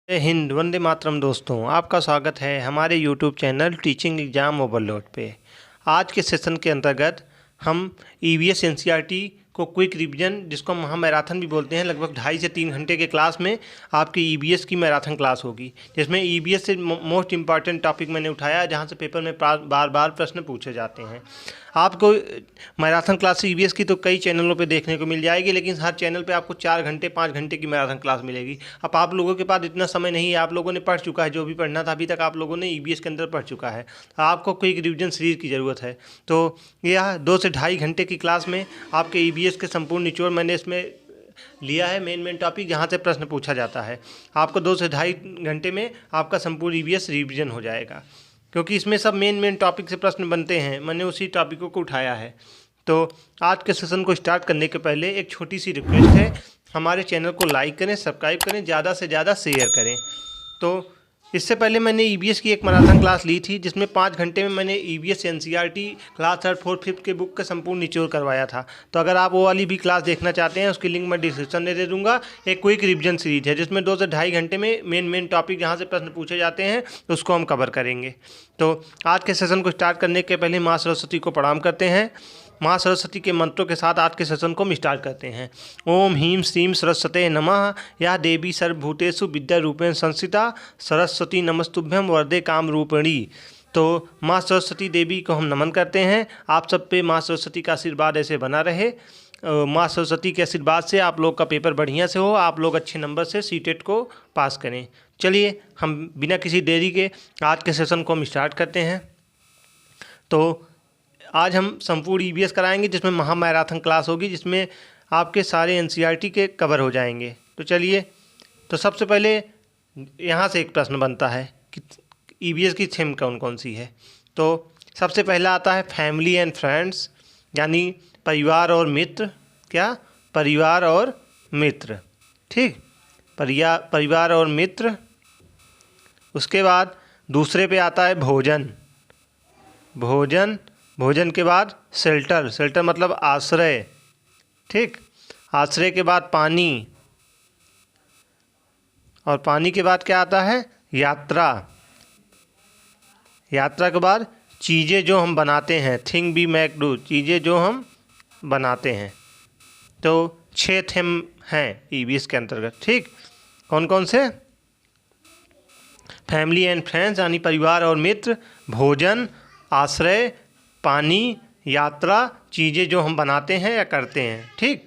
जय हिंद, वंदे मातरम। दोस्तों, आपका स्वागत है हमारे YouTube channel teaching exam overload पे। आज के सेशन के अंतर्गत हम ईवीएस एनसीईआरटी को क्विक रिवीजन, जिसको हम मैराथन भी बोलते हैं, लगभग 2.5 से 3 घंटे के क्लास में आपकी ईवीएस की मैराथन क्लास होगी, जिसमें ईवीएस से मोस्ट इंपॉर्टेंट टॉपिक मैंने उठाया है, जहाँ से पेपर में बार बार प्रश्न पूछे जाते हैं। आपको मैराथन क्लास ईवीएस की तो कई चैनलों पे देखने को मिल जाएगी, लेकिन हर चैनल पे आपको 4 घंटे 5 घंटे की मैराथन क्लास मिलेगी। अब आप लोगों के पास इतना समय नहीं है, आप लोगों ने पढ़ चुका है, जो भी पढ़ना था अभी तक आप लोगों ने ईवीएस के अंदर पढ़ चुका है। आपको क्विक रिवीजन सीरीज की ज़रूरत है। तो यह 2 से 2.5 घंटे की क्लास में आपके ईवीएस के संपूर्ण निचोड़ मैंने इसमें लिया है, मेन टॉपिक जहाँ से प्रश्न पूछा जाता है। आपको 2 से 2.5 घंटे में आपका संपूर्ण ईवीएस रिवीजन हो जाएगा, क्योंकि इसमें सब मेन टॉपिक से प्रश्न बनते हैं। मैंने उसी टॉपिकों को उठाया है। तो आज के सेशन को स्टार्ट करने के पहले एक छोटी सी रिक्वेस्ट है, हमारे चैनल को लाइक करें, सब्सक्राइब करें, ज़्यादा से ज़्यादा शेयर करें। तो इससे पहले मैंने ईवीएस की एक मैराथन क्लास ली थी, जिसमें 5 घंटे में मैंने EVS NCERT class 3rd 4th 5th के बुक का संपूर्ण निचोड़ करवाया था। तो अगर आप वो वाली भी क्लास देखना चाहते हैं, उसकी लिंक मैं डिस्क्रिप्शन में दे दूंगा। एक क्विक रिवीजन सीरीज है, जिसमें 2 से 2.5 घंटे में मेन टॉपिक जहाँ से प्रश्न पूछे जाते हैं उसको हम कवर करेंगे। तो आज के सेशन को स्टार्ट करने के पहले माँ सरस्वती को प्रणाम करते हैं। माँ सरस्वती के मंत्रों के साथ आज के सेशन को हम स्टार्ट करते हैं। ओम ह्रीं श्रीं सरस्वते नमः। या देवी सर्वभूतेषु विद्या रूपेण संस्थिता सरस्वती नमस्तुभ्यं वरदे काम रूपिणी। तो माँ सरस्वती देवी को हम नमन करते हैं। आप सब पे माँ सरस्वती का आशीर्वाद ऐसे बना रहे। माँ सरस्वती के आशीर्वाद से आप लोग का पेपर बढ़िया से हो, आप लोग अच्छे नंबर से सीटेट को पास करें। चलिए, हम बिना किसी देरी के आज के सेशन को हम स्टार्ट करते हैं। तो आज हम संपूर्ण ईवीएस कराएंगे, जिसमें महामैराथन क्लास होगी, जिसमें आपके सारे एनसीईआरटी के कवर हो जाएंगे। तो चलिए, तो सबसे पहले यहाँ से एक प्रश्न बनता है कि ईवीएस की थीम कौन कौन सी है। तो सबसे पहला आता है फैमिली एंड फ्रेंड्स, यानी परिवार और मित्र। क्या? परिवार और मित्र। ठीक, परिवार और मित्र। उसके बाद दूसरे पे आता है भोजन। भोजन के बाद शेल्टर मतलब आश्रय। ठीक, आश्रय के बाद पानी, और पानी के बाद क्या आता है? यात्रा के बाद चीज़ें जो हम बनाते हैं, थिंग वी मेक डू, चीज़ें जो हम बनाते हैं। तो 6 थीम हैं ईवीएस के अंतर्गत। ठीक, कौन कौन से? फैमिली एंड फ्रेंड्स यानी परिवार और मित्र, भोजन, आश्रय, पानी, यात्रा, चीज़ें जो हम बनाते हैं या करते हैं। ठीक,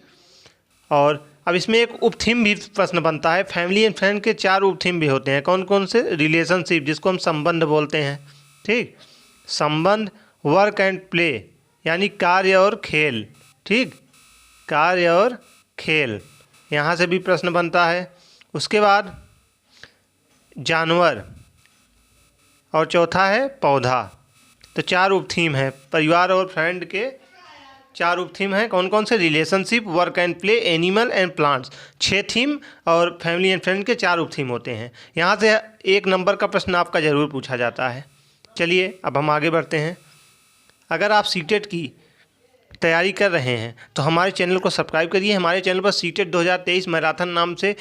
और अब इसमें एक उप थीम भी प्रश्न बनता है। फैमिली एंड फ्रेंड के 4 उप थीम भी होते हैं। कौन कौन से? रिलेशनशिप, जिसको हम संबंध बोलते हैं। ठीक, संबंध, वर्क एंड प्ले यानी कार्य और खेल। ठीक, कार्य और खेल, यहाँ से भी प्रश्न बनता है। उसके बाद जानवर, और चौथा है पौधा। तो 4 उप थीम है परिवार और फ्रेंड के। 4 उप थीम हैं। कौन कौन से? Relationship, work and play, animal and plants. 6 theme और फैमिली एंड फ्रेंड के 4 उप थीम होते हैं। यहाँ से 1 नंबर का प्रश्न आपका ज़रूर पूछा जाता है। चलिए, अब हम आगे बढ़ते हैं। अगर आप सीटेट की तैयारी कर रहे हैं तो हमारे चैनल को सब्सक्राइब करिए। हमारे चैनल पर सीटेट 2023 मैराथन नाम से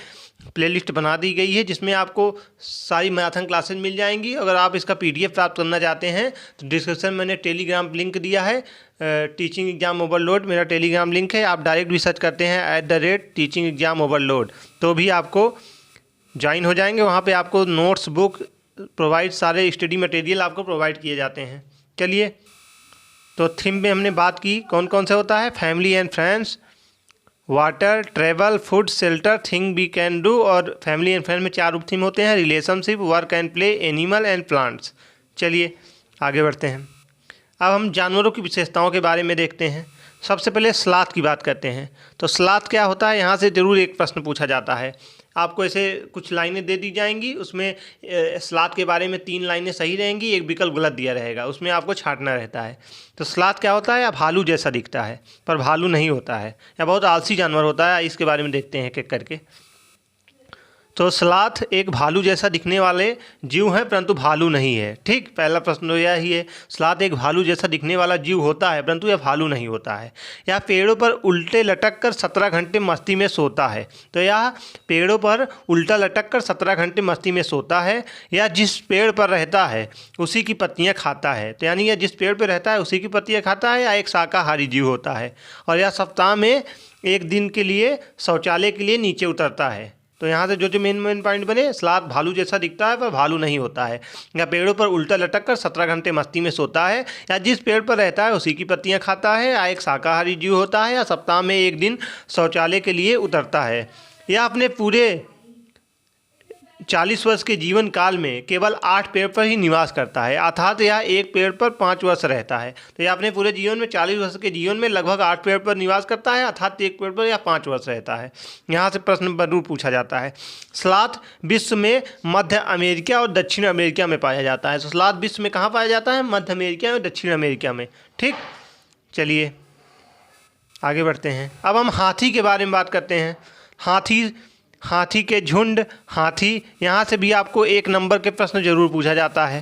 प्लेलिस्ट बना दी गई है, जिसमें आपको सारी मैराथन क्लासेस मिल जाएंगी। अगर आप इसका पीडीएफ प्राप्त करना चाहते हैं तो डिस्क्रिप्शन में मैंने टेलीग्राम लिंक दिया है। टीचिंग एग्जाम ओवरलोड मेरा टेलीग्राम लिंक है। आप डायरेक्ट भी सर्च करते हैं @टीचिंग एग्जाम ओवरलोड, तो भी आपको ज्वाइन हो जाएंगे। वहाँ पर आपको नोट्स, बुक प्रोवाइड, सारे स्टडी मटेरियल आपको प्रोवाइड किए जाते हैं। चलिए, तो थीम में हमने बात की कौन कौन से होता है। Family and friends, water, travel, food, shelter, thing we can do. और फैमिली एंड फ्रेंड में 4 उप थीम होते हैं। Relationship, work and play, animal and plants. चलिए, आगे बढ़ते हैं। अब हम जानवरों की विशेषताओं के बारे में देखते हैं। सबसे पहले स्लॉथ की बात करते हैं। तो स्लॉथ क्या होता है, यहाँ से ज़रूर एक प्रश्न पूछा जाता है। आपको ऐसे कुछ लाइनें दे दी जाएंगी, उसमें स्लॉथ के बारे में 3 लाइनें सही रहेंगी, एक विकल्प गलत दिया रहेगा, उसमें आपको छांटना रहता है। तो स्लॉथ क्या होता है? या भालू जैसा दिखता है, पर भालू नहीं होता है, या बहुत आलसी जानवर होता है। इसके बारे में देखते हैं एक एक करके। तो स्लॉथ एक भालू जैसा दिखने वाले जीव है परंतु भालू नहीं है। ठीक, पहला प्रश्न तो यह ही है, स्लॉथ एक भालू जैसा दिखने वाला जीव होता है परंतु यह भालू नहीं होता है। यह पेड़ों पर उल्टे लटक कर 17 घंटे मस्ती में सोता है। तो यह पेड़ों पर उल्टा लटक कर 17 घंटे मस्ती में सोता है। यह जिस पेड़ पर रहता है उसी की पत्तियां खाता है। तो यानी यह जिस पेड़ पर रहता है उसी की पत्तियां खाता है, या एक शाकाहारी जीव होता है। और यह सप्ताह में एक दिन के लिए शौचालय के लिए नीचे उतरता है। तो यहाँ से जो मेन पॉइंट बने, स्लॉथ भालू जैसा दिखता है पर भालू नहीं होता है। या पेड़ों पर उल्टा लटक कर 17 घंटे मस्ती में सोता है, या जिस पेड़ पर रहता है उसी की पत्तियाँ खाता है, या एक शाकाहारी जीव होता है, या सप्ताह में एक दिन शौचालय के लिए उतरता है। यह अपने पूरे 40 वर्ष के जीवन काल में केवल 8 पेड़ पर ही निवास करता है, अर्थात यह एक पेड़ पर 5 वर्ष रहता है। तो यह अपने पूरे जीवन में 40 वर्ष के जीवन में लगभग 8 पेड़ पर निवास करता है, अर्थात एक पेड़ पर यह 5 वर्ष रहता है। यहाँ से प्रश्न जरूर पूछा जाता है। स्लॉथ विश्व में मध्य अमेरिका और दक्षिण अमेरिका में पाया जाता है। तो स्लॉथ विश्व में कहाँ पाया जाता है? मध्य अमेरिका और दक्षिण अमेरिका में। ठीक, चलिए आगे बढ़ते हैं। अब हम हाथी के बारे में बात करते हैं। हाथी के झुंड, हाथी, यहाँ से भी आपको 1 नंबर के प्रश्न जरूर पूछा जाता है।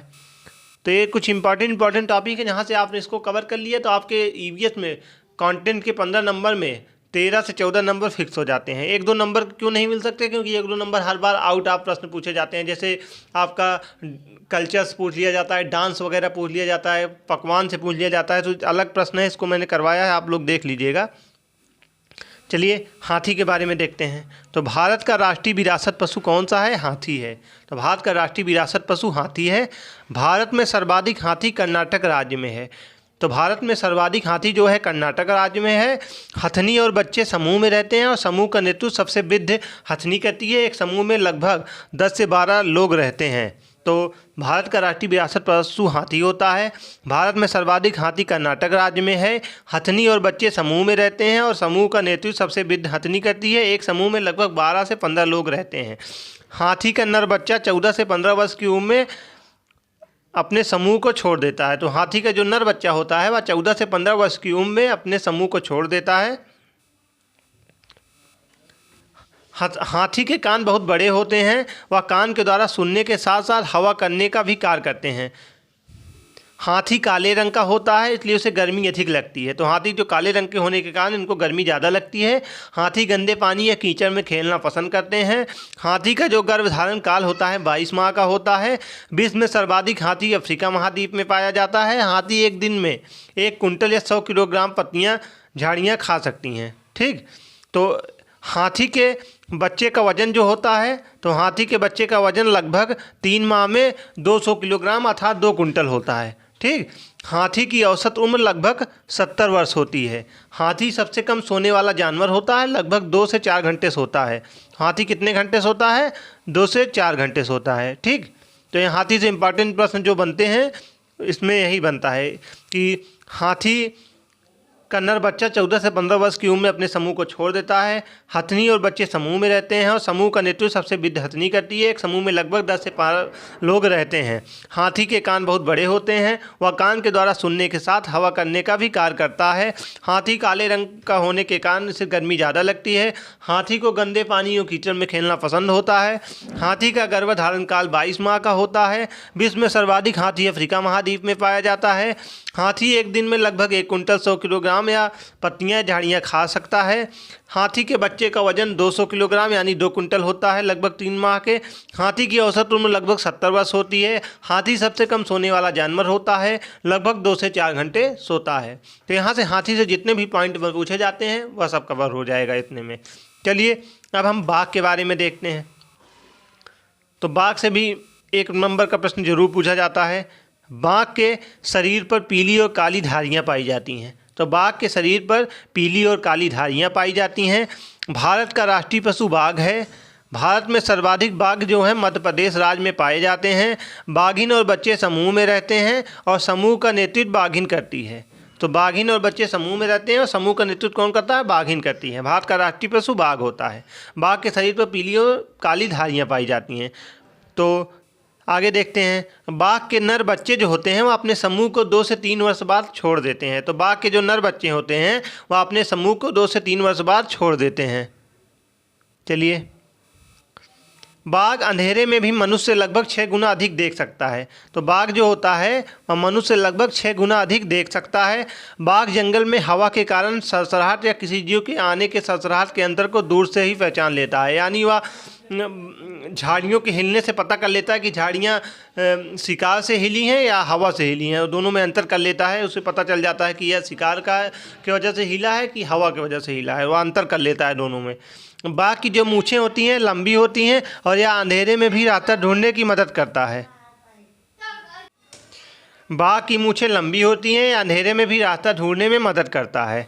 तो ये कुछ इंपॉर्टेंट टॉपिक है, जहाँ से आपने इसको कवर कर लिया तो आपके ईवीएस में कंटेंट के 15 नंबर में 13 से 14 नंबर फिक्स हो जाते हैं। 1-2 नंबर क्यों नहीं मिल सकते? क्योंकि 1-2 number her bar out of प्रश्न पूछे जाते हैं। जैसे आपका कल्चर्स पूछ लिया जाता है, डांस वगैरह पूछ लिया जाता है, पकवान से पूछ लिया जाता है, तो अलग प्रश्न है, इसको मैंने करवाया है, आप लोग देख लीजिएगा। चलिए हाथी के बारे में देखते हैं। तो भारत का राष्ट्रीय विरासत पशु कौन सा है? हाथी है। तो भारत का राष्ट्रीय विरासत पशु हाथी है। भारत में सर्वाधिक हाथी कर्नाटक राज्य में है। तो भारत में सर्वाधिक हाथी जो है कर्नाटक राज्य में है। हथनी और बच्चे समूह में रहते हैं और समूह का नेतृत्व सबसे वृद्ध हथनी करती है। एक समूह में लगभग 10 से 12 लोग रहते हैं। तो भारत का राष्ट्रीय विरासत पशु हाथी होता है। भारत में सर्वाधिक हाथी कर्नाटक राज्य में है। हथनी और बच्चे समूह में रहते हैं और समूह का नेतृत्व सबसे वृद्ध हथनी करती है। एक समूह में लगभग 12 से 15 लोग रहते हैं। हाथी का नर बच्चा 14 से 15 वर्ष की उम्र में अपने समूह को छोड़ देता है। तो हाथी का जो नर बच्चा होता है वह 14 से 15 वर्ष की उम्र में अपने समूह को छोड़ देता है। हाथी के कान बहुत बड़े होते हैं। वह कान के द्वारा सुनने के साथ साथ हवा करने का भी कार्य करते हैं। हाथी काले रंग का होता है, इसलिए उसे गर्मी अधिक लगती है। तो हाथी जो काले रंग के होने के कारण इनको गर्मी ज़्यादा लगती है। हाथी गंदे पानी या कीचड़ में खेलना पसंद करते हैं। हाथी का जो गर्भधारण काल होता है 22 माह का होता है। विश्व में सर्वाधिक हाथी अफ्रीका महाद्वीप में पाया जाता है। हाथी एक दिन में 1 कुंटल या 100 किलोग्राम पत्तियाँ झाड़ियाँ खा सकती हैं। ठीक, तो हाथी के बच्चे का वजन जो होता है, तो हाथी के बच्चे का वजन लगभग 3 माह में 200 किलोग्राम अर्थात 2 कुंटल होता है। ठीक, हाथी की औसत उम्र लगभग 70 वर्ष होती है। हाथी सबसे कम सोने वाला जानवर होता है, लगभग 2 से 4 घंटे सोता है। हाथी कितने घंटे सोता है? 2 से 4 घंटे सोता है। ठीक, तो ये हाथी से इम्पॉर्टेंट प्रश्न जो बनते हैं इसमें यही बनता है कि हाथी का नर बच्चा 14 से 15 वर्ष की उम्र में अपने समूह को छोड़ देता है। हथनी और बच्चे समूह में रहते हैं और समूह का नेतृत्व सबसे वृद्ध हथनी करती है। एक समूह में लगभग 10 से 12 लोग रहते हैं। हाथी के कान बहुत बड़े होते हैं। वह कान के द्वारा सुनने के साथ हवा करने का भी कार्य करता है। हाथी काले रंग का होने के कारण इसे गर्मी ज़्यादा लगती है। हाथी को गंदे पानी और कीचड़ में खेलना पसंद होता है। हाथी का गर्भधारण काल 22 माह का होता है। विश्व में सर्वाधिक हाथी अफ्रीका महाद्वीप में पाया जाता है। हाथी एक दिन में लगभग 1 कुंटल 100 किलोग्राम या पत्तियां झाड़ियां खा सकता है। हाथी के बच्चे का वजन 200 किलोग्राम यानी 2 कुंटल होता है लगभग 3 माह के। हाथी की औसत उम्र लगभग 70 वर्ष होती है। हाथी सबसे कम सोने वाला जानवर होता है, लगभग 2 से 4 घंटे सोता है। तो यहाँ से हाथी से जितने भी पॉइंट पूछे जाते हैं वह सब कवर हो जाएगा इतने में। चलिए अब हम बाघ के बारे में देखते हैं। तो बाघ से भी 1 नंबर का प्रश्न जरूर पूछा जाता है। बाघ के शरीर पर पीली और काली धारियाँ पाई जाती हैं। तो बाघ के शरीर पर पीली और काली धारियाँ पाई जाती हैं। भारत का राष्ट्रीय पशु बाघ है। भारत में सर्वाधिक बाघ जो हैं मध्य प्रदेश राज्य में पाए जाते हैं। बाघिन और बच्चे समूह में रहते हैं और समूह का नेतृत्व बाघिन करती है। तो बाघिन और बच्चे समूह में रहते हैं और समूह का नेतृत्व कौन करता है? बाघिन करती है। भारत का राष्ट्रीय पशु बाघ होता है। बाघ के शरीर पर पीली और काली धारियाँ पाई जाती हैं। तो आगे देखते हैं। बाघ के नर बच्चे जो होते हैं वह अपने समूह को 2 से 3 वर्ष बाद छोड़ देते हैं। तो बाघ के जो नर बच्चे होते हैं वह अपने समूह को 2 से 3 वर्ष बाद छोड़ देते हैं। चलिए बाघ अंधेरे में भी मनुष्य से लगभग 6 गुना अधिक देख सकता है। तो बाघ जो होता है वह मनुष्य से लगभग 6 गुना अधिक देख सकता है। बाघ जंगल में हवा के कारण सरसराहट या किसी जीव के आने के सरसराहट के अंतर को दूर से ही पहचान लेता है, यानी वह झाड़ियों के हिलने से पता कर लेता है कि झाड़ियाँ शिकार से हिली हैं या हवा से हिली हैं, और दोनों में अंतर कर लेता है। उसे पता चल जाता है कि यह शिकार की वजह से हिला है कि हवा की वजह से हिला है, वह अंतर कर लेता है दोनों में। बाघ की जो मूँछें होती हैं लंबी होती हैं और यह अंधेरे में भी रास्ता ढूंढने की मदद करता है। बाघ की मूँछें लंबी होती हैं या अंधेरे में भी रास्ता ढूंढने में मदद करता है।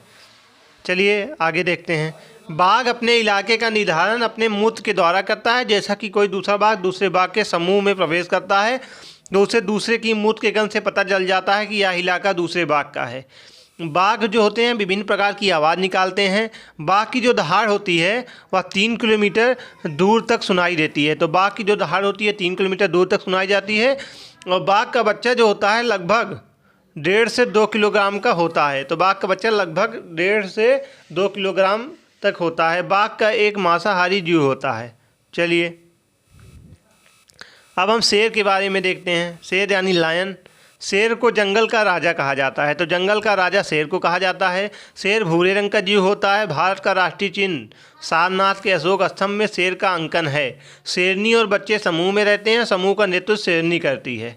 चलिए आगे देखते हैं। बाघ अपने इलाके का निर्धारण अपने मूत्र के द्वारा करता है। जैसा कि कोई दूसरा बाघ दूसरे बाघ के समूह में प्रवेश करता है तो उसे दूसरे की मूत्र के गंध से पता चल जाता है कि यह इलाका दूसरे बाघ का है। बाघ जो होते हैं विभिन्न प्रकार की आवाज़ निकालते हैं। बाघ की जो दहाड़ होती है वह 3 किलोमीटर दूर तक सुनाई देती है। तो बाघ की जो दहाड़ होती है 3 किलोमीटर दूर तक सुनाई जाती है। और बाघ का बच्चा जो होता है लगभग 1.5 से 2 किलोग्राम का होता है। तो बाघ का बच्चा लगभग 1.5 से 2 किलोग्राम तक होता है। बाघ का एक मांसाहारी जीव होता है। चलिए अब हम शेर के बारे में देखते हैं। शेर यानी लायन। शेर को जंगल का राजा कहा जाता है। तो जंगल का राजा शेर को कहा जाता है। शेर भूरे रंग का जीव होता है। भारत का राष्ट्रीय चिन्ह सारनाथ के अशोक स्तंभ में शेर का अंकन है। शेरनी और बच्चे समूह में रहते हैं। समूह का नेतृत्व शेरनी करती है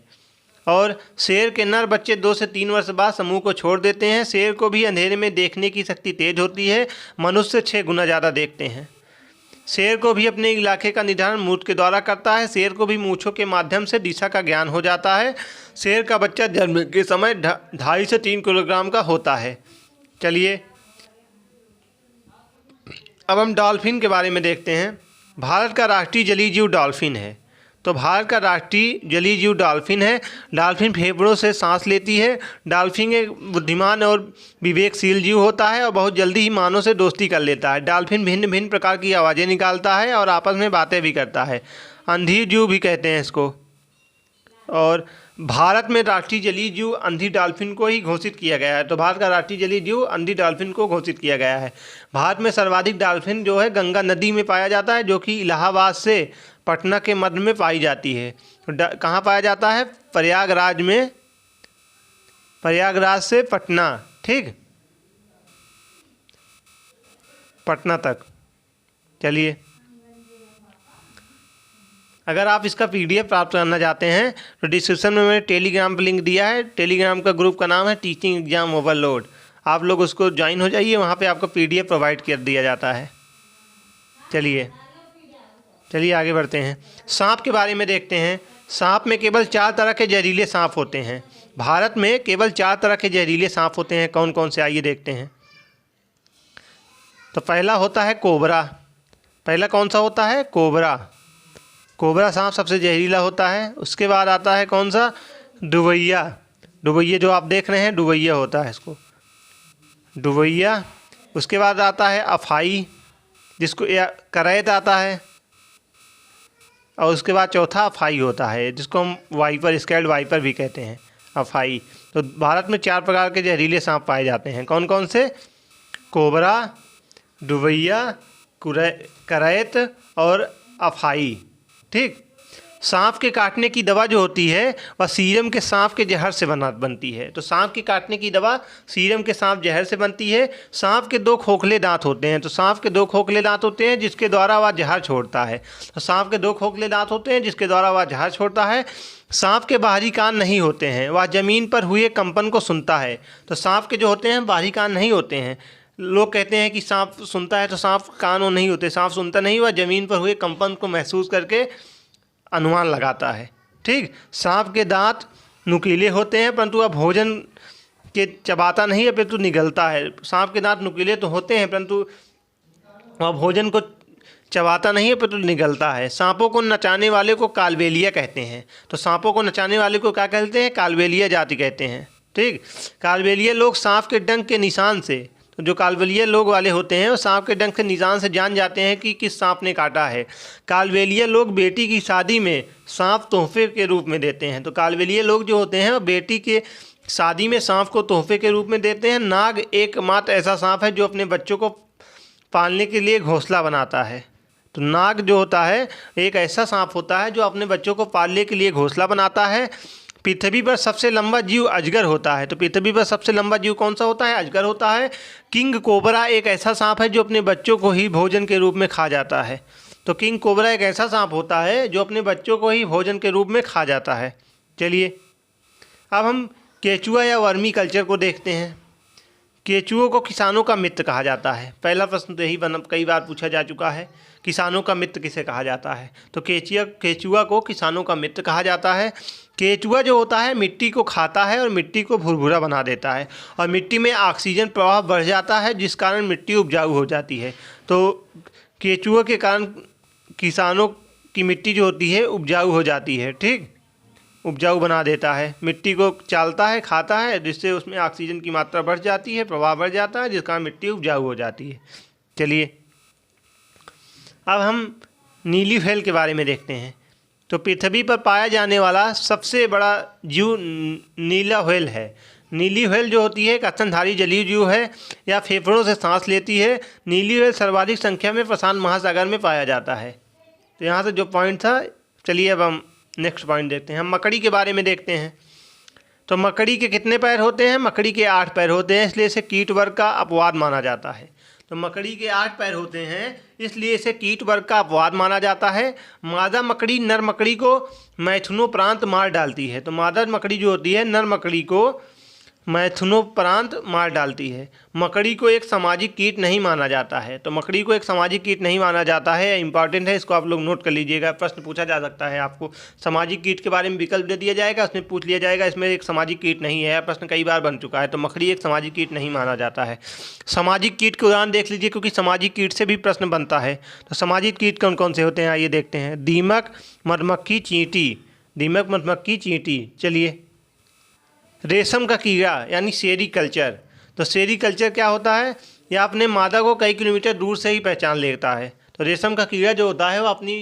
और शेर के नर बच्चे 2 से 3 वर्ष बाद समूह को छोड़ देते हैं। शेर को भी अंधेरे में देखने की शक्ति तेज होती है। मनुष्य से 6 गुना ज़्यादा देखते हैं। शेर को भी अपने इलाके का निर्धारण मूत्र के द्वारा करता है। शेर को भी मूँछों के माध्यम से दिशा का ज्ञान हो जाता है। शेर का बच्चा जन्म के समय 2.5 से 3 किलोग्राम का होता है। चलिए अब हम डॉल्फिन के बारे में देखते हैं। भारत का राष्ट्रीय जलीय जीव डॉल्फिन है। तो भारत का राष्ट्रीय जलीय जीव डॉल्फिन है। डॉल्फिन फेफड़ों से सांस लेती है। डॉल्फिन एक बुद्धिमान और विवेकशील जीव होता है और बहुत जल्दी ही मानव से दोस्ती कर लेता है। डॉल्फिन भिन्न भिन्न प्रकार की आवाज़ें निकालता है और आपस में बातें भी करता है। अंधी जीव भी कहते हैं इसको। और भारत में राष्ट्रीय जलीय जीव अंधी डॉल्फिन को ही घोषित किया गया है। तो भारत का राष्ट्रीय जलीय जीव अंधी डॉल्फिन को घोषित किया गया है। भारत में सर्वाधिक डॉल्फिन जो है गंगा नदी में पाया जाता है, जो कि इलाहाबाद से पटना के मध्य में पाई जाती है। तो कहाँ पाया जाता है? प्रयागराज में। प्रयागराज से पटना, ठीक, पटना तक। चलिए अगर आप इसका PDF प्राप्त करना चाहते हैं तो डिस्क्रिप्शन में मैंने टेलीग्राम पर लिंक दिया है। टेलीग्राम का ग्रुप का नाम है टीचिंग एग्जाम ओवरलोड। आप लोग उसको ज्वाइन हो जाइए, वहाँ पे आपको PDF प्रोवाइड कर दिया जाता है। चलिए आगे बढ़ते हैं। सांप के बारे में देखते हैं। सांप में केवल 4 तरह के जहरीले सांप होते हैं। भारत में केवल 4 तरह के जहरीले सांप होते हैं। कौन कौन से, आइए देखते हैं। तो पहला होता है कोबरा। पहला कौन सा होता है? कोबरा। कोबरा सांप सबसे जहरीला होता है। उसके बाद आता है कौन सा? डुबैया। डुबैया जो आप देख रहे हैं डुबैया होता है इसको, डुबैया। उसके बाद आता है अफाई, जिसको करैत आता है। और उसके बाद चौथा अफाई होता है, जिसको हम वाइपर, स्केल्ड वाइपर भी कहते हैं, अफाई। तो भारत में 4 प्रकार के जहरीले सांप पाए जाते हैं। कौन कौन से? कोबरा, डुबैया, करैत और अफाई, ठीक। सांप के काटने की दवा जो होती है वह सीरम के सांप के जहर से बनती है। तो सांप के काटने की दवा सीरम के सांप जहर से बनती है। सांप के 2 खोखले दांत होते हैं। तो सांप के 2 खोखले दांत होते हैं जिसके द्वारा वह जहर छोड़ता है। तो सांप के 2 खोखले दांत होते हैं जिसके द्वारा वह जहर छोड़ता है। सांप के बाहरी कान नहीं होते हैं, वह ज़मीन पर हुए कंपन को सुनता है। तो सांप के जो होते हैं बाहरी कान नहीं होते हैं। लोग कहते हैं कि सांप सुनता है, तो सांप कान नहीं होते, सांप सुनता नहीं, वह ज़मीन पर हुए कंपन को महसूस करके अनुमान लगाता है, ठीक। सांप के दांत नुकीले होते हैं परंतु वह भोजन के चबाता नहीं है परंतु निगलता है। सांप के दांत नुकीले तो होते हैं परंतु वह भोजन को चबाता नहीं है परंतु निगलता है। सांपों को नचाने वाले को कालबेलिया कहते हैं। तो सांपों को नचाने वाले को क्या कहते हैं? कालबेलिया जाति कहते हैं, ठीक। कालबेलिया लोग सांप के डंक के निशान से, तो जो कालबेलिया लोग वाले होते हैं वो सांप के डंक के निशान से जान जाते हैं कि किस सांप ने काटा है। कालबेलिया लोग बेटी की शादी में सांप तोहफे के रूप में देते हैं। तो कालबेलिया लोग जो होते हैं वो बेटी के शादी में सांप को तोहफे के रूप में देते हैं। नाग एकमात्र ऐसा सांप है जो अपने बच्चों को पालने के लिए घोंसला बनाता है, तो नाग जो होता है एक ऐसा सांप होता है जो अपने बच्चों को पालने के लिए घोंसला बनाता है। पृथ्वी पर सबसे लंबा जीव अजगर होता है। तो पृथ्वी पर सबसे लंबा जीव कौन सा होता है? अजगर होता है। किंग कोबरा एक ऐसा सांप है जो अपने बच्चों को ही भोजन के रूप में खा जाता है। तो किंग कोबरा एक ऐसा सांप होता है जो अपने बच्चों को ही भोजन के रूप में खा जाता है। चलिए अब हम केचुआ या वर्मी कल्चर को देखते हैं। केचुओं को किसानों का मित्र कहा जाता है। पहला प्रश्न तो यही कई बार पूछा जा चुका है, किसानों का मित्र किसे कहा जाता है? तो केचुआ को किसानों का मित्र कहा जाता है। केचुआ जो होता है मिट्टी को खाता है और मिट्टी को भुरभुरा बना देता है और मिट्टी में ऑक्सीजन प्रवाह बढ़ जाता है जिस कारण मिट्टी उपजाऊ हो जाती है। तो केचुआ के कारण किसानों की मिट्टी जो होती है उपजाऊ हो जाती है। ठीक, उपजाऊ बना देता है, मिट्टी को चालता है, खाता है, जिससे उसमें ऑक्सीजन की मात्रा बढ़ जाती है, प्रवाह बढ़ जाता है, जिस कारण मिट्टी उपजाऊ हो जाती है। चलिए अब हम नीली व्हेल के बारे में देखते हैं। तो पृथ्वी पर पाया जाने वाला सबसे बड़ा जीव नीला व्हेल है। नीली व्हेल जो होती है एक स्तनधारी जलीय जीव है या फेफड़ों से सांस लेती है। नीली व्हेल सर्वाधिक संख्या में प्रशांत महासागर में पाया जाता है। तो यहाँ से जो पॉइंट था, चलिए अब हम नेक्स्ट पॉइंट देखते हैं। हम मकड़ी के बारे में देखते हैं। तो मकड़ी के कितने पैर होते हैं? मकड़ी के 8 पैर होते हैं, इसलिए इसे कीट वर्ग का अपवाद माना जाता है। तो मकड़ी के 8 पैर होते हैं, इसलिए इसे कीट वर्ग का अपवाद माना जाता है। मादा मकड़ी नर मकड़ी को मैथुनोपरांत मार डालती है। तो मादा मकड़ी जो होती है नर मकड़ी को मैथुनोपरांत मार डालती है। मकड़ी को एक सामाजिक कीट नहीं माना जाता है। तो मकड़ी को एक सामाजिक कीट नहीं माना जाता है, इंपॉर्टेंट है, इसको आप लोग नोट कर लीजिएगा। प्रश्न पूछा जा सकता है आपको, सामाजिक कीट के बारे में विकल्प दे दिया जाएगा, उसमें पूछ लिया जाएगा इसमें एक सामाजिक कीट नहीं है। प्रश्न कई बार बन चुका है। तो मकड़ी एक सामाजिक कीट नहीं माना जाता है। सामाजिक कीट के उदाहरण देख लीजिए, क्योंकि सामाजिक कीट से भी प्रश्न बनता है। तो सामाजिक कीट कौन कौन से होते हैं आइए देखते हैं। दीमक, मधुमक्खी, चींटी। दीमक, मधुमक्खी, चींटी। चलिए रेशम का कीड़ा यानी सेरीकल्चर। तो सेरीकल्चर क्या होता है? यह अपने मादा को कई किलोमीटर दूर से ही पहचान लेता है। तो रेशम का कीड़ा जो होता है वो अपनी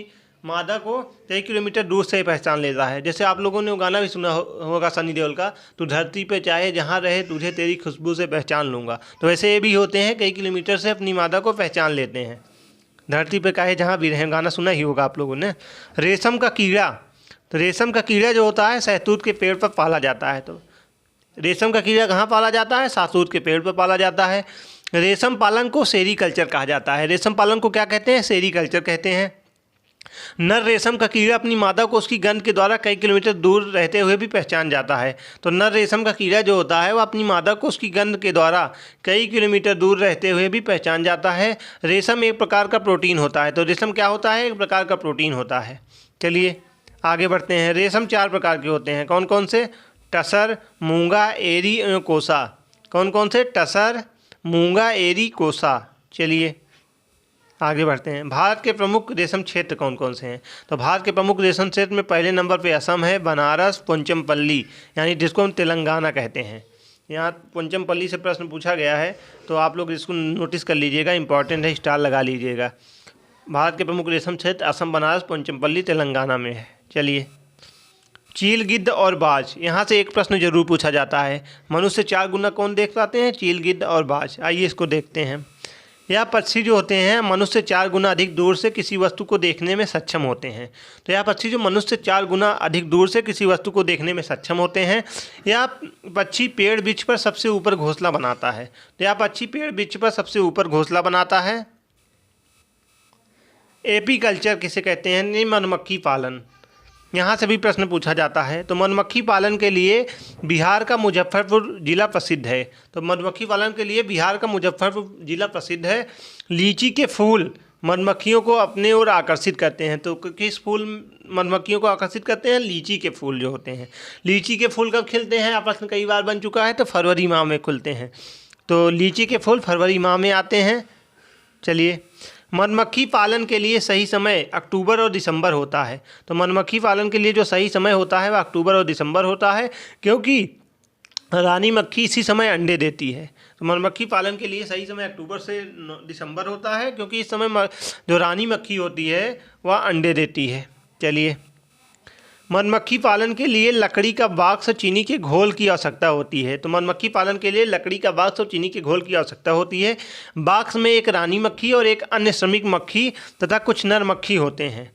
मादा को कई किलोमीटर दूर से ही पहचान लेता है। जैसे आप लोगों ने वो गाना भी सुना होगा सनी देओल का, तू धरती पे चाहे जहाँ रहे तुझे तेरी खुशबू से पहचान लूँगा। तो वैसे ये भी होते हैं, कई किलोमीटर से अपनी मादा को पहचान लेते हैं। धरती पे चाहे जहाँ भी रहें, गाना सुना ही होगा आप लोगों ने। रेशम का कीड़ा, तो रेशम का कीड़ा जो होता है शहतूत के पेड़ पर पाला जाता है। तो रेशम का कीड़ा कहाँ पाला जाता है? शहतूत के पेड़ पर पाला जाता है। रेशम पालन को सेरीकल्चर कहा जाता है। रेशम पालन को क्या कहते हैं? सेरीकल्चर कहते हैं। नर रेशम का कीड़ा अपनी मादा को उसकी गंध के द्वारा कई किलोमीटर दूर रहते हुए भी पहचान जाता है। तो नर रेशम का कीड़ा जो होता है वह अपनी मादा को उसकी गंध के द्वारा कई किलोमीटर दूर रहते हुए भी पहचान जाता है। रेशम एक प्रकार का प्रोटीन होता है। तो रेशम क्या होता है? एक प्रकार का प्रोटीन होता है। चलिए आगे बढ़ते हैं। रेशम 4 प्रकार के होते हैं। कौन कौन से? टसर, मूंगा, एरी, कोसा। कौन कौन से? टसर, मूंगा, एरी, कोसा। चलिए आगे बढ़ते हैं। भारत के प्रमुख रेशम क्षेत्र कौन कौन से हैं? तो भारत के प्रमुख रेशम क्षेत्र में पहले नंबर पे असम है, बनारस, पोचमपल्ली यानी जिसको हम तेलंगाना कहते हैं। यहाँ पोचमपल्ली से प्रश्न पूछा गया है, तो आप लोग इसको नोटिस कर लीजिएगा, इंपॉर्टेंट है, स्टार लगा लीजिएगा। भारत के प्रमुख रेशम क्षेत्र असम, बनारस, पोचमपल्ली, तेलंगाना में है। चलिए चील, गिद्ध और बाज, यहाँ से एक प्रश्न जरूर पूछा जाता है। मनुष्य 4 गुना कौन देख पाते हैं? चील, गिद्ध और बाज। आइए इसको देखते हैं। यह पक्षी जो होते हैं मनुष्य 4 गुना अधिक दूर से किसी वस्तु को देखने में सक्षम होते हैं। तो यह पक्षी जो मनुष्य 4 गुना अधिक दूर से किसी वस्तु को देखने में सक्षम होते हैं। यह पक्षी पेड़ वृक्ष पर सबसे ऊपर घोंसला बनाता है। तो यह पक्षी पेड़ वृक्ष पर सबसे ऊपर घोंसला बनाता है। एपीकल्चर किसे कहते हैं? मधुमक्खी पालन, यहाँ से भी प्रश्न पूछा जाता है। तो मधुमक्खी पालन के लिए बिहार का मुजफ्फरपुर जिला प्रसिद्ध है। तो मधुमक्खी पालन के लिए बिहार का मुजफ्फरपुर जिला प्रसिद्ध है। लीची के फूल मधुमक्खियों को अपने ओर आकर्षित करते हैं। तो किस फूल मधुमक्खियों को आकर्षित करते हैं? लीची के फूल जो होते हैं। लीची के फूल कब खिलते हैं? आपस में कई बार बन चुका है, तो फरवरी माह में खुलते हैं। तो लीची के फूल फरवरी माह में आते हैं। चलिए मधुमक्खी पालन के लिए सही समय अक्टूबर और दिसंबर होता है। तो मधुमक्खी पालन के लिए जो सही समय होता है वह अक्टूबर और दिसंबर होता है, क्योंकि रानी मक्खी इसी समय अंडे देती है। तो मधुमक्खी पालन के लिए सही समय अक्टूबर से दिसंबर होता है, क्योंकि इस समय जो रानी मक्खी होती है वह अंडे देती है। चलिए मधुमक्खी पालन के लिए लकड़ी का बॉक्स और चीनी के घोल की आवश्यकता होती है। तो मधुमक्खी पालन के लिए लकड़ी का बॉक्स और चीनी के घोल की आवश्यकता होती है। बॉक्स में एक रानी मक्खी और एक अन्य श्रमिक मक्खी तथा कुछ नर मक्खी होते हैं।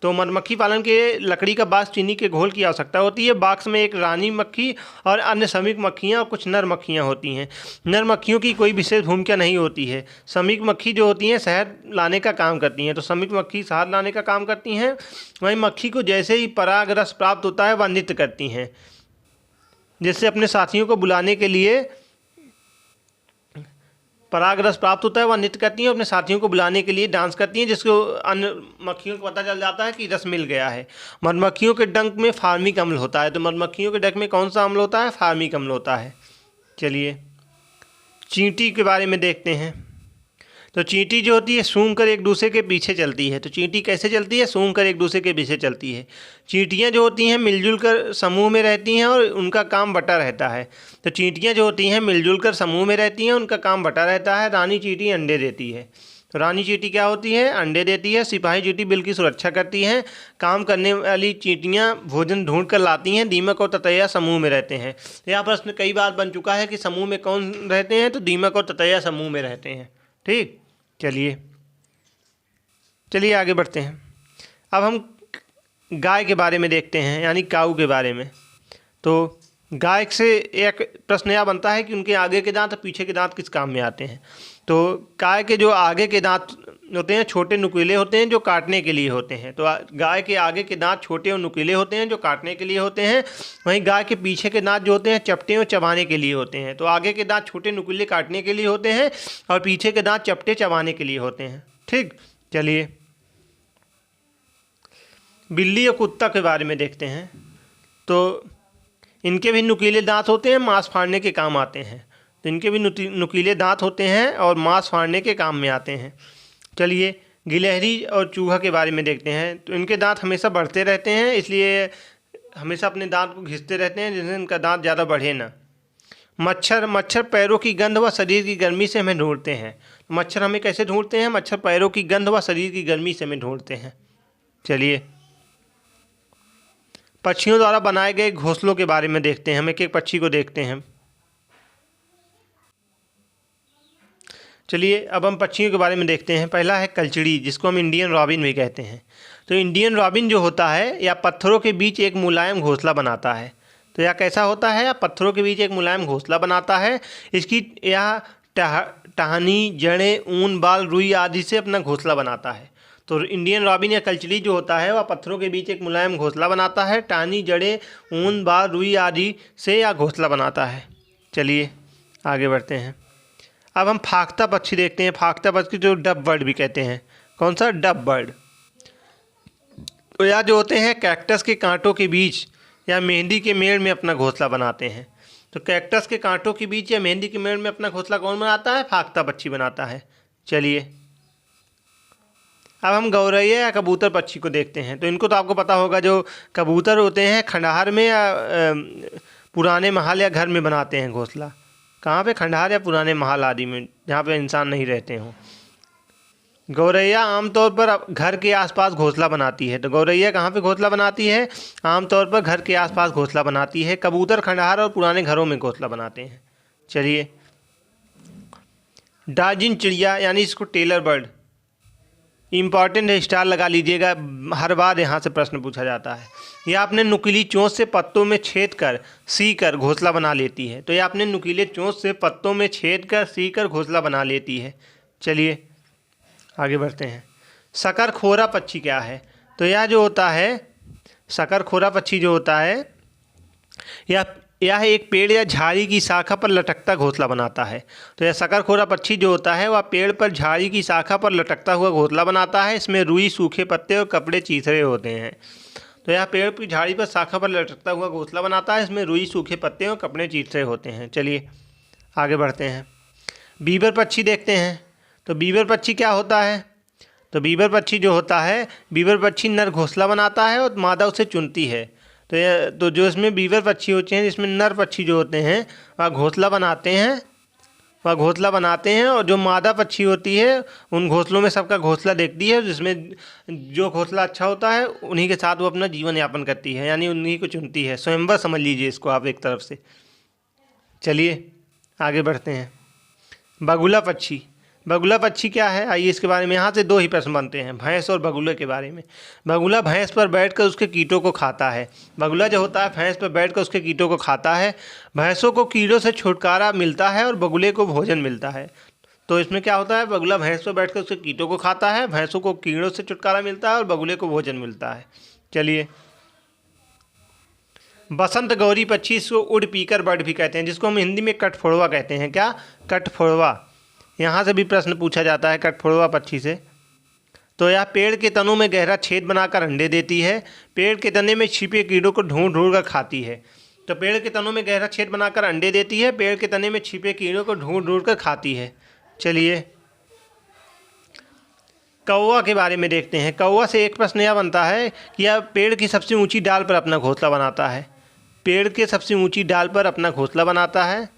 तो मधुमक्खी पालन के लिए लकड़ी का बॉक्स चीनी के घोल की आवश्यकता होती है। बॉक्स में एक रानी मक्खी और अन्य श्रमिक मक्खियाँ और कुछ नर मक्खियाँ होती हैं। नर मक्खियों की कोई विशेष भूमिका नहीं होती है। श्रमिक मक्खी जो होती हैं शहद लाने का काम करती हैं। तो श्रमिक मक्खी शहद लाने का काम करती हैं। वहीं मक्खी को जैसे ही पराग रस प्राप्त होता है वह नृत्य करती हैं, जिससे अपने साथियों को बुलाने के लिए पराग रस प्राप्त होता है वह नृत्य करती हैं, अपने साथियों को बुलाने के लिए डांस करती हैं, जिसको अन्य मक्खियों को पता चल जाता है कि रस मिल गया है। मधुमक्खियों के डंक में फार्मिक अम्ल होता है। तो मधुमक्खियों के डंक में कौन सा अम्ल होता है? फार्मिक अम्ल होता है। चलिए चींटी के बारे में देखते हैं। तो चींटी जो होती है सूंघ कर एक दूसरे के पीछे चलती है। तो चींटी कैसे चलती है? सूंघ कर एक दूसरे के पीछे चलती है। चींटियाँ जो होती हैं मिलजुल कर समूह में रहती हैं और उनका काम बटा रहता है। तो चींटियाँ जो होती हैं मिलजुल कर समूह में रहती हैं, उनका काम बटा रहता है। रानी चींटी अंडे देती है। तो रानी चींटी क्या होती है? अंडे देती है। सिपाही चींटी बिल की सुरक्षा करती हैं। काम करने वाली चींटियाँ भोजन ढूंढ कर लाती हैं। दीमक और ततैया समूह में रहते हैं। यह प्रश्न कई बार बन चुका है कि समूह में कौन रहते हैं? तो दीमक और ततैया समूह में रहते हैं। ठीक, चलिए आगे बढ़ते हैं। अब हम गाय के बारे में देखते हैं, यानी काऊ के बारे में। तो गाय से एक प्रश्न यह बनता है कि उनके आगे के दांत और पीछे के दांत किस काम में आते हैं। तो गाय के जो आगे के दांत होते हैं छोटे नुकीले होते हैं, जो काटने के लिए होते हैं। तो गाय के आगे के दांत छोटे और नुकीले होते हैं, जो काटने के लिए होते हैं। वहीं गाय के पीछे के दांत जो होते हैं चपटे और चबाने के लिए होते हैं। तो आगे के दांत छोटे नुकीले काटने के लिए होते हैं और पीछे के दांत चपटे चबाने के लिए होते हैं। ठीक, चलिए बिल्ली और कुत्ता के बारे में देखते हैं। तो इनके भी नुकीले दांत होते हैं, मांस फाड़ने के काम आते हैं। तो इनके भी नुकीले दांत होते हैं और मांस फाड़ने के काम में आते हैं। चलिए गिलहरी और चूहा के बारे में देखते हैं। तो इनके दांत हमेशा बढ़ते रहते हैं, इसलिए हमेशा अपने दांत को घिसते रहते हैं, जिससे इनका दांत ज़्यादा बढ़े ना। मच्छर पैरों की गंध व शरीर की गर्मी से हमें ढूंढते हैं। मच्छर हमें कैसे ढूंढते हैं? मच्छर पैरों की गंध व शरीर की गर्मी से हमें ढूंढते हैं। चलिए पक्षियों द्वारा बनाए गए घोंसलों के बारे में देखते हैं। हम एक एक पक्षी को देखते हैं। चलिए अब हम पक्षियों के बारे में देखते हैं। पहला है कलचड़ी, जिसको हम इंडियन रॉबिन भी कहते हैं। तो इंडियन रॉबिन जो होता है यह पत्थरों के बीच एक मुलायम घोंसला बनाता है। तो यह कैसा होता है? यह पत्थरों के बीच एक मुलायम घोंसला बनाता है। इसकी यह टहनी, जड़ें, ऊन, बाल, रुई आदि से अपना घोंसला बनाता है। तो इंडियन रॉबिन या कलचड़ी जो होता है वह पत्थरों के बीच एक मुलायम घोंसला बनाता है। टहनी, जड़ें, ऊन, बाल, रुई आदि से यह घोंसला बनाता है। चलिए आगे बढ़ते हैं। अब हम फाख्ता पक्षी देखते हैं। फाख्ता पक्षी जो डब बर्ड भी कहते हैं। कौन सा? Dub bird. तो यह जो होते हैं कैक्टस के कांटों के बीच या मेहंदी के मेड़ में अपना घोंसला बनाते हैं। तो कैक्टस के कांटों के बीच या मेहंदी के मेड़ में अपना घोंसला कौन बनाता है? फाख्ता पक्षी बनाता है। चलिए अब हम गौरैया या कबूतर पक्षी को देखते हैं। तो इनको तो आपको पता होगा, जो कबूतर होते हैं खंडहर में या पुराने महल या घर में बनाते हैं घोंसला। कहाँ पे? खंडहर या पुराने महल आदि में, जहाँ पे इंसान नहीं रहते हों। गौरैया आमतौर पर घर के आसपास घोंसला बनाती है। तो गौरैया कहाँ पे घोंसला बनाती है? आमतौर पर घर के आसपास घोंसला बनाती है। कबूतर खंडहर और पुराने घरों में घोंसला बनाते हैं। चलिए डार्जिन चिड़िया, यानी इसको टेलर बर्ड, इम्पॉर्टेंट है, स्टार लगा लीजिएगा, हर बार यहाँ से प्रश्न पूछा जाता है। यह अपने नुकीली चोंच से पत्तों में छेद कर सी कर घोंसला बना लेती है। तो यह अपने नुकीले चोंच से पत्तों में छेद कर सी कर घोंसला बना लेती है। चलिए आगे बढ़ते हैं। शकरखोरा पक्षी क्या है? तो यह जो होता है शकरखोरा पक्षी जो होता है यह एक पेड़ या झाड़ी की शाखा पर लटकता घोंसला बनाता है। तो यह शकरखोरा पक्षी जो होता है वह पेड़ पर झाड़ी की शाखा पर लटकता हुआ घोंसला बनाता है। इसमें रुई, सूखे पत्ते और कपड़े चीथड़े होते हैं। तो यह पेड़ की झाड़ी पर शाखा पर लटकता हुआ घोंसला बनाता है। इसमें रुई, सूखे पत्ते और कपड़े चीथड़े होते हैं। चलिए आगे बढ़ते हैं। बीबर पक्षी देखते हैं। तो बीबर पक्षी क्या होता है? तो बीबर पक्षी जो होता है, बीबर पक्षी नर घोंसला बनाता है और मादा उसे चुनती है। तो जो इसमें बीबर पक्षी होते हैं, जिसमें नर पक्षी जो होते हैं वह घोंसला बनाते हैं वह घोंसला बनाते हैं और जो मादा पक्षी होती है उन घोंसलों में सबका घोंसला देखती है, जिसमें जो घोंसला अच्छा होता है उन्हीं के साथ वो अपना जीवन यापन करती है, यानी उन्हीं को चुनती है। स्वयंवर समझ लीजिए इसको आप एक तरफ से। चलिए आगे बढ़ते हैं। बगुला पक्षी। बगुला पक्षी क्या है, आइए इसके बारे में। यहाँ से दो ही प्रश्न बनते हैं, भैंस और बगुले के बारे में। बगुला भैंस पर बैठकर उसके कीटों को खाता है। बगुला जो होता है भैंस पर बैठकर उसके कीटों को खाता है। भैंसों को कीड़ों से छुटकारा मिलता है और बगुले को भोजन मिलता है। तो इसमें क्या होता है, बगुला भैंस पर बैठकर उसके कीटों को खाता है, भैंसों को कीड़ों से छुटकारा मिलता है और बगुले को भोजन मिलता है। चलिए, बसंत गौरी पक्षी, इसको उड़ पीकर बर्ड भी कहते हैं, जिसको हम हिंदी में कठफोड़वा कहते हैं। क्या, कठफोड़वा। यहाँ से भी प्रश्न पूछा जाता है कठफोड़वा पक्षी से। तो यह पेड़ के तनों में गहरा छेद बनाकर अंडे देती है। पेड़ के तने में छिपे कीड़ों को ढूंढ ढूंढ कर खाती है। तो पेड़ के तनों में गहरा छेद बनाकर अंडे देती है, पेड़ के तने में छिपे कीड़ों को ढूंढ ढूंढ कर खाती है। चलिए, कौवा के बारे में देखते हैं। कौवा से एक प्रश्न यह बनता है कि यह पेड़ की सबसे ऊंची डाल पर अपना घोंसला बनाता है। पेड़ के सबसे ऊंची डाल पर अपना घोंसला बनाता है,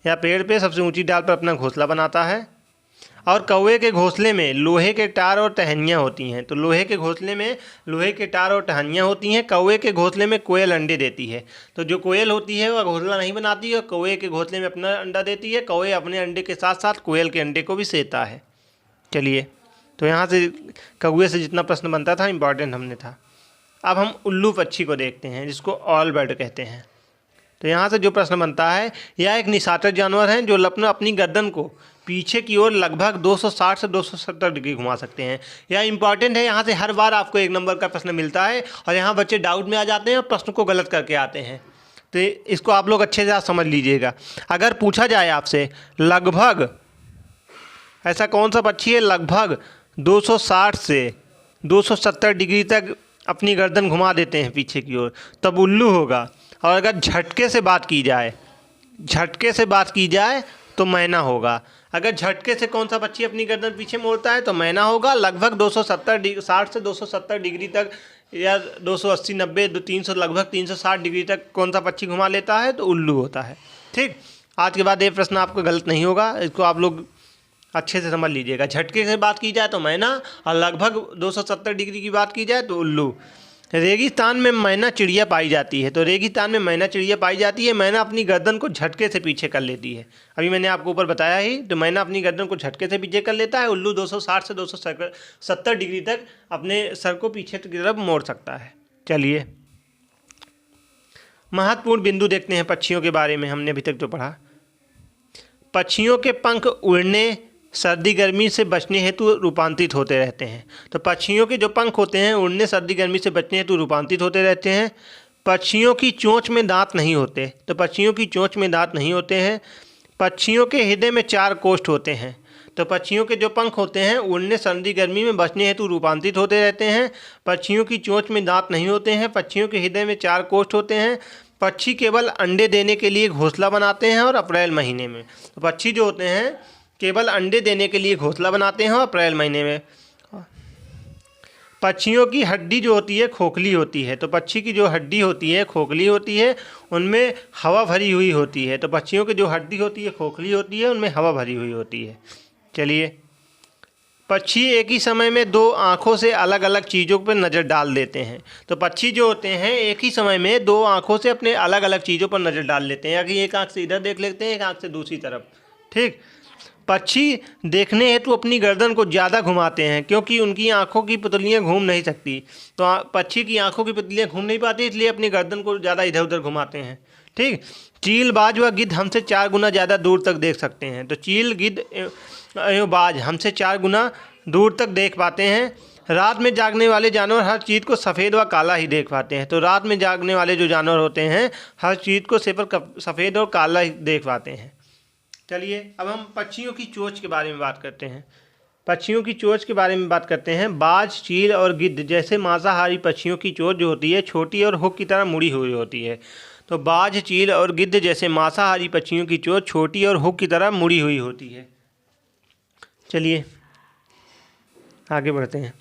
या पेड़ पे सबसे ऊंची डाल पर अपना घोंसला बनाता है। और कौवे के घोंसले में लोहे के टार और टहनियाँ होती हैं। तो लोहे के घोंसले में लोहे के टार और टहनियाँ होती हैं। कौवे के घोंसले में कोयल अंडे देती है। तो जो कोयल होती है वह घोंसला नहीं बनाती है, कौवे के घोंसले में अपना अंडा देती है। कौवे अपने अंडे के साथ साथ कोयल के अंडे को भी सेता है। चलिए, तो यहाँ से कौवे से जितना प्रश्न बनता था इम्पॉर्टेंट हमने था। अब हम उल्लू पक्षी को देखते हैं, जिसको ऑल बर्ड कहते हैं। तो यहाँ से जो प्रश्न बनता है, यह एक निशाचर जानवर है जो अपनी गर्दन को पीछे की ओर लगभग 260 से 270 डिग्री घुमा सकते हैं। यह इंपॉर्टेंट है, यहाँ से हर बार आपको 1 नंबर का प्रश्न मिलता है और यहाँ बच्चे डाउट में आ जाते हैं और प्रश्न को गलत करके आते हैं। तो इसको आप लोग अच्छे से समझ लीजिएगा। अगर पूछा जाए आपसे लगभग ऐसा कौन सा पक्षी है लगभग 260 से 270 डिग्री तक अपनी गर्दन घुमा देते हैं पीछे की ओर, तब उल्लू होगा। और अगर झटके से बात की जाए तो मैना होगा। अगर झटके से कौन सा पक्षी अपनी गर्दन पीछे मोड़ता है तो मैना होगा। लगभग 60 से 270 डिग्री तक, या 280, 90, 300, लगभग 360 डिग्री तक कौन सा पक्षी घुमा लेता है तो उल्लू होता है। ठीक, आज के बाद ये प्रश्न आपको गलत नहीं होगा, इसको आप लोग अच्छे से समझ लीजिएगा। झटके से बात की जाए तो मैना, और लगभग 270 डिग्री की बात की जाए तो उल्लू। रेगिस्तान में मैना चिड़िया पाई जाती है। तो रेगिस्तान में मैना चिड़िया पाई जाती है। मैना अपनी गर्दन को झटके से पीछे कर लेती है। अभी मैंने आपको ऊपर बताया ही, तो मैना अपनी गर्दन को झटके से पीछे कर लेता है। उल्लू 260 से 270 डिग्री तक अपने सर को पीछे की तरफ मोड़ सकता है। चलिए, महत्वपूर्ण बिंदु देखते हैं पक्षियों के बारे में। हमने अभी तक जो पढ़ा, पक्षियों के पंख उड़ने, सर्दी गर्मी से बचने हेतु रूपांतरित होते रहते हैं। तो पक्षियों के जो पंख होते हैं उड़ने, सर्दी गर्मी से बचने हेतु रूपांतरित होते रहते हैं। पक्षियों की चोंच में दांत नहीं होते। तो पक्षियों की चोंच में दांत नहीं होते हैं। पक्षियों के हृदय में 4 कोष्ठ होते हैं। तो पक्षियों के जो पंख होते हैं उड़ने, सर्दी गर्मी में बचने हेतु रूपांतरित होते रहते हैं। पक्षियों की चोंच में दांत नहीं होते हैं। पक्षियों के हृदय में 4 कोष्ठ होते हैं। पक्षी केवल अंडे देने के लिए घोंसला बनाते हैं और अप्रैल महीने में। तो पक्षी जो होते हैं केवल अंडे देने के लिए घोंसला बनाते हैं और अप्रैल महीने में। पक्षियों की हड्डी जो होती है खोखली होती है। तो पक्षी की जो हड्डी होती है खोखली होती है, उनमें हवा भरी हुई होती है। तो पक्षियों की जो हड्डी होती है खोखली होती है, उनमें हवा भरी हुई होती है। चलिए, पक्षी एक ही समय में 2 आँखों से अलग अलग चीज़ों पर नज़र डाल देते हैं। तो पक्षी जो होते हैं एक ही समय में 2 आँखों से अपने अलग अलग चीज़ों पर नज़र डाल लेते हैं, या कि एक आँख से इधर देख लेते हैं, एक आँख से दूसरी तरफ। ठीक, पक्षी देखने हेतु अपनी गर्दन को ज़्यादा घुमाते हैं, क्योंकि उनकी आँखों की पुतलियाँ घूम नहीं सकती। तो पक्षी की आँखों की पुतलियाँ घूम नहीं पाती, इसलिए अपनी गर्दन को ज़्यादा इधर उधर घुमाते हैं। ठीक, चील, बाज व गिद्ध हमसे 4 गुना ज़्यादा दूर तक देख सकते हैं। तो चील, गिद्ध एवं बाज हमसे 4 गुना दूर तक देख पाते हैं। रात में जागने वाले जानवर हर चीज़ को सफ़ेद व काला ही देख पाते हैं। तो रात में जागने वाले जो जानवर होते हैं हर चीज़ को सिर्फ सफ़ेद और काला ही देख पाते हैं। चलिए, अब हम पक्षियों की चोंच के बारे में बात करते हैं। पक्षियों की चोंच के बारे में बात करते हैं। बाज, चील और गिद्ध जैसे मांसाहारी पक्षियों की चोंच जो होती है छोटी और हुक की तरह मुड़ी हुई होती है। तो बाज, चील और गिद्ध जैसे मांसाहारी पक्षियों की चोंच छोटी और हुक की तरह मुड़ी हुई होती है। चलिए आगे बढ़ते हैं।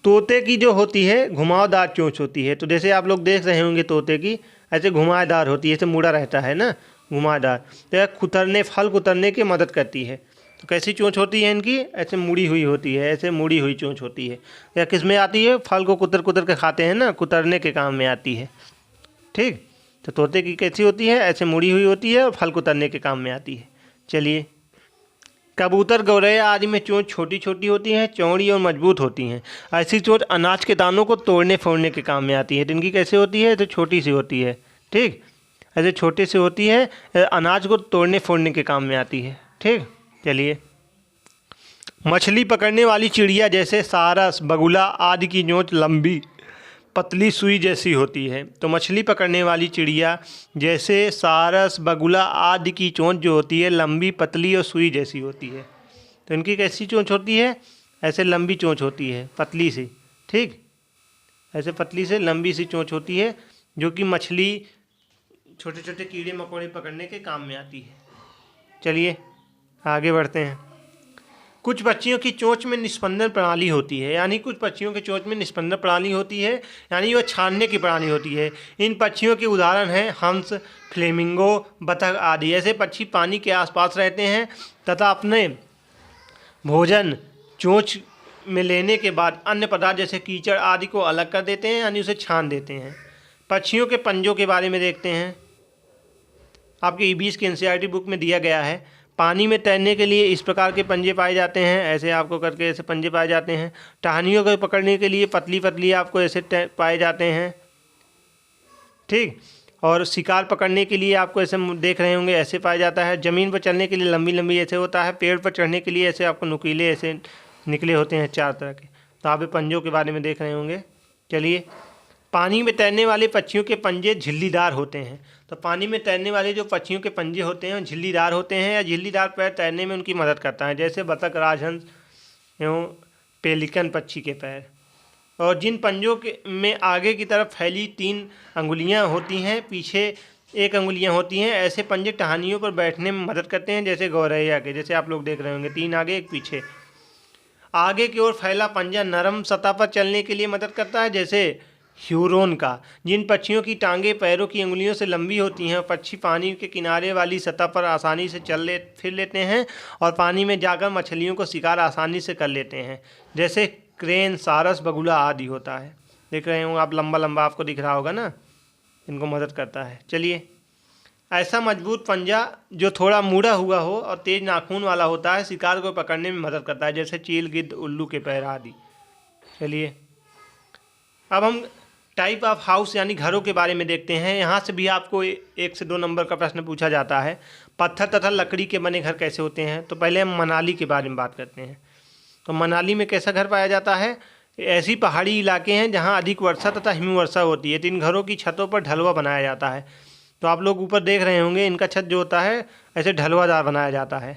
तोते की जो होती है घुमावदार चोंच होती है। तो जैसे आप लोग देख रहे होंगे तोते की ऐसे घुमावदार होती है, ऐसे मुड़ा रहता है ना, घुमावदार। तो यह फल कुतरने की मदद करती है। तो कैसी चोंच होती है इनकी? ऐसे मुड़ी हुई होती है, ऐसे मुड़ी हुई चोंच होती है। यह किस में आती है? फल को कुतर कुतर के खाते हैं ना, कुतरने के काम में आती है। ठीक, तो तोते की कैसी होती है? ऐसे मुड़ी हुई होती है और फल कुतरने के काम में आती है। चलिए, कबूतर, गौरैया आदि में चोंच छोटी छोटी होती हैं, चौड़ी और मजबूत होती हैं। ऐसी चोंच अनाज के दानों को तोड़ने फोड़ने के काम में आती है। तो इनकी कैसे होती है? तो छोटी सी होती है। ठीक, ऐसे छोटे से होती है, अनाज को तोड़ने फोड़ने के काम में आती है। ठीक, चलिए, मछली पकड़ने वाली चिड़िया जैसे सारस, बगुला आदि की चोंच लंबी पतली सुई जैसी होती है। तो मछली पकड़ने वाली चिड़िया जैसे सारस, बगुला आदि की चोंच जो होती है लंबी, पतली और सुई जैसी होती है। तो इनकी कैसी चोंच होती है? ऐसे लंबी चोंच होती है, पतली सी। ठीक, ऐसे पतली से लंबी सी चोंच होती है, जो कि मछली, छोटे छोटे कीड़े मकोड़े पकड़ने के काम में आती है। चलिए आगे बढ़ते हैं। कुछ पक्षियों की चोंच में निस्पंदन प्रणाली होती है, यानी कुछ पक्षियों की चोंच में निस्पंदन प्रणाली होती है, यानी वह छानने की प्रणाली होती है। इन पक्षियों के उदाहरण हैं हंस, फ्लेमिंगो, बतख आदि। ऐसे पक्षी पानी के आसपास रहते हैं तथा अपने भोजन चोंच में लेने के बाद अन्य पदार्थ जैसे कीचड़ आदि को अलग कर देते हैं, यानी उसे छान देते हैं। पक्षियों के पंजों के बारे में देखते हैं। आपके ईबीएस की एनसीईआरटी बुक में दिया गया है। पानी में तैरने के लिए इस प्रकार के पंजे पाए जाते हैं, ऐसे आपको करके ऐसे पंजे पाए जाते हैं। टहनियों को पकड़ने के लिए पतली पतली आपको ऐसे पाए जाते हैं। ठीक, और शिकार पकड़ने के लिए आपको ऐसे देख रहे होंगे, ऐसे पाया जाता है। ज़मीन पर चलने के लिए लंबी लंबी ऐसे होता है। पेड़ पर चढ़ने के लिए ऐसे आपको नुकीले ऐसे निकले होते हैं 4 तरह के। तो आप पंजों के बारे में देख रहे होंगे। चलिए, पानी में तैरने वाले पक्षियों के पंजे झिल्लीदार होते हैं। तो पानी में तैरने वाले जो पक्षियों के पंजे होते हैं झिल्लीदार होते हैं, या झिल्लीदार पैर तैरने में उनकी मदद करता है, जैसे बतख, राजहंस एवं पेलिकन पक्षी के पैर। और जिन पंजों के में आगे की तरफ फैली 3 अंगुलियां होती हैं, पीछे 1 अंगुलियां होती हैं, ऐसे पंजे टहनियों पर बैठने में मदद करते हैं, जैसे गौरैया के, जैसे आप लोग देख रहे होंगे, 3 आगे 1 पीछे। आगे की ओर फैला पंजा नरम सतह पर चलने के लिए मदद करता है, जैसे ह्यूरोन का। जिन पक्षियों की टांगें पैरों की अंगुलियों से लंबी होती हैं, पक्षी पानी के किनारे वाली सतह पर आसानी से फिर लेते हैं और पानी में जाकर मछलियों को शिकार आसानी से कर लेते हैं, जैसे क्रेन, सारस, बगुला आदि होता है। देख रहे होंगे आप, लंबा लंबा आपको दिख रहा होगा ना, इनको मदद करता है। चलिए, ऐसा मजबूत पंजा जो थोड़ा मुड़ा हुआ हो और तेज नाखून वाला होता है, शिकार को पकड़ने में मदद करता है, जैसे चील, गिद्ध, उल्लू के पैर आदि। चलिए, अब हम टाइप ऑफ हाउस यानी घरों के बारे में देखते हैं। यहाँ से भी आपको 1 से 2 नंबर का प्रश्न पूछा जाता है। पत्थर तथा लकड़ी के बने घर कैसे होते हैं? तो पहले हम मनाली के बारे में बात करते हैं। तो मनाली में कैसा घर पाया जाता है? ऐसी पहाड़ी इलाके हैं जहाँ अधिक वर्षा तथा हिमवर्षा होती है। तो इन घरों की छतों पर ढलवा बनाया जाता है। तो आप लोग ऊपर देख रहे होंगे, इनका छत जो होता है ऐसे ढलवादार बनाया जाता है।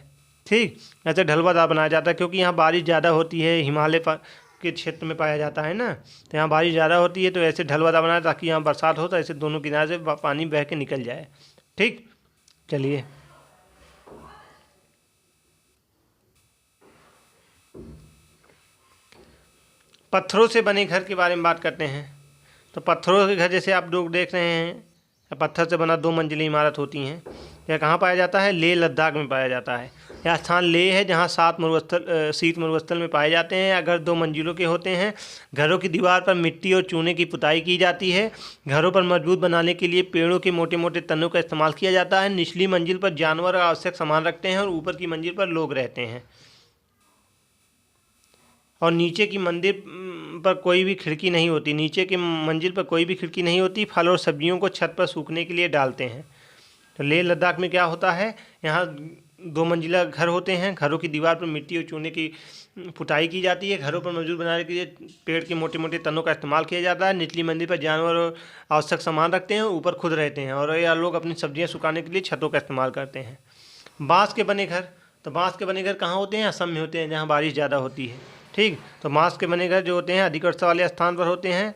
ठीक, ऐसे ढलवादार बनाया जाता है क्योंकि यहाँ बारिश ज़्यादा होती है, हिमालय पर के क्षेत्र में पाया जाता है ना, तो यहाँ बारिश ज़्यादा होती है, तो ऐसे ढलवादा बनाए ताकि यहाँ बरसात हो तो ऐसे दोनों किनारे से पानी बह के निकल जाए। ठीक, चलिए, पत्थरों से बने घर के बारे में बात करते हैं। तो पत्थरों के घर जैसे आप लोग देख रहे हैं, पत्थर से बना 2 मंजिली इमारत होती हैं। यह कहाँ पाया जाता है? लेह लद्दाख में पाया जाता है। यह स्थान लेह है जहाँ शीत मरुस्थल में पाए जाते हैं। यह घर 2 मंजिलों के होते हैं। घरों की दीवार पर मिट्टी और चूने की पुताई की जाती है। घरों पर मजबूत बनाने के लिए पेड़ों के मोटे मोटे तनों का इस्तेमाल किया जाता है। निचली मंजिल पर जानवर और आवश्यक सामान रखते हैं और ऊपर की मंजिल पर लोग रहते हैं। और नीचे की मंदिर पर कोई भी खिड़की नहीं होती, नीचे की मंजिल पर कोई भी खिड़की नहीं होती। फल और सब्जियों को छत पर सूखने के लिए डालते हैं। तो लेह लद्दाख में क्या होता है? यहाँ 2 मंजिला घर होते हैं। घरों की दीवार पर मिट्टी और चूने की पुताई की जाती है। घरों पर मजबूत बनाने के लिए पेड़ के मोटे मोटे तनों का इस्तेमाल किया जाता है। निचली मंजिल पर जानवर और आवश्यक सामान रखते हैं, ऊपर खुद रहते हैं। और यह लोग अपनी सब्जियाँ सुखाने के लिए छतों का इस्तेमाल करते हैं। बाँस के बने घर। तो बाँस के बने घर कहाँ होते हैं? असम में होते हैं, जहाँ बारिश ज़्यादा होती है। ठीक, तो बाँस के बने घर जो होते हैं अधिक वर्षा वाले स्थान पर होते हैं,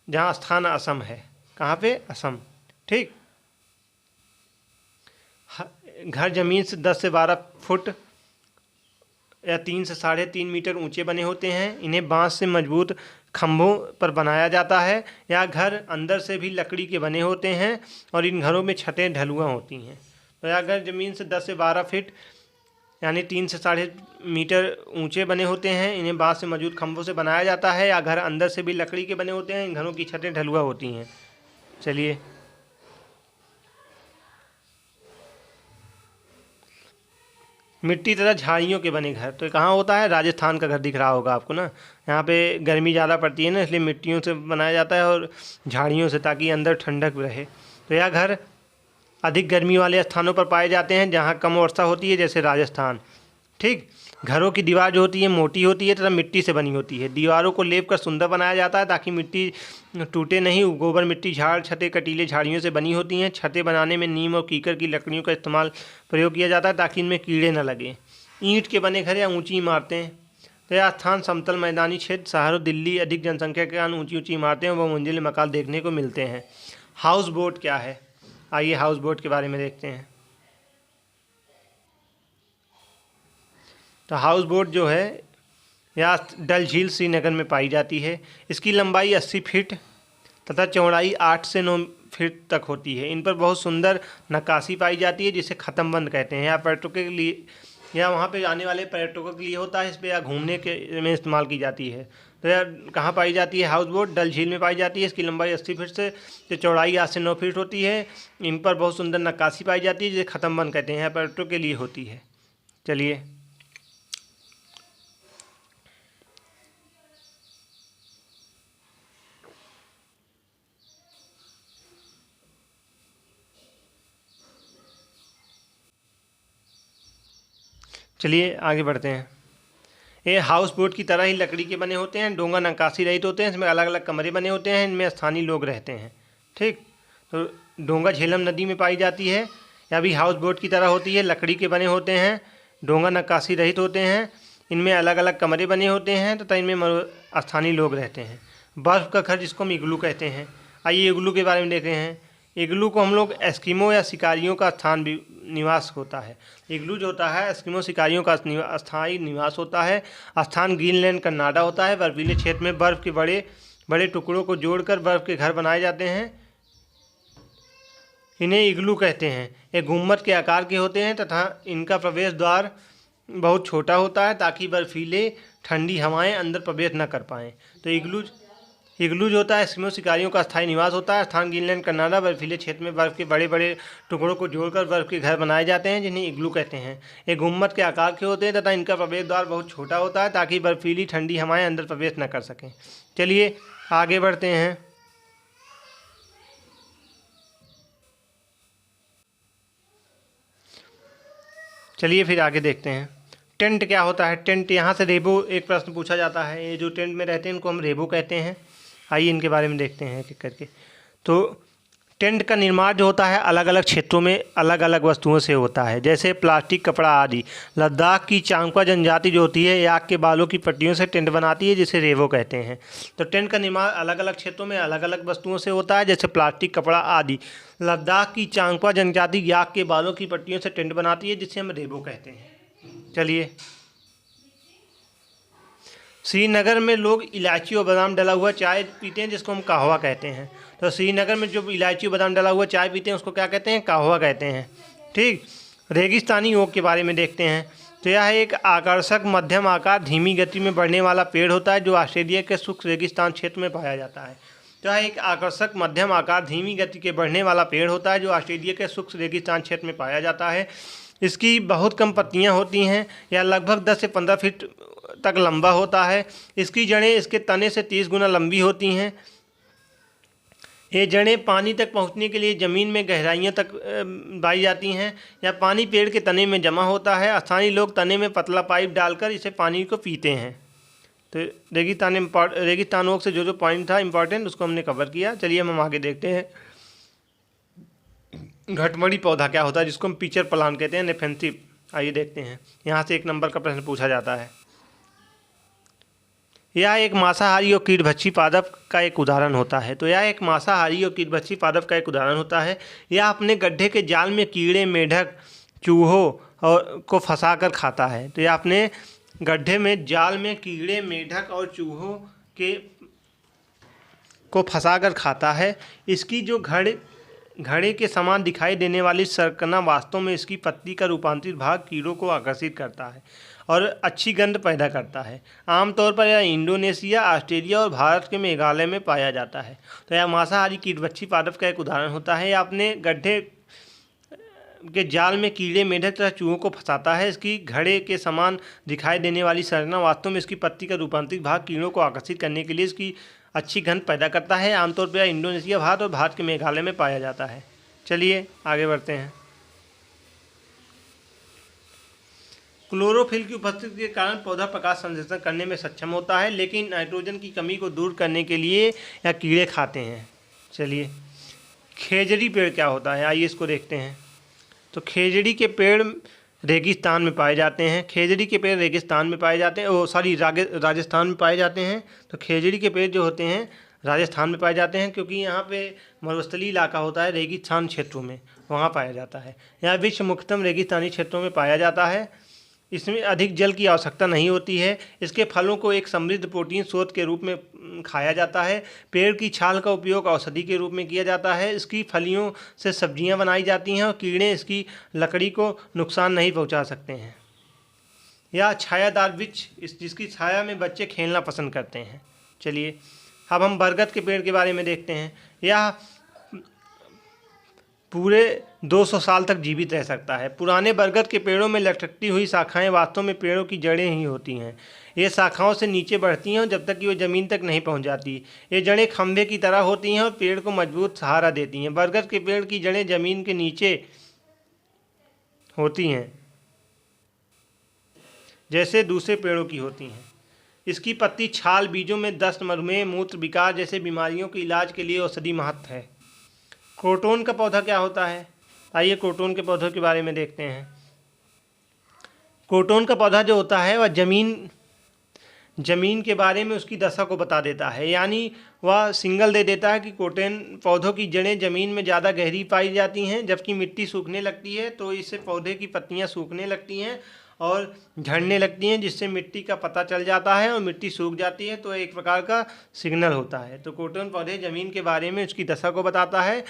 जहाँ स्थान असम है। कहाँ पे? असम। ठीक, घर ज़मीन से 10 से 12 फुट या 3 से 3.5 मीटर ऊंचे बने होते हैं। इन्हें बांस से मजबूत खंभों पर बनाया जाता है। यह घर अंदर से भी लकड़ी के बने होते हैं और इन घरों में छतें ढलुआ होती हैं। तो यह घर ज़मीन से 10 से 12 फीट यानी 3 से 3.5 मीटर ऊंचे बने होते हैं। इन्हें बांस से मजबूत खंभों से बनाया जाता है। या घर अंदर से भी लकड़ी के बने होते हैं। इन घरों की छतें ढलुआ होती हैं। चलिए मिट्टी तथा झाड़ियों के बने घर, तो ये कहाँ होता है? राजस्थान का घर दिख रहा होगा आपको ना। यहाँ पे गर्मी ज़्यादा पड़ती है ना, इसलिए मिट्टियों से बनाया जाता है और झाड़ियों से, ताकि अंदर ठंडक रहे। तो यह घर अधिक गर्मी वाले स्थानों पर पाए जाते हैं जहाँ कम वर्षा होती है, जैसे राजस्थान। ठीक, घरों की दीवार जो होती है मोटी होती है तथा मिट्टी से बनी होती है। दीवारों को लेप कर सुंदर बनाया जाता है ताकि मिट्टी टूटे नहीं। गोबर, मिट्टी, झाड़, छतें कटीले झाड़ियों से बनी होती हैं। छतें बनाने में नीम और कीकर की लकड़ियों का प्रयोग किया जाता है ताकि इनमें कीड़े न लगें। ईंट के बने घर या ऊंची इमारतें, तो यह स्थान समतल मैदानी क्षेत्र, शहरों, दिल्ली अधिक जनसंख्या के कारण ऊंची ऊंची इमारतें व मंजिले मकान देखने को मिलते हैं। हाउस बोट क्या है? आइए हाउस बोट के बारे में देखते हैं। तो हाउस बोट जो है यह डल झील श्रीनगर में पाई जाती है। इसकी लंबाई 80 फीट तथा चौड़ाई 8 से 9 फीट तक होती है। इन पर बहुत सुंदर नक्काशी पाई जाती है जिसे ख़त्मबंद कहते हैं। यह पर्यटकों के लिए, यह वहाँ पे आने वाले पर्यटकों के लिए होता है। इस पर यह घूमने के में इस्तेमाल की जाती है। तो यह कहाँ पाई जाती है? हाउस बोट डल झील में पाई जाती है। इसकी लंबाई 80 फीट से चौड़ाई 8 से 9 फीट होती है। इन पर बहुत सुंदर नक्काशी पाई जाती है जिसे ख़त्मबंद कहते हैं। यह पर्यटकों के लिए होती है। चलिए आगे बढ़ते हैं। ये हाउस बोट की तरह ही लकड़ी के बने होते हैं। डोंगा नक्काशी रहित होते हैं। इसमें अलग अलग कमरे बने होते हैं। इनमें स्थानीय लोग रहते हैं। ठीक, तो डोंगा झेलम नदी में पाई जाती है। यह भी हाउस बोट की तरह होती है। लकड़ी के बने होते हैं। डोंगा नक्काशी रहित होते हैं। इनमें अलग अलग कमरे बने होते हैं तथा इनमें स्थानीय लोग रहते हैं। बर्फ़ का घर जिसको हम इग्लू कहते हैं। आइए इग्लू के बारे में देख रहे हैं। इग्लू को हम लोग एस्किमो या शिकारियों का स्थान भी निवास होता है। इग्लू जो होता है एस्किमो शिकारियों का अस्थायी निवास होता है। स्थान ग्रीनलैंड कनाडा होता है। बर्फीले क्षेत्र में बर्फ़ के बड़े बड़े टुकड़ों को जोड़कर बर्फ़ के घर बनाए जाते हैं। इन्हें इग्लू कहते हैं। ये गुम्बद के आकार के होते हैं तथा इनका प्रवेश द्वार बहुत छोटा होता है ताकि बर्फीले ठंडी हवाएं अंदर प्रवेश न कर पाएँ। तो इग्लू जो होता है एस्किमो शिकारियों का स्थायी निवास होता है। स्थान ग्रीनलैंड कनाडा। बर्फीले क्षेत्र में बर्फ़ के बड़े बड़े टुकड़ों को जोड़कर बर्फ़ के घर बनाए जाते हैं जिन्हें इग्लू कहते हैं। ये गुम्बद के आकार के होते हैं तथा इनका प्रवेश द्वार बहुत छोटा होता है ताकि बर्फीली ठंडी हवाएं अंदर प्रवेश न कर सकें। चलिए आगे बढ़ते हैं। चलिए फिर आगे देखते हैं। टेंट क्या होता है? टेंट, यहाँ से रेबो एक प्रश्न पूछा जाता है। ये जो टेंट में रहते हैं इनको हम रेबो कहते हैं। आइए इनके बारे में देखते हैं एक एक करके। तो टेंट का निर्माण जो होता है अलग अलग क्षेत्रों में अलग अलग वस्तुओं से होता है, जैसे प्लास्टिक, कपड़ा आदि। लद्दाख की चांगपा जनजाति जो होती है याक के बालों की पट्टियों से टेंट बनाती है जिसे रेबो कहते हैं। तो टेंट का निर्माण अलग अलग क्षेत्रों में अलग अलग वस्तुओं से होता है, जैसे प्लास्टिक, कपड़ा आदि। लद्दाख की चांगपा जनजाति याक के बालों की पट्टियों से टेंट बनाती है जिसे हम रेबो कहते हैं। चलिए श्रीनगर में लोग इलायची और बादाम डला हुआ चाय पीते हैं जिसको हम कहवा कहते हैं। तो श्रीनगर में जो इलायची और बादाम डला हुआ चाय पीते हैं उसको क्या कहते हैं? कहवा कहते हैं। ठीक, रेगिस्तानी ओक के बारे में देखते हैं। तो यह एक आकर्षक मध्यम आकार धीमी गति में बढ़ने वाला पेड़ होता है जो ऑस्ट्रेलिया के शुष्क रेगिस्तान क्षेत्र में पाया जाता है। तो यह एक आकर्षक मध्यम आकार धीमी गति के बढ़ने वाला पेड़ होता है जो ऑस्ट्रेलिया के शुष्क रेगिस्तान क्षेत्र में पाया जाता है। इसकी बहुत कम पत्तियाँ होती हैं। यह लगभग 10 से 15 फीट तक लंबा होता है। इसकी जड़ें इसके तने से 30 गुना लंबी होती हैं। ये जड़ें पानी तक पहुंचने के लिए ज़मीन में गहराइयों तक पाई जाती हैं या पानी पेड़ के तने में जमा होता है। स्थानीय लोग तने में पतला पाइप डालकर इसे पानी को पीते हैं। तो रेगिस्तान ओक से जो पॉइंट था इम्पॉर्टेंट उसको हमने कवर किया। चलिए हम आगे देखते हैं। घटमड़ी पौधा क्या होता है जिसको हम पिचर प्लांट कहते हैं, नेफेंसिव। आइए देखते हैं। यहाँ से 1 नंबर का प्रश्न पूछा जाता है। यह एक मांसाहारी और कीटभक्षी पादप का एक उदाहरण होता है। तो यह एक मांसाहारी और कीटभक्षी पादप का एक उदाहरण होता है। यह अपने गड्ढे के जाल में कीड़े, मेढक, चूहों और को फंसा कर खाता है। तो यह अपने गड्ढे में जाल में कीड़े, मेढक और चूहों को फंसाकर खाता है। इसकी जो घड़े के समान दिखाई देने वाली सरकना वास्तव में इसकी पत्ती का रूपांतरित भाग कीड़ों को आकर्षित करता है और अच्छी गंध पैदा करता है। आमतौर पर यह इंडोनेशिया, ऑस्ट्रेलिया और भारत के मेघालय में पाया जाता है। तो यह मांसाहारी कीटभक्षी पादप का एक उदाहरण होता है। यह अपने गड्ढे के जाल में कीड़े, मेढक तथा चूहों को फंसाता है। इसकी घड़े के समान दिखाई देने वाली संरचना वास्तव में इसकी पत्ती का रूपांतरित भाग कीड़ों को आकर्षित करने के लिए इसकी अच्छी गंध पैदा करता है। आमतौर पर यह इंडोनेशिया, भारत और भारत के मेघालय में पाया जाता है। चलिए आगे बढ़ते हैं। क्लोरोफिल की उपस्थिति के कारण पौधा प्रकाश संश्लेषण करने में सक्षम होता है, लेकिन नाइट्रोजन की कमी को दूर करने के लिए यह कीड़े खाते हैं। चलिए, खेजड़ी पेड़ क्या होता है, आइए इसको देखते हैं। तो खेजड़ी के पेड़ रेगिस्तान में पाए जाते हैं। खेजड़ी के पेड़ रेगिस्तान में पाए जाते हैं, राजस्थान में पाए जाते हैं। तो खेजड़ी के पेड़ जो होते हैं राजस्थान में पाए जाते हैं, क्योंकि यहाँ पे मरुस्थलीय इलाका होता है, रेगिस्तान क्षेत्रों में वहाँ पाया जाता है। यह विश्व मुख्यतम रेगिस्तानी क्षेत्रों में पाया जाता है। इसमें अधिक जल की आवश्यकता नहीं होती है। इसके फलों को एक समृद्ध प्रोटीन स्रोत के रूप में खाया जाता है। पेड़ की छाल का उपयोग औषधि के रूप में किया जाता है। इसकी फलियों से सब्जियां बनाई जाती हैं और कीड़े इसकी लकड़ी को नुकसान नहीं पहुंचा सकते हैं। यह छायादार वृक्ष जिसकी छाया में बच्चे खेलना पसंद करते हैं। चलिए, अब हम बरगद के पेड़ के बारे में देखते हैं। यह पूरे 200 साल तक जीवित रह सकता है। पुराने बरगद के पेड़ों में लटकती हुई शाखाएं वास्तव में पेड़ों की जड़ें ही होती हैं। ये शाखाओं से नीचे बढ़ती हैं और जब तक कि वो ज़मीन तक नहीं पहुंच जाती। ये जड़ें खंभे की तरह होती हैं और पेड़ को मजबूत सहारा देती हैं। बरगद के पेड़ की जड़ें ज़मीन के नीचे होती हैं जैसे दूसरे पेड़ों की होती हैं। इसकी पत्ती, छाल बीजों में दस्त, मधुमेह, मूत्र विकार जैसे बीमारियों के इलाज के लिए औषधि महत्व है। क्रोटोन का पौधा क्या होता है, आइए क्रोटोन के पौधों के बारे में देखते हैं। क्रोटोन का पौधा जो होता है वह जमीन के बारे में उसकी दशा को बता देता है, यानी वह सिग्नल दे देता है कि क्रोटोन पौधों की जड़ें ज़मीन में ज़्यादा गहरी पाई जाती हैं। जबकि मिट्टी सूखने लगती है तो इससे पौधे की पत्तियां सूखने लगती हैं और झड़ने लगती हैं, जिससे मिट्टी का पता चल जाता है और मिट्टी सूख जाती है। तो एक प्रकार का सिग्नल होता है। तो क्रोटोन पौधे ज़मीन के बारे में उसकी दशा को बताता है,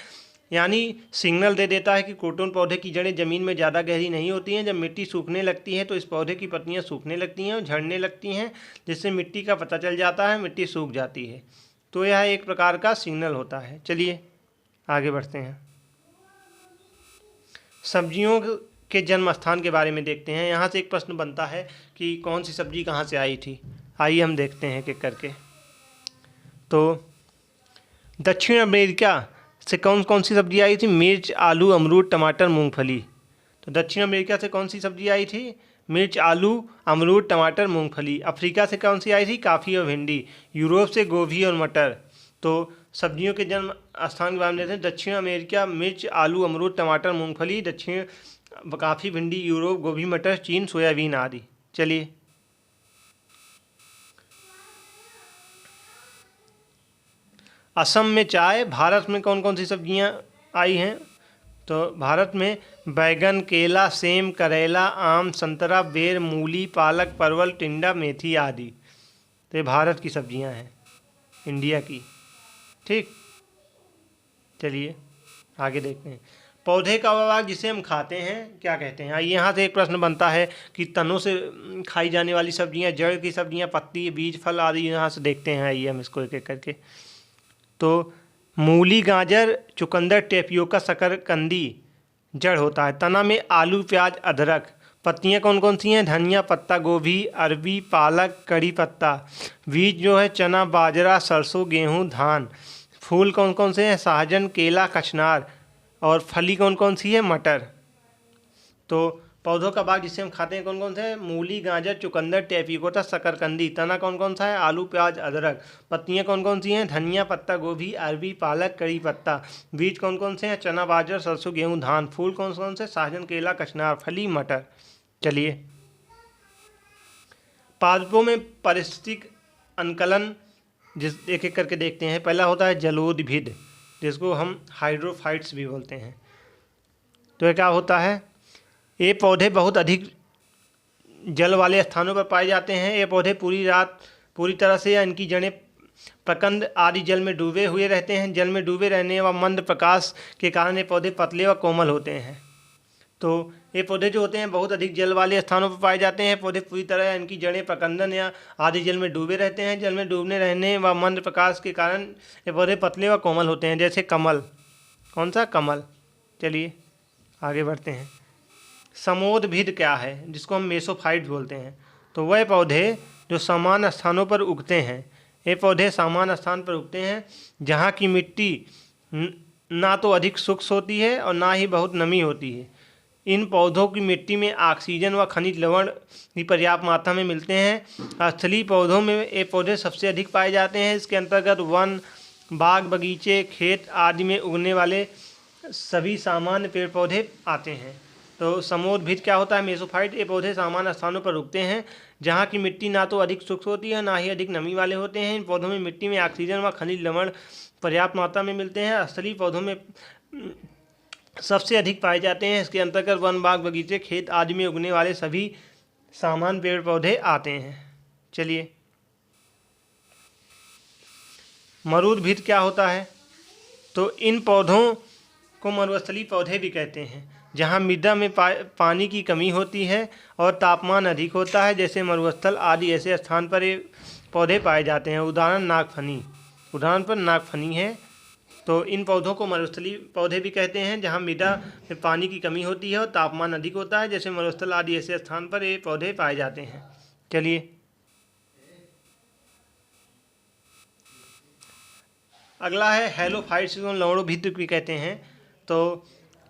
यानी सिग्नल दे देता है कि क्रोटोन पौधे की जड़ें ज़मीन में ज़्यादा गहरी नहीं होती हैं। जब मिट्टी सूखने लगती है तो इस पौधे की पत्तियां सूखने लगती हैं और झड़ने लगती हैं, जिससे मिट्टी का पता चल जाता है, मिट्टी सूख जाती है। तो यह एक प्रकार का सिग्नल होता है। चलिए आगे बढ़ते हैं। सब्जियों के जन्म स्थान के बारे में देखते हैं। यहाँ से एक प्रश्न बनता है कि कौन सी सब्जी कहाँ से आई थी। आइए हम देखते हैं एक एक करके। तो दक्षिण अमेरिका से कौन सी सब्जी आई थी? मिर्च, आलू, अमरूद, टमाटर, मूंगफली। तो दक्षिण अमेरिका से कौन सी सब्जी आई थी? मिर्च, आलू, अमरूद, टमाटर, मूंगफली। अफ्रीका से कौन सी आई थी? काफ़ी और भिंडी। यूरोप से गोभी और मटर। तो सब्जियों के जन्म स्थान के बारे में देखते हैं। दक्षिण अमेरिका मिर्च, आलू, अमरूद, टमाटर, मूंगफली। दक्षिण काफ़ी, भिंडी। यूरोप गोभी, मटर। चीन सोयाबीन आदि। चलिए, असम में चाय। भारत में कौन कौन सी सब्जियां आई हैं? तो भारत में बैगन, केला, सेम, करेला, आम, संतरा, बेर, मूली, पालक, परवल, टिंडा, मेथी आदि। तो ये भारत की सब्जियां हैं, इंडिया की। ठीक, चलिए आगे देखते हैं। पौधे का भाग जिसे हम खाते हैं क्या कहते हैं? आइए, यहाँ से एक प्रश्न बनता है कि तनों से खाई जाने वाली सब्जियां, जड़ की सब्जियां, पत्ती, बीज, फल आदि यहाँ से देखते हैं। आइए हम इसको एक एक करके। तो मूली, गाजर, चुकंदर, टेपियोका, शकरकंदी जड़ होता है। तना में आलू, प्याज, अदरक। पत्तियां कौन कौन सी हैं? धनिया, पत्ता गोभी, अरबी, पालक, कड़ी पत्ता। बीज जो है चना, बाजरा, सरसों, गेहूं, धान। फूल कौन कौन से हैं? सहजन, केला, कचनार। और फली कौन कौन सी है? मटर। तो पौधों का भाग जिसे हम खाते हैं कौन कौन से हैं? मूली, गाजर, चुकंदर, टेपियोका, शकरकंदी। तना कौन कौन सा है? आलू, प्याज, अदरक। पत्तियां कौन कौन सी हैं? धनिया, पत्ता गोभी, अरबी, पालक, कड़ी पत्ता। बीज कौन कौन से हैं? चना, बाजरा, सरसों, गेहूं, धान। फूल कौन कौन से? सहजन, केला, कचनार। फली मटर। चलिए, पादपों में पारिस्थितिक अनुकलन जिस एक एक करके देखते हैं। पहला होता है जलोदभिद, जिसको हम हाइड्रोफाइट्स भी बोलते हैं। तो ये क्या होता है? ये पौधे बहुत अधिक जल वाले स्थानों पर पाए जाते हैं। ये पौधे पूरी तरह से या इनकी जड़ें प्रकंद आदि जल में डूबे हुए रहते हैं। जल में डूबे रहने व मंद प्रकाश के कारण ये पौधे पतले व कोमल होते हैं। तो ये पौधे जो होते हैं बहुत अधिक जल वाले स्थानों पर पाए जाते हैं। पौधे पूरी तरह इनकी जड़ें प्रकंदन या आदि जल में डूबे रहते हैं। जल में डूबने रहने व मंद प्रकाश के कारण ये पौधे पतले व कोमल होते हैं, जैसे कमल। कौन सा? कमल। चलिए आगे बढ़ते हैं। समोद्भिद क्या है, जिसको हम मेसोफाइट बोलते हैं? तो वह पौधे जो समान स्थानों पर उगते हैं। ये पौधे समान स्थान पर उगते हैं जहाँ की मिट्टी ना तो अधिक शुष्क होती है और ना ही बहुत नमी होती है। इन पौधों की मिट्टी में ऑक्सीजन व खनिज लवण भी पर्याप्त मात्रा में मिलते हैं। स्थलीय पौधों में ये पौधे सबसे अधिक पाए जाते हैं। इसके अंतर्गत वन, बाग, बगीचे, खेत आदि में उगने वाले सभी सामान्य पेड़ पौधे आते हैं। तो समोद्भिद क्या होता है? मेसोफाइट। ये पौधे सामान्य स्थानों पर उगते हैं जहाँ की मिट्टी ना तो अधिक शुष्क होती है ना ही अधिक नमी वाले होते हैं। इन पौधों में मिट्टी में ऑक्सीजन व खनिज लवण पर्याप्त मात्रा में मिलते हैं। स्थलीय पौधों में सबसे अधिक पाए जाते हैं। इसके अंतर्गत वन, बाग, बगीचे, खेत आदि में उगने वाले सभी सामान्य पेड़ पौधे आते हैं। चलिए, मरुद्भिद क्या होता है? तो इन पौधों को मरुस्थलीय पौधे भी कहते हैं, जहाँ मृदा में पानी की कमी होती है और तापमान अधिक होता है, जैसे मरुस्थल आदि ऐसे स्थान पर ये पौधे पाए जाते हैं। उदाहरण नागफनी है। तो इन पौधों को मरुस्थलीय पौधे भी कहते हैं, जहाँ मृदा में पानी की कमी होती है और तापमान अधिक होता है, जैसे मरुस्थल आदि ऐसे स्थान पर ये पौधे पाए जाते हैं। चलिए, अगला है हेलोफाइट्स, जिसको लवणोभिद भी कहते हैं। तो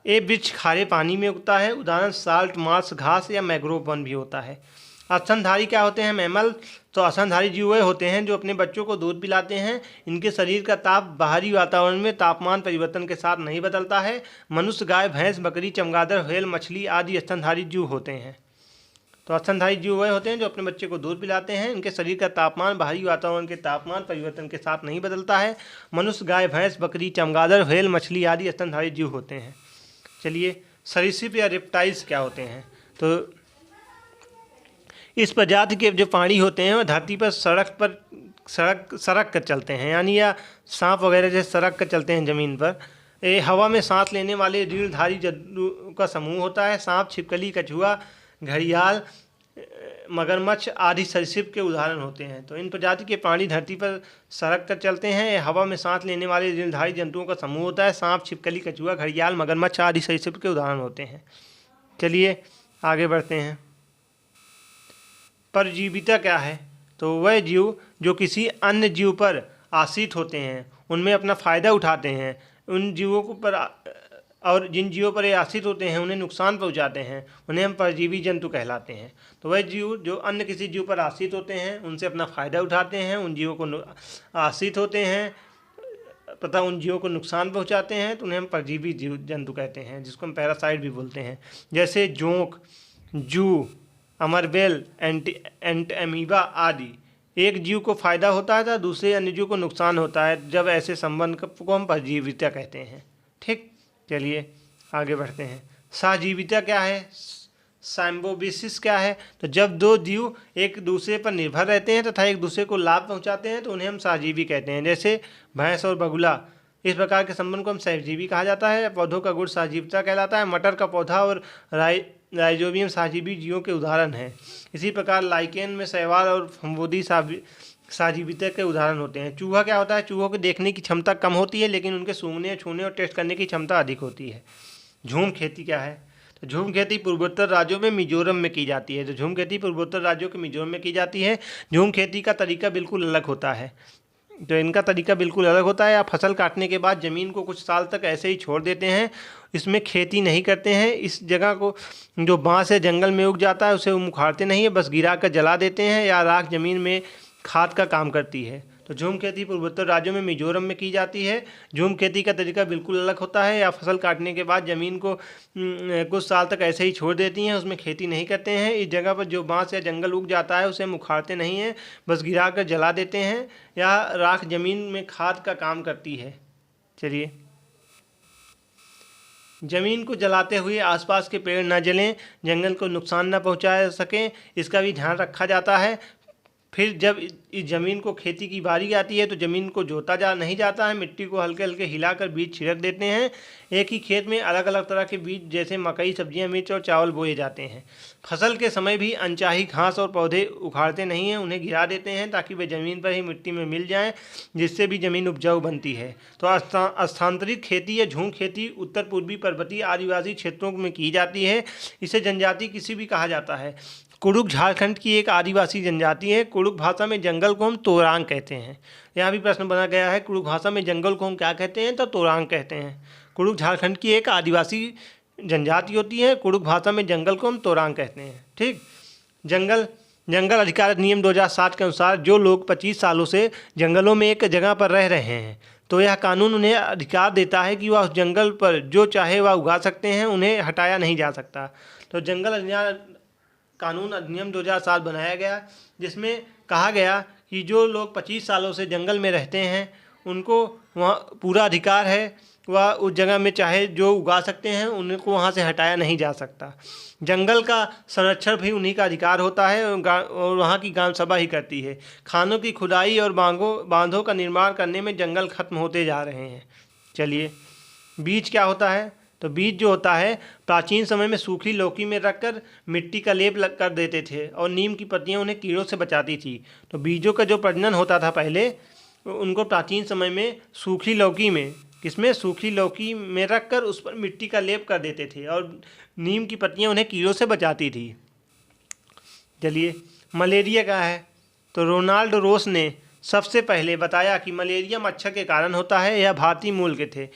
ये वृक्ष खारे पानी में उगता है। उदाहरण साल्ट मार्श घास या मैंग्रोव वन भी होता है। स्तनधारी क्या होते हैं? मैमल। तो स्तनधारी जीव वे होते हैं जो अपने बच्चों को दूध पिलाते हैं। इनके शरीर का ताप बाहरी वातावरण में तापमान परिवर्तन के साथ नहीं बदलता है। मनुष्य, गाय, भैंस, बकरी, चमगादड़, व्हेल, मछली आदि स्तनधारी जीव होते हैं। तो स्तनधारी जीव वे होते हैं जो अपने बच्चे को दूध पिलाते हैं। इनके शरीर का तापमान बाहरी वातावरण के तापमान परिवर्तन के साथ नहीं बदलता है। मनुष्य, गाय, भैंस, बकरी, चमगादड़, व्हेल, मछली आदि स्तनधारी जीव होते हैं। चलिए, सरीसृप या रेप्टाइल्स क्या होते हैं? तो इस प्रजाति के जो प्राणी होते हैं वो धरती पर सड़क कर चलते हैं, यानी या सांप वगैरह जैसे सड़क कर चलते हैं ज़मीन पर। ये हवा में सांस लेने वाले रीढ़धारी जंतु का समूह होता है। सांप, छिपकली, कछुआ, घड़ियाल, मगरमच्छ आदि सरीसृप के उदाहरण होते हैं। तो इन प्रजाति के प्राणी धरती पर सड़क कर चलते हैं। यह हवा में सांस लेने वाले रीढ़धारी जंतुओं का समूह होता है। सांप, छिपकली, कछुआ, घड़ियाल, मगरमच्छ आदि सरीसृप के उदाहरण होते हैं। चलिए आगे बढ़ते हैं। परजीविता क्या है? तो वह जीव जो किसी अन्य जीव पर आश्रित होते हैं, उनमें अपना फ़ायदा उठाते हैं, उन जीवों को पर और जिन जीवों पर ये आश्रित होते हैं उन्हें नुकसान पहुंचाते हैं, उन्हें हम परजीवी जंतु कहलाते हैं। तो वह जीव जो अन्य किसी जीव पर आश्रित होते हैं, उनसे अपना फ़ायदा उठाते हैं, उन जीवों को आश्रित होते हैं तथा उन जीवों को नुकसान पहुंचाते हैं, तो उन्हें हम परजीवी जीव जंतु कहते हैं, जिसको हम पैरासाइट भी बोलते हैं। जैसे जोंक, जू, अमरबेल, एंटएमीबा आदि। एक जीव को फायदा होता है तो दूसरे अन्य जीव को नुकसान होता है। जब ऐसे संबंध को हम परजीविता कहते हैं। ठीक, चलिए आगे बढ़ते हैं। सहजीविता क्या है? साइम्बोबिसिस क्या है? तो जब दो जीव एक दूसरे पर निर्भर रहते हैं तथा एक दूसरे को लाभ पहुंचाते हैं तो उन्हें हम सहजीवी कहते हैं। जैसे भैंस और बगुला, इस प्रकार के संबंध को हम सहजीवी कहा जाता है। पौधों का गुण सहजीविता कहलाता है। मटर का पौधा और राइजोबियम सहजीवी जीवों के उदाहरण हैं। इसी प्रकार लाइकेन में शैवाल और फफूंदी सहजीविता के उदाहरण होते हैं। चूहा क्या होता है? चूहों को देखने की क्षमता कम होती है, लेकिन उनके सूंघने, छूने और टेस्ट करने की क्षमता अधिक होती है। झूम खेती क्या है? तो झूम खेती पूर्वोत्तर राज्यों में मिजोरम में की जाती है। तो झूम खेती पूर्वोत्तर राज्यों के मिजोरम में की जाती है। झूम खेती का तरीका बिल्कुल अलग होता है। तो इनका तरीका बिल्कुल अलग होता है। आप फसल काटने के बाद ज़मीन को कुछ साल तक ऐसे ही छोड़ देते हैं, इसमें खेती नहीं करते हैं। इस जगह को जो बांस या जंगल में उग जाता है उसे उखाड़ते नहीं है, बस गिरा कर जला देते हैं या राख ज़मीन में खाद का काम करती है। तो झूम खेती पूर्वोत्तर राज्यों में मिजोरम में की जाती है। झूम खेती का तरीका बिल्कुल अलग होता है। या फसल काटने के बाद ज़मीन को कुछ साल तक ऐसे ही छोड़ देती हैं, उसमें खेती नहीं करते हैं। इस जगह पर जो बांस या जंगल उग जाता है उसे हम उखाड़ते नहीं हैं, बस गिरा कर जला देते हैं या राख ज़मीन में खाद का काम करती है। चलिए ज़मीन को जलाते हुए आसपास के पेड़ न जलें, जंगल को नुकसान न पहुंचा सकें, इसका भी ध्यान रखा जाता है। फिर जब इस ज़मीन को खेती की बारी आती है तो ज़मीन को जोता नहीं जाता है, मिट्टी को हल्के हल्के हिलाकर बीज छिड़क देते हैं। एक ही खेत में अलग अलग तरह के बीज जैसे मकई, सब्जियां, मिर्च और चावल बोए जाते हैं। फसल के समय भी अनचाही घास और पौधे उखाड़ते नहीं हैं, उन्हें गिरा देते हैं ताकि वे ज़मीन पर ही मिट्टी में मिल जाएं, जिससे भी ज़मीन उपजाऊ बनती है। तो स्थानांतरित खेती या झूम खेती उत्तर पूर्वी पर्वतीय आदिवासी क्षेत्रों में की जाती है। इसे जनजाति कृषि भी कहा जाता है। कुड़ुक झारखंड की एक आदिवासी जनजाति है। कुड़ुक भाषा में जंगल को हम तोरांग कहते हैं। यहाँ भी प्रश्न बना गया है, कुड़ुक भाषा में जंगल को हम क्या कहते हैं, तो तोरांग कहते हैं। कुड़ुक झारखंड की एक आदिवासी जनजाति होती है। कुड़ुक भाषा में जंगल को हम तोरांग कहते हैं। ठीक। जंगल अधिकार अधिनियम 2007 के अनुसार जो लोग 25 सालों से जंगलों में एक जगह पर रह रहे हैं तो यह कानून उन्हें अधिकार देता है कि वह उस जंगल पर जो चाहे वह उगा सकते हैं, उन्हें हटाया नहीं जा सकता। तो जंगल कानून अधिनियम 2007 बनाया गया, जिसमें कहा गया कि जो लोग 25 सालों से जंगल में रहते हैं उनको वहाँ पूरा अधिकार है, वह उस जगह में चाहे जो उगा सकते हैं, उनको वहाँ से हटाया नहीं जा सकता। जंगल का संरक्षण भी उन्हीं का अधिकार होता है और वहाँ की ग्राम सभा ही करती है। खानों की खुदाई और बांधों का निर्माण करने में जंगल खत्म होते जा रहे हैं। चलिए, बीज क्या होता है, तो बीज जो होता है प्राचीन समय में सूखी लौकी में रखकर मिट्टी का लेप कर देते थे और नीम की पत्तियां उन्हें कीड़ों से बचाती थी। तो बीजों का जो प्रजनन होता था पहले, उनको प्राचीन समय में सूखी लौकी में रखकर उस पर मिट्टी का लेप कर देते थे और नीम की पत्तियां उन्हें कीड़ों से बचाती थी। चलिए, मलेरिया क्या है, तो रोनाल्ड रोस ने सबसे पहले बताया कि मलेरिया मच्छर के कारण होता है। यह भारतीय मूल के थे।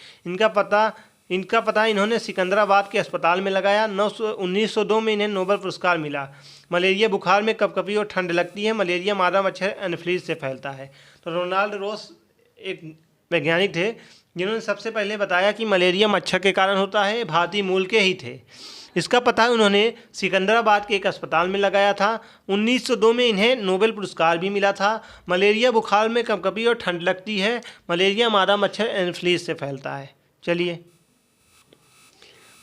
इनका पता इन्होंने सिकंदराबाद के अस्पताल में लगाया। 1902 में इन्हें नोबेल पुरस्कार मिला। मलेरिया बुखार में कपकपी और ठंड लगती है। मलेरिया मादा मच्छर एनोफिलीज से फैलता है। तो रोनाल्ड रोस एक वैज्ञानिक थे जिन्होंने सबसे पहले बताया कि मलेरिया मच्छर के कारण होता है। भारतीय मूल के ही थे। इसका पता उन्होंने सिकंदराबाद के एक अस्पताल में लगाया था। 1902 में इन्हें नोबेल पुरस्कार भी मिला था। मलेरिया बुखार में कपकपी और ठंड लगती है। मलेरिया मादा मच्छर एनोफिलीज से फैलता है। चलिए,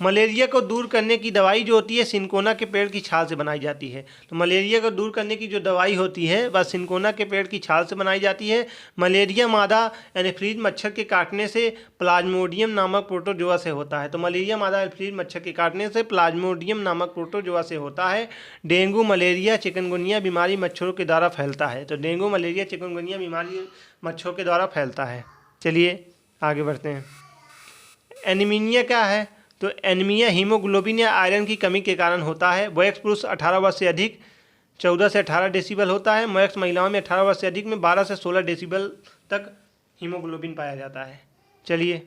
मलेरिया को दूर करने की दवाई जो होती है सिनकोना के पेड़ की छाल से बनाई जाती है। तो मलेरिया को दूर करने की जो दवाई होती है वह सिनकोना के पेड़ की छाल से बनाई जाती है। मलेरिया मादा एनोफिलीज मच्छर के काटने से प्लाज्मोडियम नामक प्रोटोजोआ से होता है। तो मलेरिया मादा एनोफिलीज मच्छर के काटने से प्लाज्मोडियम नामक प्रोटोजोआ से होता है। डेंगू, मलेरिया, चिकनगुनिया बीमारी मच्छरों के द्वारा फैलता है। तो डेंगू, मलेरिया, चिकनगुनिया बीमारी मच्छरों के द्वारा फैलता है। चलिए आगे बढ़ते हैं। एनीमिया क्या है, तो एनीमिया हीमोग्लोबिन या आयरन की कमी के कारण होता है। वयस्क पुरुष 18 वर्ष से अधिक 14 से 18 डेसिबल होता है। वयस्क महिलाओं में 18 वर्ष से अधिक में 12 से 16 डेसिबल तक हीमोग्लोबिन पाया जाता है। चलिए,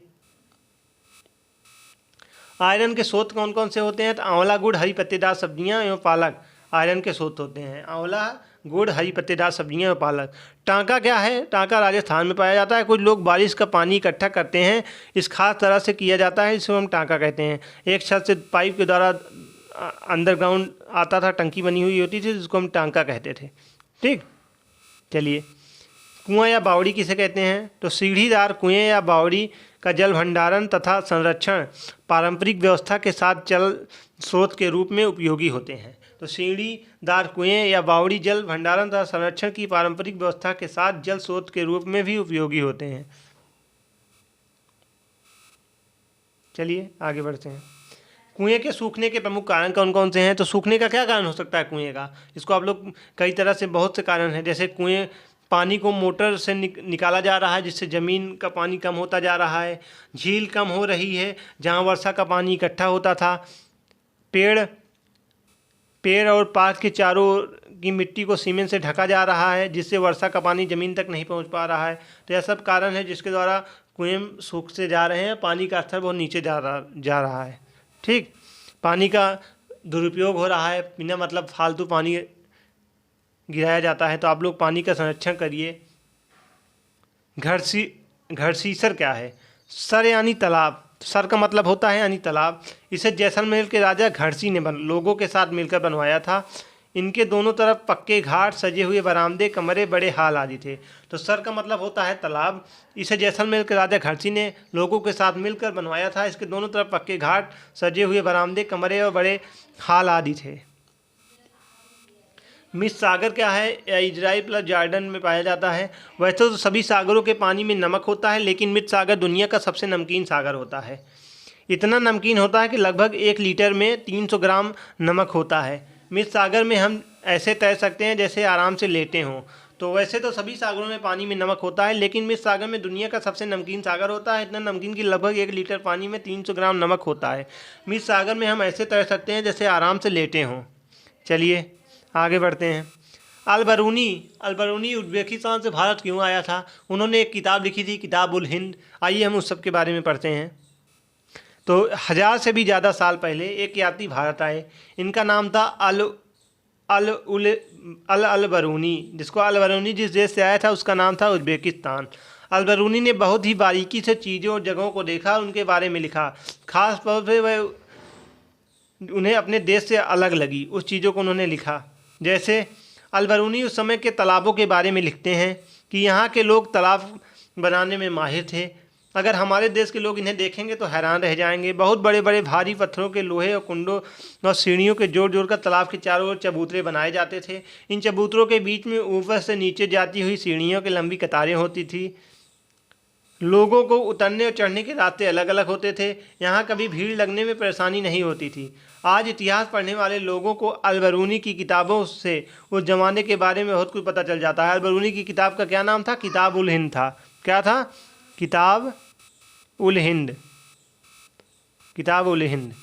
आयरन के स्रोत कौन कौन से होते हैं, तो आंवला, गुड़, हरी पत्तेदार सब्जियां एवं पालक आयरन के स्रोत होते हैं। आंवला, गुड़, हरी पत्तेदार सब्जियां और पालक। टांका क्या है, टांका राजस्थान में पाया जाता है। कुछ लोग बारिश का पानी इकट्ठा करते हैं, इस खास तरह से किया जाता है, इसको हम टांका कहते हैं। एक छत से पाइप के द्वारा अंडरग्राउंड आता था, टंकी बनी हुई होती थी जिसको हम टांका कहते थे। ठीक। चलिए, कुआं या बावड़ी किसे कहते हैं, तो सीढ़ीदार कुएं या बावड़ी का जल भंडारण तथा संरक्षण पारंपरिक व्यवस्था के साथ जल स्रोत के रूप में उपयोगी होते हैं। तो सीढ़ीदार कुएं या बावड़ी जल भंडारण तथा संरक्षण की पारंपरिक व्यवस्था के साथ जल स्रोत के रूप में भी उपयोगी होते हैं। चलिए आगे बढ़ते हैं। कुएं के सूखने के प्रमुख कारण कौन कौन से हैं, तो सूखने का क्या कारण हो सकता है कुएं का, इसको आप लोग कई तरह से बहुत से कारण हैं। जैसे कुएं पानी को मोटर से निकाला जा रहा है जिससे ज़मीन का पानी कम होता जा रहा है। झील कम हो रही है जहाँ वर्षा का पानी इकट्ठा होता था। पेड़ और पार्क के चारों की मिट्टी को सीमेंट से ढका जा रहा है जिससे वर्षा का पानी ज़मीन तक नहीं पहुंच पा रहा है। तो यह सब कारण है जिसके द्वारा कुएं सूखते जा रहे हैं, पानी का स्तर बहुत नीचे जा रहा है। ठीक। पानी का दुरुपयोग हो रहा है, बिना मतलब फालतू पानी गिराया जाता है। तो आप लोग पानी का संरक्षण करिए। घड़सीसर क्या है, सर यानी तालाब, सर का मतलब होता है यानी तालाब। इसे जैसलमेर के राजा घड़सी ने लोगों के साथ मिलकर बनवाया था। इनके दोनों तरफ पक्के घाट, सजे हुए बरामदे, कमरे, बड़े हाल आदि थे। तो सर का मतलब होता है तालाब। इसे जैसलमेर के राजा खर्ची ने लोगों के साथ मिलकर बनवाया था। इसके दोनों तरफ पक्के घाट, सजे हुए बरामदे, कमरे और बड़े हाल आदि थे। मिस सागर क्या है? इजराइल प्लस जॉर्डन में पाया जाता है। वैसे तो सभी सागरों के पानी में नमक होता है, लेकिन मित सागर दुनिया का सबसे नमकीन सागर होता है। इतना नमकीन होता है कि लगभग 1 लीटर में 300 ग्राम नमक होता है। मित सागर में हम ऐसे तैर सकते हैं जैसे आराम से लेटे हों। तो वैसे तो सभी सागरों में पानी में नमक होता है, लेकिन मित सागर में दुनिया का सबसे नमकीन सागर होता है। इतना नमकीन कि लगभग 1 लीटर पानी में 300 ग्राम नमक होता है। मित सागर में हम ऐसे तैर सकते हैं जैसे आराम से लेटे हों। चलिए आगे बढ़ते हैं। अल-बरूनी उज़्बेकिस्तान से भारत क्यों आया था? उन्होंने एक किताब लिखी थी, किताब उल हिंद। आइए हम उस सब के बारे में पढ़ते हैं। तो 1000 से भी ज़्यादा साल पहले एक यात्री भारत आए। इनका नाम था अल-बरूनी। जिस देश से आया था उसका नाम था उज़्बेकिस्तान। अल-बरूनी ने बहुत ही बारीकी से चीज़ों और जगहों को देखा और उनके बारे में लिखा। खास तौर पर वह उन्हें अपने देश से अलग लगी उस चीज़ों को उन्होंने लिखा। जैसे अल-बरूनी उस समय के तालाबों के बारे में लिखते हैं कि यहाँ के लोग तालाब बनाने में माहिर थे। अगर हमारे देश के लोग इन्हें देखेंगे तो हैरान रह जाएंगे। बहुत बड़े बड़े भारी पत्थरों के, लोहे और कुंडों और सीढ़ियों के जोड़ जोड़ कर तालाब के चारों ओर चबूतरे बनाए जाते थे। इन चबूतरों के बीच में ऊपर से नीचे जाती हुई सीढ़ियों की लंबी कतारें होती थी। लोगों को उतरने और चढ़ने के रास्ते अलग अलग होते थे। यहाँ कभी भीड़ लगने में परेशानी नहीं होती थी। आज इतिहास पढ़ने वाले लोगों को अल-बरूनी की किताबों से उस ज़माने के बारे में बहुत कुछ पता चल जाता है। अल-बरूनी की किताब का क्या नाम था? किताब उल हिंद था। क्या था? किताब उल हिंद। किताब उल हिंद,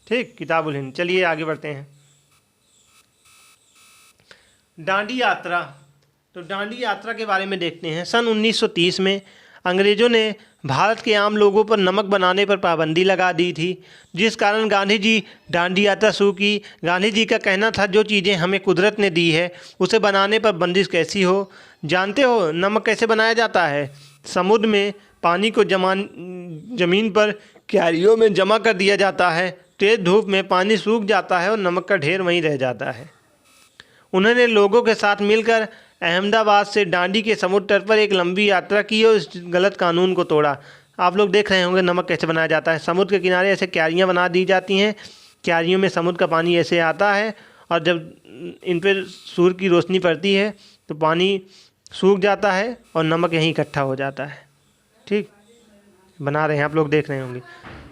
ठीक, किताब उल हिंद। चलिए आगे बढ़ते हैं। डांडी यात्रा। तो डांडी यात्रा के बारे में देखते हैं। सन 1930 में अंग्रेज़ों ने भारत के आम लोगों पर नमक बनाने पर पाबंदी लगा दी थी, जिस कारण गांधी जी डांडी यात्रा शुरू की। गांधी जी का कहना था, जो चीज़ें हमें कुदरत ने दी है उसे बनाने पर बंदिश कैसी हो। जानते हो नमक कैसे बनाया जाता है? समुद्र में पानी को ज़मीन पर क्यारियों में जमा कर दिया जाता है। तेज़ धूप में पानी सूख जाता है और नमक का ढेर वहीं रह जाता है। उन्होंने लोगों के साथ मिलकर अहमदाबाद से डांडी के समुद्र तट पर एक लंबी यात्रा की और इस गलत कानून को तोड़ा। आप लोग देख रहे होंगे नमक कैसे बनाया जाता है। समुद्र के किनारे ऐसे क्यारियाँ बना दी जाती हैं। क्यारियों में समुद्र का पानी ऐसे आता है और जब इन पर सूर्य की रोशनी पड़ती है तो पानी सूख जाता है और नमक यहीं इकट्ठा हो जाता है। ठीक, बना रहे हैं, आप लोग देख रहे होंगे।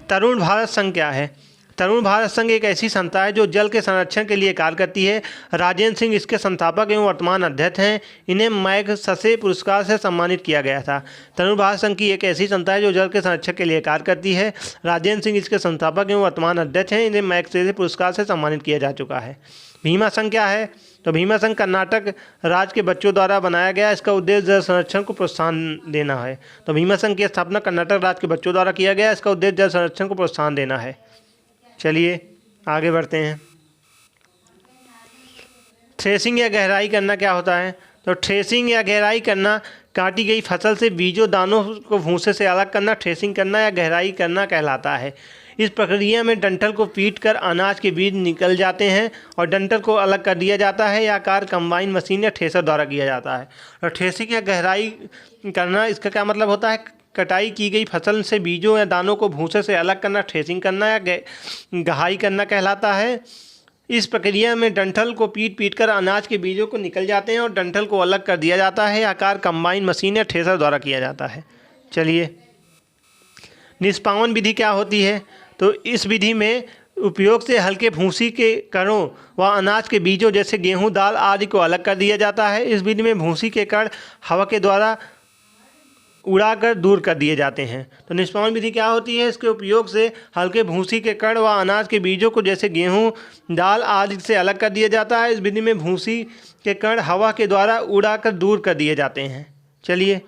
तरुण भारत संघ क्या है? तरुण भारत संघ एक ऐसी संस्था है जो जल के संरक्षण के लिए कार्य करती है। राजेंद्र सिंह इसके संस्थापक एवं वर्तमान अध्यक्ष हैं। इन्हें मैगसेसे पुरस्कार से सम्मानित किया गया था। तरुण भारत संघ की एक ऐसी संस्था है जो जल के संरक्षण के लिए कार्य करती है। राजेंद्र सिंह इसके संस्थापक एवं वर्तमान अध्यक्ष हैं। इन्हें मैगसेसे पुरस्कार से सम्मानित किया जा चुका है। भीमा संघ क्या है? तो भीमा संघ कर्नाटक राज्य के बच्चों द्वारा बनाया गया। इसका उद्देश्य जल संरक्षण को प्रोत्साहन देना है। तो भीमा संघ की स्थापना कर्नाटक राज्य के बच्चों द्वारा किया गया। इसका उद्देश्य जल संरक्षण को प्रोत्साहन देना है। चलिए आगे बढ़ते हैं। थ्रेसिंग या गहराई करना क्या होता है? तो थ्रेसिंग या गहराई करना काटी गई फसल से बीजों दानों को भूसे से अलग करना थ्रेसिंग करना या गहराई करना कहलाता है। इस प्रक्रिया में डंठल को पीट कर अनाज के बीज निकल जाते हैं और डंठल को अलग कर दिया जाता है। यह कार्य कंबाइन मशीन या थ्रेसर द्वारा किया जाता है। और थ्रेसिंग या गहराई करना, इसका क्या मतलब होता है? कटाई की गई फसल से बीजों या दानों को भूसे से अलग करना थ्रेसिंग करना या गहाई करना कहलाता है। इस प्रक्रिया में डंठल को पीट कर अनाज के बीजों को निकल जाते हैं और डंठल को अलग कर दिया जाता है। आकार कंबाइन मशीन या थ्रेसर द्वारा किया जाता है। चलिए, निष्पावन विधि क्या होती है? तो इस विधि में उपयोग से हल्के भूसी के कणों व अनाज के बीजों जैसे गेहूं, दाल आदि को अलग कर दिया जाता है। इस विधि में भूसी के कण हवा के द्वारा उड़ाकर दूर कर दिए जाते हैं। तो निष्पावन विधि क्या होती है? इसके उपयोग से हल्के भूसी के कण व अनाज के बीजों को जैसे गेहूं, दाल आदि से अलग कर दिया जाता है। इस विधि में भूसी के कण हवा के द्वारा उड़ाकर दूर कर दिए जाते हैं। चलिए,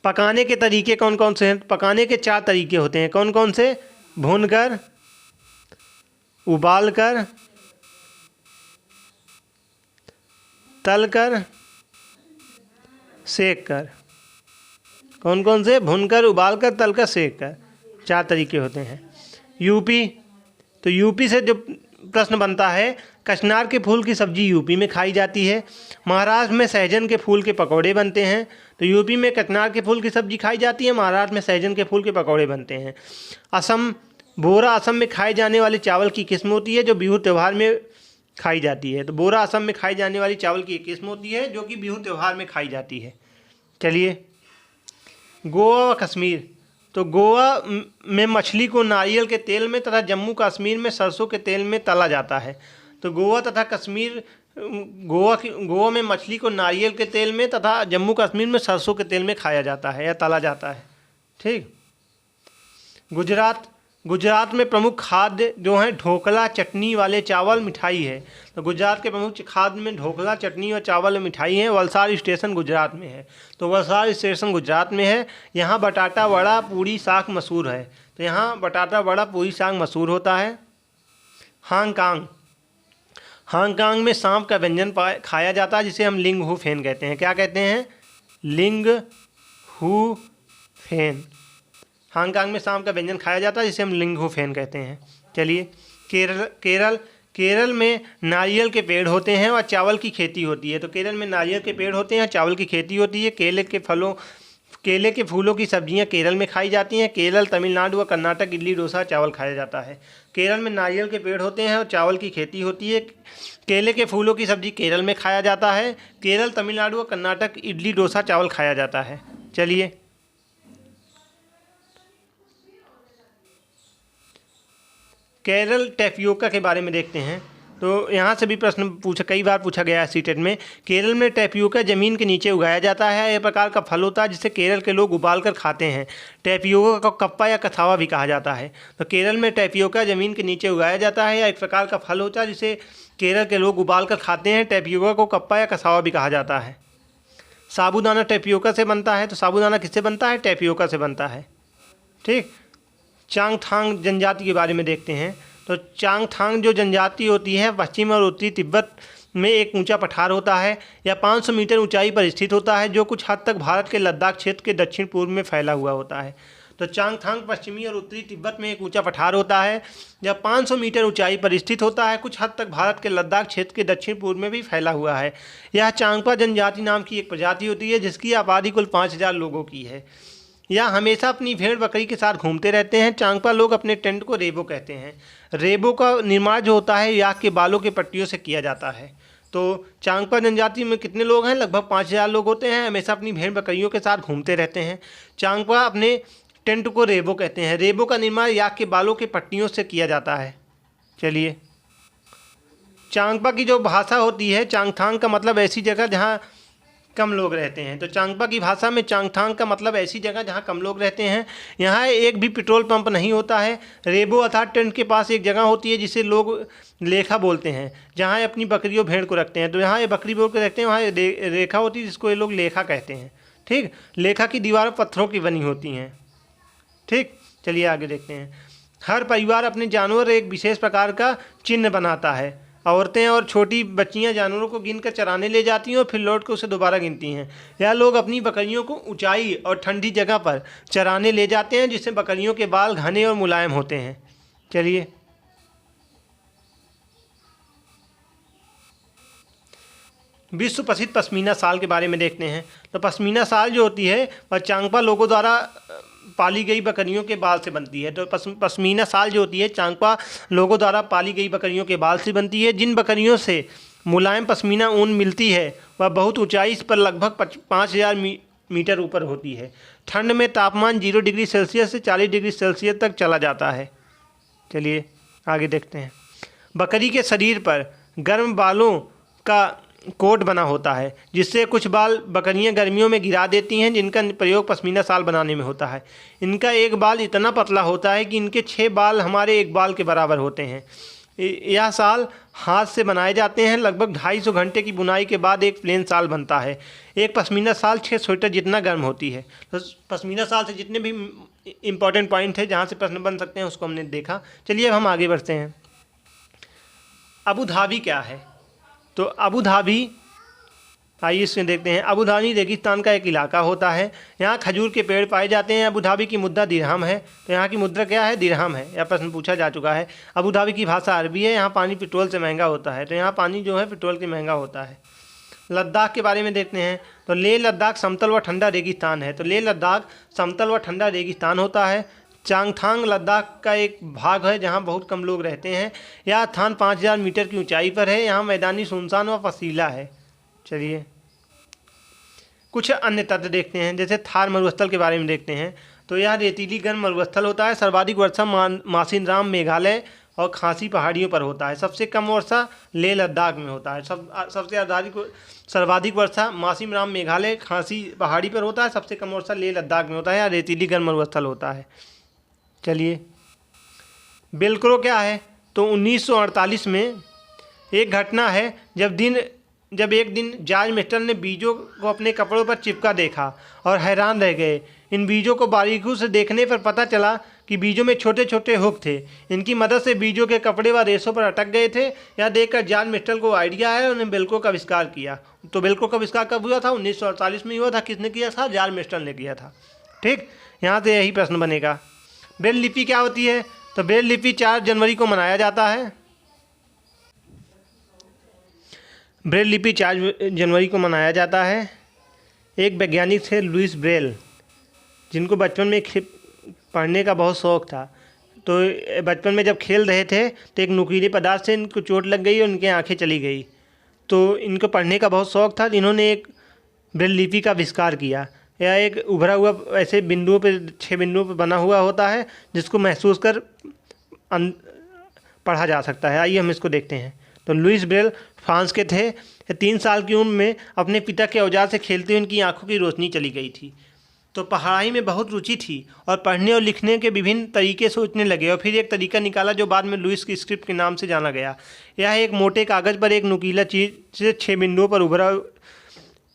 पकाने के तरीके कौन कौन से हैं? पकाने के 4 तरीके होते हैं। कौन कौन से? भूनकर, उबालकर, तलकर, सेक कर। कौन कौन से? भूनकर, उबालकर, तलकर, सेक कर। 4 तरीके होते हैं। यूपी, तो यूपी से जो प्रश्न बनता है, कचनार के फूल की सब्जी यूपी में खाई जाती है। महाराष्ट्र में सहजन के फूल के पकौड़े बनते हैं। तो यूपी में कचनार के फूल की सब्जी खाई जाती है, महाराष्ट्र में सहजन के फूल के पकौड़े बनते हैं। असम बोरा असम में खाए जाने वाले चावल की किस्म होती है जो बिहू त्यौहार में खाई जाती है। तो बोरा असम में खाई जाने वाली चावल की एक किस्म होती है जो कि बिहू त्यौहार में खाई जाती है। चलिए, गोवा व कश्मीर। तो गोवा में मछली को नारियल के तेल में तथा जम्मू कश्मीर में सरसों के तेल में तला जाता है। तो गोवा तथा कश्मीर, गोवा में मछली को नारियल के तेल में तथा जम्मू कश्मीर में सरसों के तेल में खाया जाता है या तला जाता है। ठीक। गुजरात में प्रमुख खाद्य जो है ढोकला, चटनी वाले चावल, मिठाई है। तो गुजरात के प्रमुख खाद्य में ढोकला, चटनी और चावल और मिठाई है। वलसाड स्टेशन गुजरात में है। तो वलसाड स्टेशन गुजरात में है। यहाँ बटाटा वड़ा, पूड़ी, साग मशहूर है। तो यहाँ बटाटा वड़ा, पूड़ी, साग मशहूर होता है। हांगकांग में सांप का व्यंजन खाया जाता है जिसे हम लिंग हु फेन कहते हैं। क्या कहते हैं? लिंग हु फेन। हांगकांग में सांप का व्यंजन खाया जाता है जिसे हम लिंग हु फेन कहते हैं। चलिए, केरल में नारियल के पेड़ होते हैं और चावल की खेती होती है। तो केरल में नारियल के पेड़ होते हैं, चावल की खेती होती है। केले के फूलों की सब्जियां केरल में खाई जाती हैं। केरल, तमिलनाडु व कर्नाटक इडली डोसा चावल खाया जाता है। केरल में नारियल के पेड़ होते हैं और चावल की खेती होती है। केले के फूलों की सब्जी केरल में खाया जाता है। केरल, तमिलनाडु व कर्नाटक इडली डोसा चावल खाया जाता है। चलिए, केरल टेपियोका के बारे में देखते हैं। तो यहाँ से भी प्रश्न कई बार पूछा गया है सीटेट में। केरल में टेपियोका ज़मीन के नीचे उगाया जाता है। यह प्रकार का फल होता है जिसे केरल के लोग उबाल कर खाते हैं। टेपियोका को कप्पा या कथावा भी कहा जाता है। तो केरल में टेपियोका ज़मीन के नीचे उगाया जाता है या एक प्रकार का फल होता है जिसे केरल के लोग उबाल कर खाते हैं। टेपियोका को कप्पा या कथावा भी कहा जाता है। साबूदाना टेपियोका से बनता है। तो साबूदाना किससे बनता है? टेपियोका से बनता है। ठीक। चांगथांग जनजाति के बारे में देखते हैं। तो चांगथांग जो जनजाति होती है पश्चिम और उत्तरी तिब्बत में एक ऊंचा पठार होता है या 500 मीटर ऊंचाई पर स्थित होता है जो कुछ हद तक भारत के लद्दाख क्षेत्र के दक्षिण पूर्व में फैला हुआ होता है। तो चांगथांग पश्चिमी और उत्तरी तिब्बत में एक ऊंचा पठार होता है या 500 मीटर ऊंचाई पर स्थित होता है, कुछ हद तक भारत के लद्दाख क्षेत्र के दक्षिण पूर्व में भी फैला हुआ है। यह चांगपा जनजाति नाम की एक प्रजाति होती है जिसकी आबादी कुल 5000 लोगों की है। यह हमेशा अपनी भेड़ बकरी के साथ घूमते रहते हैं। चांगपा लोग अपने टेंट को रेबो कहते हैं। रेबो का निर्माण जो होता है याक के बालों के पट्टियों से किया जाता है। तो चांगपा जनजाति में कितने लोग हैं? लगभग 5000 लोग होते हैं। हमेशा अपनी भेड़ बकरियों के साथ घूमते रहते हैं। चांगपा अपने टेंट को रेबो कहते हैं। रेबो का निर्माण याक के बालों के पट्टियों से किया जाता है। चलिए, चांगपा की जो भाषा होती है, चांगथांग का मतलब ऐसी जगह जहाँ कम लोग रहते हैं। तो चांगपा की भाषा में चांगथांग का मतलब ऐसी जगह जहाँ कम लोग रहते हैं। यहाँ एक भी पेट्रोल पंप नहीं होता है। रेबो अर्थात टेंट के पास एक जगह होती है जिसे लोग लेखा बोलते हैं, जहाँ अपनी बकरियों भेड़ को रखते हैं। तो यहाँ ये बकरी बोल के रखते हैं, वहाँ रेखा होती है जिसको ये लोग लेखा कहते हैं। ठीक। लेखा की दीवारें पत्थरों की बनी होती हैं। ठीक। चलिए आगे देखते हैं। हर परिवार अपने जानवर एक विशेष प्रकार का चिन्ह बनाता है। औरतें और छोटी बच्चियां जानवरों को गिनकर चराने ले जाती हैं और फिर लौट कर उसे दोबारा गिनती हैं। यह लोग अपनी बकरियों को ऊंचाई और ठंडी जगह पर चराने ले जाते हैं जिससे बकरियों के बाल घने और मुलायम होते हैं। चलिए, विश्व प्रसिद्ध पश्मीना शाल के बारे में देखते हैं। तो पश्मीना शाल जो होती है वह चांगपा लोगों द्वारा पाली गई बकरियों के बाल से बनती है। तो पश्मीना शाल जो होती है चांगपा लोगों द्वारा पाली गई बकरियों के बाल से बनती है। जिन बकरियों से मुलायम पश्मीना ऊन मिलती है वह बहुत ऊंचाई पर लगभग 5000 मीटर ऊपर होती है। ठंड में तापमान 0 डिग्री सेल्सियस से 40 डिग्री सेल्सियस तक चला जाता है। चलिए आगे देखते हैं। बकरी के शरीर पर गर्म बालों का कोट बना होता है जिससे कुछ बाल बकरियां गर्मियों में गिरा देती हैं, जिनका प्रयोग पश्मीना शाल बनाने में होता है। इनका एक बाल इतना पतला होता है कि इनके 6 बाल हमारे एक बाल के बराबर होते हैं। यह शाल हाथ से बनाए जाते हैं। लगभग 250 घंटे की बुनाई के बाद एक प्लेन शाल बनता है। एक पश्मीना शाल 6 स्वेटर जितना गर्म होती है। तो पश्मीना शाल से जितने भी इंपॉर्टेंट पॉइंट है जहाँ से प्रश्न बन सकते हैं उसको हमने देखा। चलिए अब हम आगे बढ़ते हैं। अबू धाबी क्या है? तो अबू धाबी आइए इसमें देखते हैं। अबू धाबी रेगिस्तान का एक इलाका होता है। यहाँ खजूर के पेड़ पाए जाते हैं। अबू धाबी की मुद्रा दिरहम है। तो यहाँ की मुद्रा क्या है? दिरहम है। यह प्रश्न पूछा जा चुका है। अबू धाबी की भाषा अरबी है। यहाँ पानी पेट्रोल से महंगा होता है। तो यहाँ पानी जो है पेट्रोल से महंगा होता है। लद्दाख के बारे में देखते हैं। तो लेह लद्दाख समतल व ठंडा रेगिस्तान है। तो लेह लद्दाख समतल व ठंडा रेगिस्तान होता है। चांगथांग लद्दाख का एक भाग है जहाँ बहुत कम लोग रहते हैं। यह स्थान 5000 मीटर की ऊंचाई पर है। यहाँ मैदानी सुनसान व पसीला है। चलिए कुछ अन्य तथ्य देखते हैं। जैसे थार मरुस्थल के बारे में देखते हैं। तो यह रेतीली गर्म मरुस्थल होता है। सर्वाधिक वर्षा मासिनराम मेघालय और खासी पहाड़ियों पर होता है। सबसे कम वर्षा लेह लद्दाख में होता है। सबसे सर्वाधिक वर्षा मासिनराम मेघालय खासी पहाड़ी पर होता है। सबसे कम वर्षा लेह लद्दाख में होता है। यहाँ रेतीली गर्म मरुस्थल होता है। चलिए वेल्क्रो क्या है? तो 1948 में एक घटना है जब एक दिन जॉर्ज मेस्टर ने बीजों को अपने कपड़ों पर चिपका देखा और हैरान रह गए। इन बीजों को बारीकी से देखने पर पता चला कि बीजों में छोटे छोटे हुक थे। इनकी मदद से बीजों के कपड़े व रेशों पर अटक गए थे। यह देखकर जॉर्ज मेस्टर को आइडिया आया और उन्हें वेल्क्रो का आविष्कार किया। तो वेल्क्रो का आविष्कार कब हुआ था? 1948 में हुआ था। किसने किया था? जॉर्ज मेस्टर ने किया था। ठीक, यहाँ से यही प्रश्न बनेगा। ब्रेल लिपि क्या होती है? तो ब्रेल लिपि 4 जनवरी को मनाया जाता है। ब्रेल लिपि 4 जनवरी को मनाया जाता है। एक वैज्ञानिक थे लुईस ब्रेल, जिनको बचपन में पढ़ने का बहुत शौक़ था। तो बचपन में जब खेल रहे थे तो एक नुकीले पदार्थ से इनको चोट लग गई और इनकी आंखें चली गई। तो इनको पढ़ने का बहुत शौक़ था। इन्होंने एक ब्रेल लिपि का आविष्कार किया। यह एक उभरा हुआ ऐसे बिंदुओं पे 6 बिंदुओं पे बना हुआ होता है जिसको महसूस कर पढ़ा जा सकता है। आइए हम इसको देखते हैं। तो लुईस ब्रेल फ्रांस के थे। 3 साल की उम्र में अपने पिता के औजार से खेलते हुए इनकी आंखों की रोशनी चली गई थी। तो पढ़ाई में बहुत रुचि थी और पढ़ने और लिखने के विभिन्न तरीके सोचने लगे और फिर एक तरीका निकाला जो बाद में लुईस की स्क्रिप्ट के नाम से जाना गया। यह एक मोटे कागज़ पर एक नुकीला चीज़ से 6 बिंदुओं पर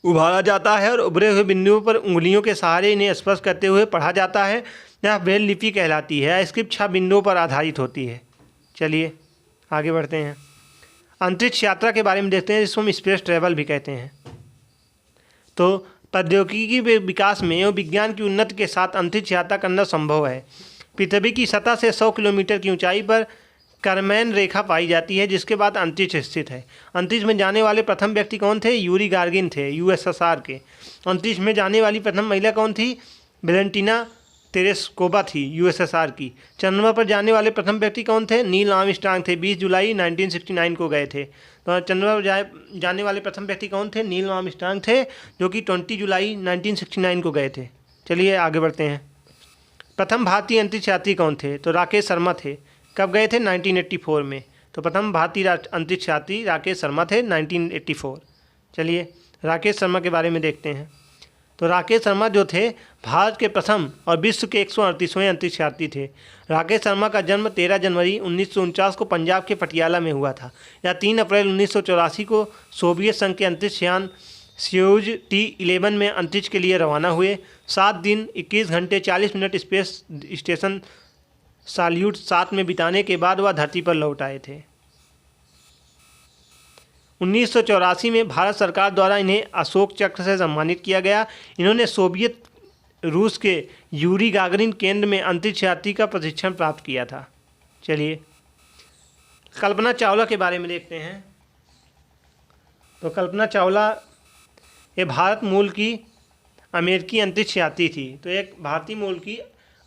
उभारा जाता है और उभरे हुए बिंदुओं पर उंगलियों के सहारे इन्हें स्पर्श करते हुए पढ़ा जाता है। यह ब्रेल लिपि कहलाती है। स्क्रिप्ट 6 बिंदुओं पर आधारित होती है। चलिए आगे बढ़ते हैं। अंतरिक्ष यात्रा के बारे में देखते हैं, जिसको हम स्पेस ट्रैवल भी कहते हैं। तो प्रौद्योगिकी के विकास में एवं विज्ञान की उन्नति के साथ अंतरिक्ष यात्रा करना संभव है। पृथ्वी की सतह से 100 किलोमीटर की ऊंचाई पर करमैन रेखा पाई जाती है, जिसके बाद अंतरिक्ष स्थित है। अंतरिक्ष में जाने वाले प्रथम व्यक्ति कौन थे? यूरी गार्गिन थे, यूएसएसआर के। अंतरिक्ष में जाने वाली प्रथम महिला कौन थी? वेलेंटिना तेरेस्कोवा थी, यूएसएसआर की। चंद्रमा पर जाने वाले प्रथम व्यक्ति कौन थे? नील आर्मस्ट्रांग थे, 20 जुलाई 1969 को गए थे। तो चंद्रमा पर जाने वाले प्रथम व्यक्ति कौन थे? नील आर्मस्ट्रांग थे, जो कि 20 जुलाई 1969 को गए थे। चलिए आगे बढ़ते हैं। प्रथम भारतीय अंतरिक्ष यात्री कौन थे? तो राकेश शर्मा थे। कब गए थे? 1984 में। तो प्रथम भारतीय अंतरिक्ष यात्री राकेश शर्मा थे, 1984। चलिए राकेश शर्मा के बारे में देखते हैं। तो राकेश शर्मा जो थे भारत के प्रथम और विश्व के 138वें अंतरिक्ष यात्री थे। राकेश शर्मा का जन्म 13 जनवरी 1949 को पंजाब के पटियाला में हुआ था। या 3 अप्रैल 1984 को सोवियत संघ के अंतरिक्ष यान सोयूज T-11 में अंतरिक्ष के लिए रवाना हुए। 7 दिन 21 घंटे 40 मिनट स्पेस स्टेशन साल्यूट 7 में बिताने के बाद वह धरती पर लौट आए थे। 1984 में भारत सरकार द्वारा इन्हें अशोक चक्र से सम्मानित किया गया। इन्होंने सोवियत रूस के यूरी गागरिन केंद्र में अंतरिक्ष यात्री का प्रशिक्षण प्राप्त किया था। चलिए कल्पना चावला के बारे में देखते हैं। तो कल्पना चावला ये भारत मूल की अमेरिकी अंतरिक्ष यात्री थी। तो एक भारतीय मूल की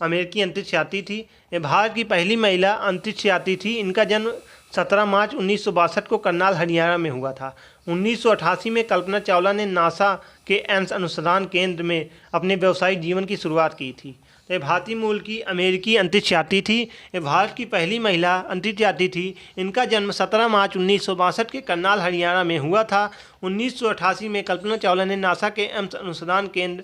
अमेरिकी अंतरिक्ष यात्री थी। ये भारत की पहली महिला अंतरिक्ष यात्री थी। इनका जन्म 17 मार्च 1962 को करनाल हरियाणा में हुआ था। 1988 में कल्पना चावला ने नासा के एम्स अनुसंधान केंद्र में अपने व्यावसायिक जीवन की शुरुआत की थी। तो ये भारतीय मूल की अमेरिकी अंतरिक्ष यात्री थी। ये भारत की पहली महिला अंतरिक्ष यात्री थी। इनका जन्म 17 मार्च 1962 के करनाल हरियाणा में हुआ था। 1988 में कल्पना चावला ने नासा के एम्स अनुसंधान केंद्र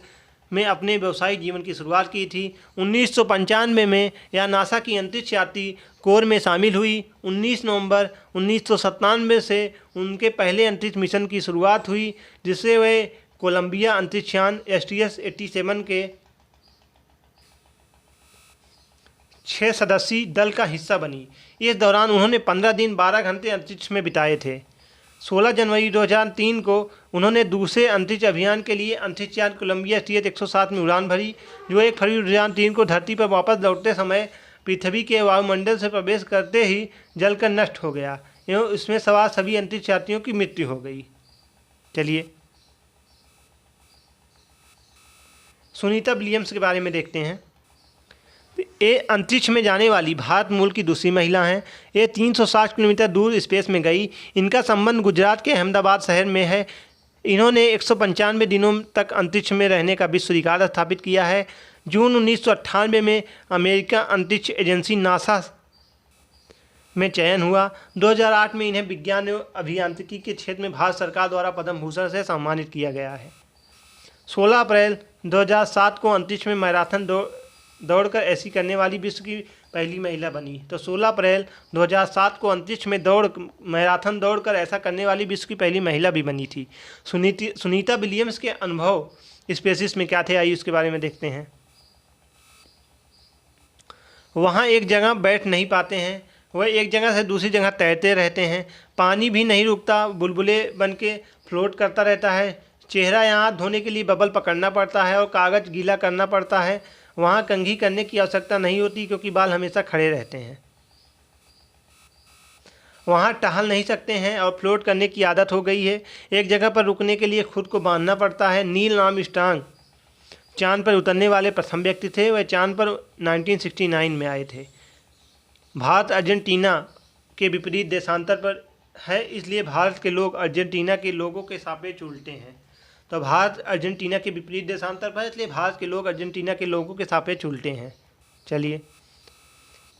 में अपने व्यवसायिक जीवन की शुरुआत की थी। 1995 में यह नासा की अंतरिक्ष यात्री कोर में शामिल हुई। 19 नवंबर 1997 से उनके पहले अंतरिक्ष मिशन की शुरुआत हुई, जिससे वे कोलंबिया अंतरिक्ष यान STS-87 के 6 सदस्यीय दल का हिस्सा बनी। इस दौरान उन्होंने 15 दिन 12 घंटे अंतरिक्ष में बिताए थे। 16 जनवरी 2003 को उन्होंने दूसरे अंतरिक्ष अभियान के लिए अंतरिक्ष यान कोलंबिया TH-107 में उड़ान भरी, जो 1 फरवरी 2003 को धरती पर वापस लौटते समय पृथ्वी के वायुमंडल से प्रवेश करते ही जलकर नष्ट हो गया एवं इसमें सवार सभी अंतरिक्ष यात्रियों की मृत्यु हो गई। चलिए सुनीता विलियम्स के बारे में देखते हैं। ये अंतरिक्ष में जाने वाली भारत मूल की दूसरी महिला हैं। ये 360 किलोमीटर दूर स्पेस में गई। इनका संबंध गुजरात के अहमदाबाद शहर में है। इन्होंने 195 दिनों तक अंतरिक्ष में रहने का विश्व रिकॉर्ड स्थापित किया है। जून 1998 में अमेरिका अंतरिक्ष एजेंसी नासा में चयन हुआ। 2008 में इन्हें विज्ञान एवं अभियांत्रिकी के क्षेत्र में भारत सरकार द्वारा पद्म भूषण से सम्मानित किया गया है। 16 अप्रैल 2007 को अंतरिक्ष में मैराथन दौड़कर ऐसी करने वाली विश्व की पहली महिला बनी। तो 16 अप्रैल 2007 को अंतरिक्ष में मैराथन दौड़कर ऐसा करने वाली विश्व की पहली महिला भी बनी थी। सुनीता विलियम्स के अनुभव स्पेसिस में क्या थे, आइए उसके बारे में देखते हैं। वहाँ एक जगह बैठ नहीं पाते हैं, वह एक जगह से दूसरी जगह तैरते रहते हैं। पानी भी नहीं रुकता, बुलबुले बन के फ्लोट करता रहता है। चेहरा या हाथ धोने के लिए बबल पकड़ना पड़ता है और कागज़ गीला करना पड़ता है। वहाँ कंघी करने की आवश्यकता नहीं होती क्योंकि बाल हमेशा खड़े रहते हैं। वहाँ टहल नहीं सकते हैं और फ्लोट करने की आदत हो गई है। एक जगह पर रुकने के लिए खुद को बांधना पड़ता है। नील आर्मस्ट्रांग चांद पर उतरने वाले प्रथम व्यक्ति थे। वह चांद पर 1969 में आए थे। भारत अर्जेंटीना के विपरीत देशांतर पर है, इसलिए भारत के लोग अर्जेंटीना के लोगों के सापेक्ष उल्टे हैं। तो भारत अर्जेंटीना के विपरीत देशांतर पर है, इसलिए भारत के लोग अर्जेंटीना के लोगों के सापेक्ष उल्टे हैं। चलिए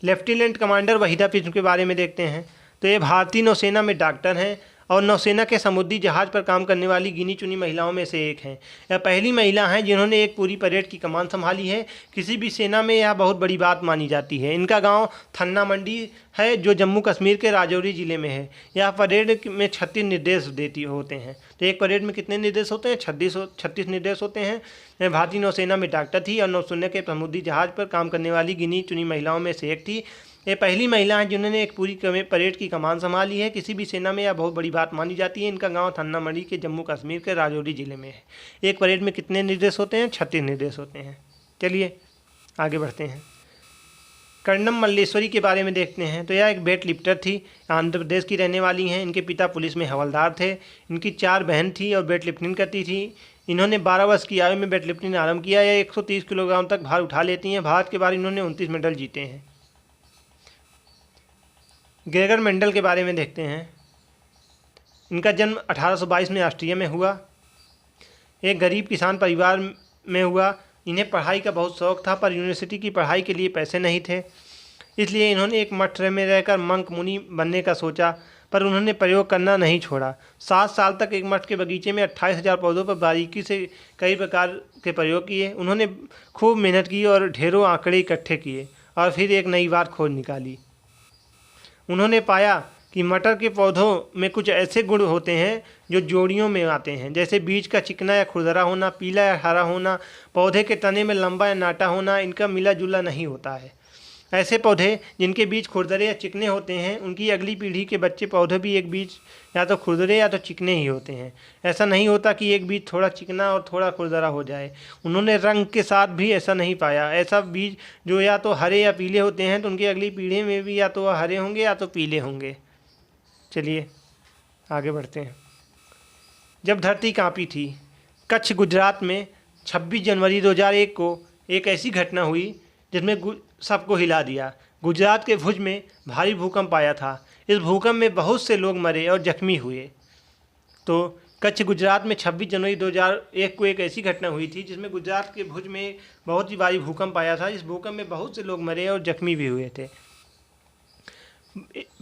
लेफ्टिनेंट कमांडर वहीदा पिस्म के बारे में देखते हैं। तो ये भारतीय नौसेना में डॉक्टर हैं और नौसेना के समुद्री जहाज़ पर काम करने वाली गिनी चुनी महिलाओं में से एक हैं। यह पहली महिला हैं जिन्होंने एक पूरी परेड की कमान संभाली है। किसी भी सेना में यह बहुत बड़ी बात मानी जाती है। इनका गांव थन्ना मंडी है जो जम्मू कश्मीर के राजौरी ज़िले में है। यह परेड में 36 निर्देश होते हैं। तो एक परेड में कितने निर्देश होते हैं? 36 निर्देश होते हैं। यह भारतीय नौसेना में डॉक्टर थी और नौसेना के समुद्री जहाज़ पर काम करने वाली गिनी चुनी महिलाओं में से एक थी। ये पहली महिला हैं जिन्होंने एक पूरी परेड की कमान संभाली है। किसी भी सेना में यह बहुत बड़ी बात मानी जाती है। इनका गांव थन्ना मंडी के जम्मू कश्मीर के राजौरी ज़िले में है। एक परेड में कितने निर्देश होते हैं? 36 निर्देश होते हैं। चलिए आगे बढ़ते हैं। कर्णम मल्लेश्वरी के बारे में देखते हैं। तो यह एक वेट लिफ्टर थी, आंध्र प्रदेश की रहने वाली हैं। इनके पिता पुलिस में हवलदार थे। इनकी 4 बहन थी और वेट लिफ्टिंग करती थी। इन्होंने 12 वर्ष की आयु में वेट लिफ्टिंग आरंभ किया। यह 130 किलोग्राम तक भार उठा लेती हैं। भारत के बारे इन्होंने 29 मेडल जीते हैं। ग्रेगर मेंडल के बारे में देखते हैं। इनका जन्म 1822 में ऑस्ट्रिया में हुआ। एक गरीब किसान परिवार में हुआ। इन्हें पढ़ाई का बहुत शौक था पर यूनिवर्सिटी की पढ़ाई के लिए पैसे नहीं थे, इसलिए इन्होंने एक मठ में रहकर मंक मुनि बनने का सोचा, पर उन्होंने प्रयोग करना नहीं छोड़ा। 7 साल तक एक मठ के बगीचे में 28,000 पौधों पर बारीकी से कई प्रकार के प्रयोग किए। उन्होंने खूब मेहनत की और ढेरों आंकड़े इकट्ठे किए और फिर एक नई बात खोज निकाली। उन्होंने पाया कि मटर के पौधों में कुछ ऐसे गुण होते हैं जो जोड़ियों में आते हैं, जैसे बीज का चिकना या खुरदरा होना, पीला या हरा होना, पौधे के तने में लंबा या नाटा होना। इनका मिला जुला नहीं होता है। ऐसे पौधे जिनके बीज खुरदरे या चिकने होते हैं, उनकी अगली पीढ़ी के बच्चे पौधे भी एक बीज या तो खुरदरे या तो चिकने ही होते हैं। ऐसा नहीं होता कि एक बीज थोड़ा चिकना और थोड़ा खुरदरा हो जाए। उन्होंने रंग के साथ भी ऐसा नहीं पाया। ऐसा बीज जो या तो हरे या पीले होते हैं, तो उनकी अगली पीढ़ी में भी या तो हरे होंगे या तो पीले होंगे। चलिए आगे बढ़ते हैं। जब धरती कांपी थी। कच्छ गुजरात में 26 जनवरी 2001 को एक ऐसी घटना हुई जिसमें सबको हिला दिया। गुजरात के भुज में भारी भूकंप आया था। इस भूकंप में बहुत से लोग मरे और जख्मी हुए। तो कच्छ गुजरात में 26 जनवरी 2001 को एक ऐसी घटना हुई थी जिसमें गुजरात के भुज में बहुत ही भारी भूकंप आया था। इस भूकंप में बहुत से लोग मरे और जख्मी भी हुए थे।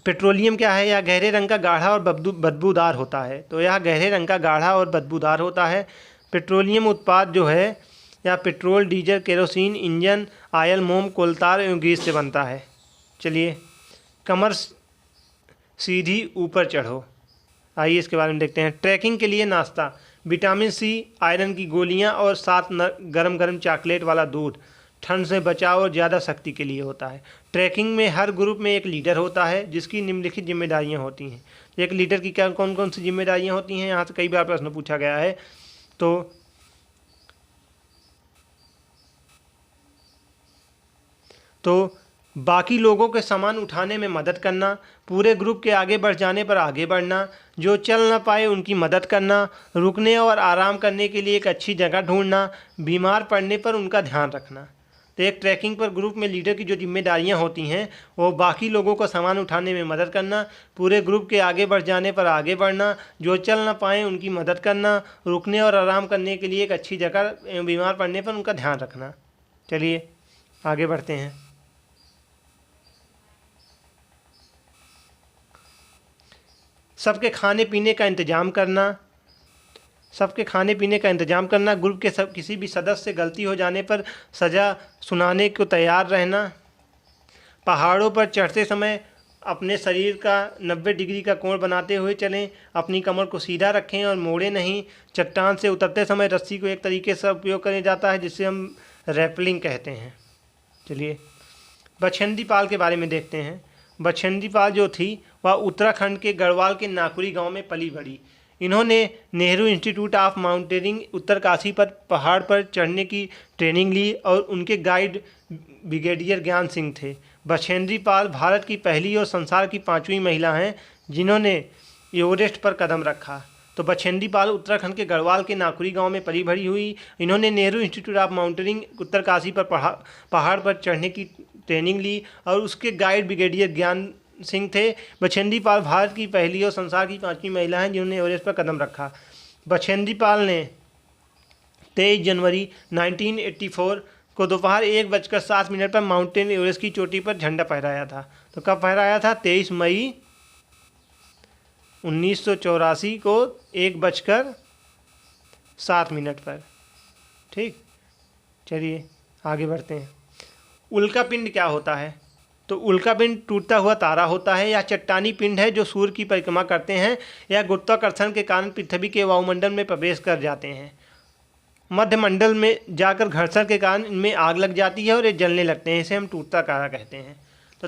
पेट्रोलियम क्या है? यह गहरे रंग का गाढ़ा और बदबूदार होता है। तो यह गहरे रंग का गाढ़ा और बदबूदार होता है। पेट्रोलियम उत्पाद जो है या petrol, diesel, kerosene, engine, oil, मोम, कोलतार एवं ग्रीस से बनता है। चलिए कमर सीधी ऊपर चढ़ो, आइए इसके बारे में देखते हैं। ट्रैकिंग के लिए नाश्ता, विटामिन सी, आयरन की गोलियां और 7 गरम गरम चॉकलेट वाला दूध। ठंड से बचाव और ज़्यादा शक्ति के लिए होता है। ट्रैकिंग में हर ग्रुप में एक लीडर होता है जिसकी निम्नलिखित जिम्मेदारियां होती हैं। एक लीडर की क्या कौन कौन सी जिम्मेदारियां होती हैं, यहाँ से कई बार प्रश्न पूछा गया है। तो बाकी लोगों के सामान उठाने में मदद करना, पूरे ग्रुप के आगे बढ़ जाने पर आगे बढ़ना, जो चल ना पाए उनकी मदद करना, रुकने और आराम करने के लिए एक अच्छी जगह ढूंढना, बीमार पड़ने पर उनका ध्यान रखना। तो एक ट्रैकिंग पर ग्रुप में लीडर की जो जिम्मेदारियां होती हैं वो बाकी लोगों को सामान उठाने में मदद करना, पूरे ग्रुप के आगे बढ़ जाने पर आगे बढ़ना, जो चल ना पाए उनकी मदद करना, रुकने और आराम करने के लिए एक अच्छी जगह, बीमार पड़ने पर उनका ध्यान रखना। चलिए आगे बढ़ते हैं। सबके खाने पीने का इंतज़ाम करना, सबके खाने पीने का इंतज़ाम करना, ग्रुप के सब किसी भी सदस्य से गलती हो जाने पर सज़ा सुनाने को तैयार रहना, पहाड़ों पर चढ़ते समय अपने शरीर का 90 डिग्री का कोण बनाते हुए चलें, अपनी कमर को सीधा रखें और मोड़े नहीं। चट्टान से उतरते समय रस्सी को एक तरीके से उपयोग किया जाता है जिसे हम रैपलिंग कहते हैं। चलिए बछेंद्री पाल के बारे में देखते हैं। बछेंद्री पाल जो थी वह उत्तराखंड के गढ़वाल के नाकुरी गांव में पली बड़ी। इन्होंने Nehru institute of mountaineering Uttarkashi पर पहाड़ पर चढ़ने की ट्रेनिंग ली और उनके गाइड ब्रिगेडियर ज्ञान सिंह थे। बछेंद्री पाल भारत की पहली और संसार की 5वीं महिला हैं जिन्होंने एवरेस्ट पर कदम रखा। तो बछेंद्री पाल उत्तराखंड के गढ़वाल के नाकुरी गांव में पली बड़ी हुई। इन्होंने Nehru institute of mountaineering Uttarkashi पर पहाड़ पर चढ़ने की ट्रेनिंग ली और उसके गाइड ब्रिगेडियर ज्ञान सिंह थे। बछेंद्री पाल भारत की पहली और संसार की 5वीं महिला हैं जिन्होंने एवरेस्ट पर कदम रखा। बछेंद्री पाल ने 23 जनवरी 1984 को दोपहर 1:07 पर माउंटेन एवरेस्ट की चोटी पर झंडा फहराया था। तो कब फहराया था? 23 मई 1984 को 1:07 पर। ठीक, चलिए आगे बढ़ते हैं। उल्का पिंड क्या होता है? तो उल्का पिंड टूटता हुआ तारा होता है या चट्टानी पिंड है जो सूर्य की परिक्रमा करते हैं या गुरुत्वाकर्षण के कारण पृथ्वी के वायुमंडल में प्रवेश कर जाते हैं। मध्यमंडल में जाकर घर्षण के कारण इनमें आग लग जाती है और ये जलने लगते हैं, इसे हम टूटता तारा कहते हैं। तो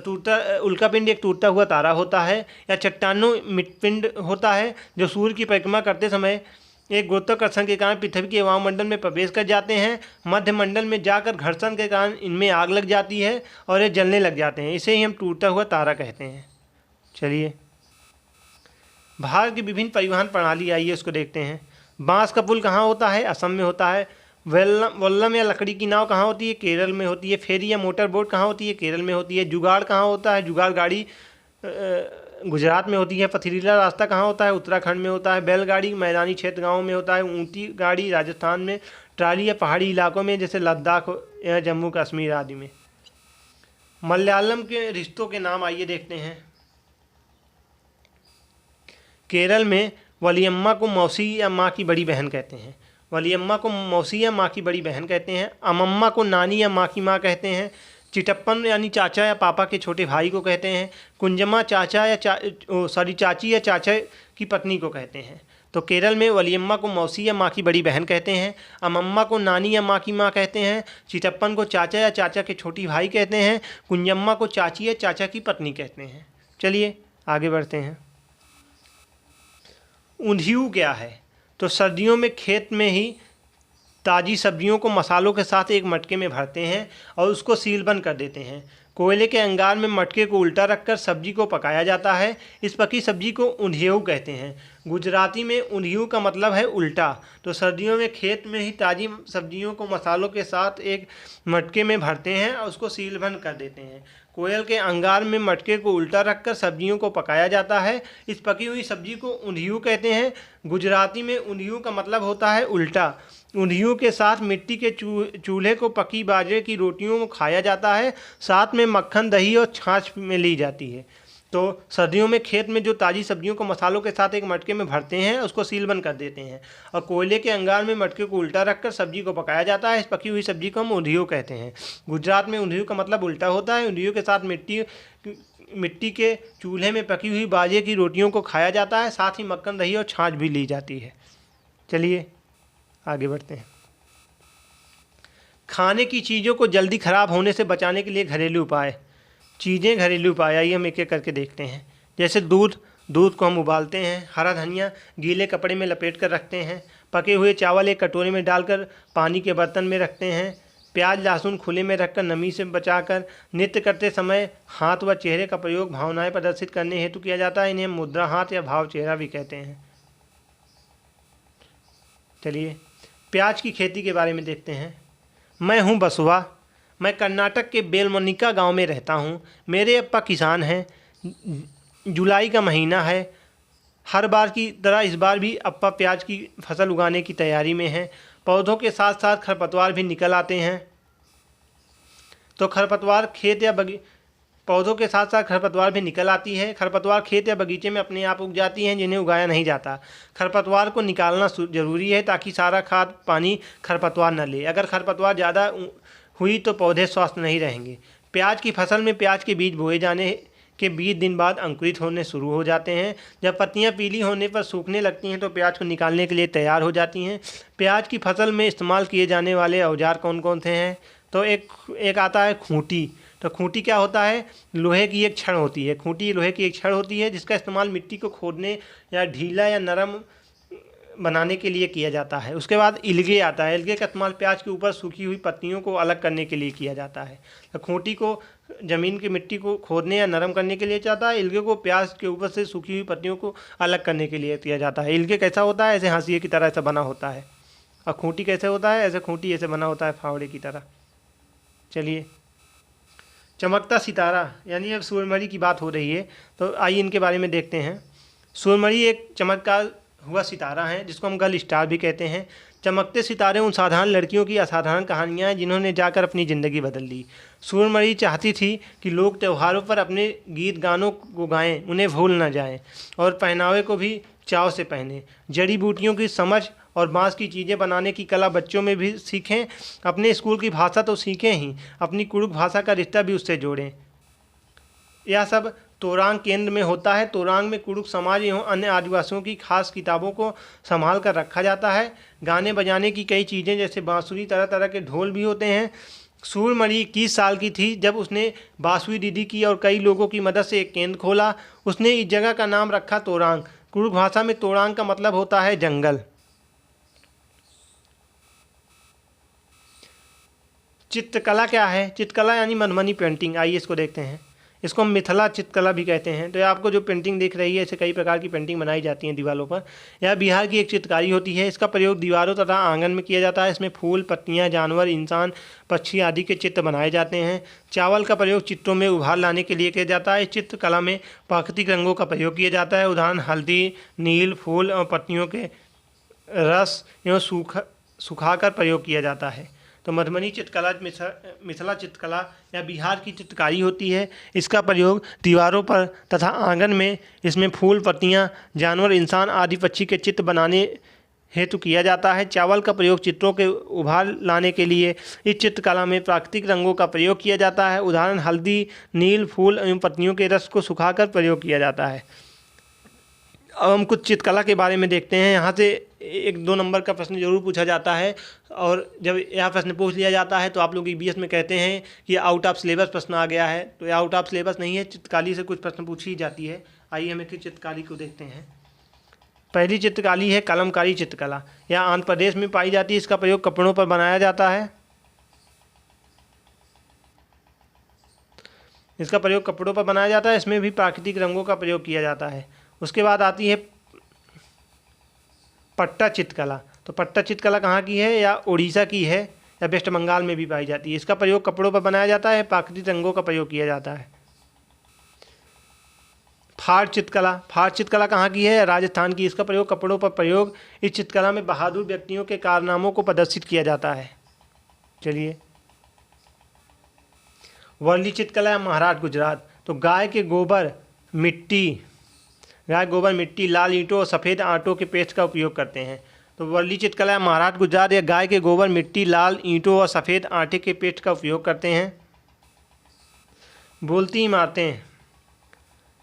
उल्का पिंड एक टूटता हुआ तारा होता है या चट्टानों पिंड होता है जो सूर्य की परिक्रमा करते समय एक गुरुत्वाकर्षण के कारण पृथ्वी के वायुमंडल में प्रवेश कर जाते हैं। मध्यमंडल में जाकर घर्षण के कारण इनमें आग लग जाती है और ये जलने लग जाते हैं, इसे ही हम टूटता हुआ तारा कहते हैं। चलिए भारत की विभिन्न परिवहन प्रणाली आइए उसको देखते हैं। बांस का पुल कहाँ होता है? असम में होता है। वल्लम या लकड़ी की नाव कहाँ होती है? केरल में होती है। फेरी या मोटर बोट कहाँ होती है? केरल में होती है। जुगाड़ कहाँ होता है? जुगाड़ गाड़ी गुजरात में होती है। पथरीला रास्ता कहाँ होता है? उत्तराखंड में होता है। बैलगाड़ी मैदानी क्षेत्र गाँव में होता है। ऊँटी गाड़ी राजस्थान में। ट्राली या पहाड़ी इलाकों में जैसे लद्दाख या जम्मू कश्मीर आदि में। मलयालम के रिश्तों के नाम आइए देखते हैं। केरल में वलियम्मा को मौसी या माँ की बड़ी बहन कहते हैं। वलियम्मा को मौसी या माँ की बड़ी बहन कहते हैं। अमम्मा को नानी या माँ की माँ कहते हैं। चिटप्पन यानी चाचा या पापा के छोटे भाई को कहते हैं। कुंजम्मा चाचा या चाची या चाचा की पत्नी को कहते हैं। तो केरल में वलियम्मा को मौसी या माँ की बड़ी बहन कहते हैं। अमम्मा को नानी या माँ की माँ कहते हैं। चिटप्पन को चाचा या चाचा के छोटी भाई कहते हैं। कुंजम्मा को चाची या चाचा की पत्नी कहते हैं। चलिए आगे बढ़ते हैं। ऊंधियू क्या है? तो सर्दियों में खेत में ही ताज़ी सब्जियों को मसालों के साथ एक मटके में भरते हैं और उसको सीलबंद कर देते हैं। कोयले के अंगार में मटके को उल्टा रखकर सब्जी को पकाया जाता है। इस पकी सब्जी को ऊंधियू कहते हैं। गुजराती में ऊंधियू का मतलब है उल्टा। तो सर्दियों में खेत में ही ताज़ी सब्जियों को मसालों के साथ एक मटके में भरते हैं और उसको सीलबंद कर देते हैं। कोयल के अंगार में मटके को उल्टा रखकर सब्जियों को पकाया जाता है। इस पकी हुई सब्जी को ऊंधियू कहते हैं। गुजराती में ऊंधियू का मतलब होता है उल्टा। ऊंधियू के साथ मिट्टी के चूल्हे को पकी बाजरे की रोटियों को खाया जाता है। साथ में मक्खन, दही और छाछ में ली जाती है। तो सर्दियों में खेत में जो ताज़ी सब्जियों को मसालों के साथ एक मटके में भरते हैं उसको सीलबंद कर देते हैं और कोयले के अंगार में मटके को उल्टा रखकर सब्जी को पकाया जाता है। इस पकी हुई सब्जी को हम ऊंधियू कहते हैं। गुजरात में ऊंधियू का मतलब उल्टा होता है। ऊंधियू के साथ मिट्टी के चूल्हे में पकी हुई बाजरे की रोटियों को खाया जाता है। साथ ही मक्खन, दही और छाछ भी ली जाती है। चलिए आगे बढ़ते हैं। खाने की चीज़ों को जल्दी ख़राब होने से बचाने के लिए घरेलू उपाय। घरेलू उपाय आइए हम एक एक करके देखते हैं। जैसे दूध को हम उबालते हैं। हरा धनिया गीले कपड़े में लपेट कर रखते हैं। पके हुए चावल एक कटोरे में डालकर पानी के बर्तन में रखते हैं। प्याज लहसुन खुले में रखकर नमी से बचाकर नृत्य करते समय हाथ व चेहरे का प्रयोग भावनाएं प्रदर्शित करने हेतु किया जाता है। इन्हें मुद्रा हाथ या भाव चेहरा भी कहते हैं। चलिए प्याज की खेती के बारे में देखते हैं। मैं हूँ बसुआ। मैं कर्नाटक के बेलमनिका गांव में रहता हूँ। मेरे अप्पा किसान हैं। जुलाई का महीना है। हर बार की तरह इस बार भी अप्पा प्याज की फसल उगाने की तैयारी में हैं। पौधों के साथ साथ खरपतवार भी निकल आते हैं। तो खरपतवार खेत या पौधों के साथ साथ खरपतवार भी निकल आती है। खरपतवार खेत या बगीचे में अपने आप उग जाती हैं, जिन्हें उगाया नहीं जाता। खरपतवार को निकालना जरूरी है ताकि सारा खाद पानी खरपतवार न ले। अगर खरपतवार ज़्यादा हुई तो पौधे स्वस्थ नहीं रहेंगे। प्याज की फसल में प्याज के बीज बोए जाने के 20 दिन बाद अंकुरित होने शुरू हो जाते हैं। जब पत्तियां पीली होने पर सूखने लगती हैं तो प्याज को निकालने के लिए तैयार हो जाती हैं। प्याज की फसल में इस्तेमाल किए जाने वाले औजार कौन कौन से हैं? तो एक आता है खूंटी। तो खूंटी क्या होता है? लोहे की एक छड़ होती है। खूंटी लोहे की एक छड़ होती है जिसका इस्तेमाल मिट्टी को खोदने या ढीला या नरम बनाने के लिए किया जाता है। उसके बाद इल्गे आता है। इल्गे का इस्तेमाल प्याज के ऊपर सूखी हुई पत्तियों को अलग करने के लिए किया जाता है। तो खूंटी को ज़मीन की मिट्टी को खोदने या नरम करने के लिए जाता है। इल्गे को प्याज के ऊपर से सूखी हुई पत्तियों को अलग करने के लिए किया जाता है। इल्गे कैसा होता है? ऐसे हाशिए की तरह ऐसा बना होता है। और खूंटी कैसे होता है? ऐसे खूंटी ऐसे बना होता है फावड़े की तरह। चलिए चमकता सितारा यानी अब सूर्यमणि की बात हो रही है तो आइए इनके बारे में देखते हैं। सूर्यमणि एक चमत्कार हुआ सितारा है जिसको हम गर्ल स्टार भी कहते हैं। चमकते सितारे उन साधारण लड़कियों की असाधारण कहानियाँ हैं जिन्होंने जाकर अपनी ज़िंदगी बदल ली। सूर्यमणि चाहती थी कि लोग त्योहारों पर अपने गीत गानों को गाएं, उन्हें भूल न जाएं और पहनावे को भी चाव से पहने। जड़ी बूटियों की समझ और बांस की चीज़ें बनाने की कला बच्चों में भी सीखें। अपने स्कूल की भाषा तो सीखें ही, अपनी कुड़ुक भाषा का रिश्ता भी उससे जोड़ें। यह सब तोरांग केंद्र में होता है। तोरांग में कुड़ुक समाज एवं अन्य आदिवासियों की खास किताबों को संभाल कर रखा जाता है। गाने बजाने की कई चीज़ें जैसे बांसुरी, तरह तरह के ढोल भी होते हैं। सूर्यमणि 21 साल की थी जब उसने बांसुरी दीदी की और कई लोगों की मदद से एक केंद्र खोला। उसने इस जगह का नाम रखा तोरांग। कुड़ुक भाषा में तोरांग का मतलब होता है जंगल। चित्रकला क्या है? चित्रकला यानी मनमानी पेंटिंग। आइए इसको देखते हैं। इसको हम मिथिला चित्रकला भी कहते हैं। तो ये आपको जो पेंटिंग दिख रही है ऐसे कई प्रकार की पेंटिंग बनाई जाती हैं दीवारों पर। यह बिहार की एक चित्रकारी होती है। इसका प्रयोग दीवारों तथा आंगन में किया जाता है। इसमें फूल, पत्तियां, जानवर, इंसान, पक्षी आदि के चित्र बनाए जाते हैं। चावल का प्रयोग चित्रों में उभार लाने के लिए किया जाता है। इस चित्रकला में प्राकृतिक रंगों का प्रयोग किया जाता है। उदाहरण हल्दी, नील, फूल और पत्तियों के रस एवं सुखाकर प्रयोग किया जाता है। तो मधुबनी चित्रकला मिथिला चित्रकला या बिहार की चित्रकारी होती है। इसका प्रयोग दीवारों पर तथा आंगन में इसमें फूल, पत्तियां, जानवर, इंसान आदि पक्षी के चित्र बनाने हेतु किया जाता है। चावल का प्रयोग चित्रों के उभार लाने के लिए इस चित्रकला में प्राकृतिक रंगों का प्रयोग किया जाता है। उदाहरण हल्दी, नील, फूल एवं पत्तियों के रस को सुखाकर प्रयोग किया जाता है। अब हम कुछ चित्रकला के बारे में देखते हैं। यहाँ से 1-2 नंबर का प्रश्न जरूर पूछा जाता है और जब यह प्रश्न पूछ लिया जाता है तो आप लोग ईवीएस में कहते हैं कि आउट ऑफ सिलेबस प्रश्न आ गया है। तो यह आउट ऑफ सिलेबस नहीं है, चित्रकारी से कुछ प्रश्न पूछी जाती है। आइए हम एक चित्रकारी को देखते हैं। पहली चित्रकारी है कलमकारी चित्रकला। यह आंध्र प्रदेश में पाई जाती है। इसका प्रयोग कपड़ों पर बनाया जाता है। इसमें भी प्राकृतिक रंगों का प्रयोग किया जाता है। उसके बाद आती है पट्टा चित्रकला। तो पट्टा चित्रकला कहाँ की है? या उड़ीसा की है या वेस्ट बंगाल में भी पाई जाती है। इसका प्रयोग कपड़ों पर बनाया जाता है। प्राकृतिक रंगों का प्रयोग किया जाता है। फाड़ चित्रकला कहाँ की है? राजस्थान की। इसका प्रयोग कपड़ों पर प्रयोग। इस चित्रकला में बहादुर व्यक्तियों के कारनामों को प्रदर्शित किया जाता है। चलिए वर्ली चित्रकला महाराष्ट्र गुजरात। तो गाय गोबर मिट्टी, लाल ईंटों और सफ़ेद आटों के पेस्ट का उपयोग करते हैं। तो वर्ली चित्रकला महाराष्ट्र गुजरात या गाय के गोबर, मिट्टी, लाल ईंटों और सफ़ेद आटे के पेस्ट का उपयोग करते हैं। बोलती इमारतें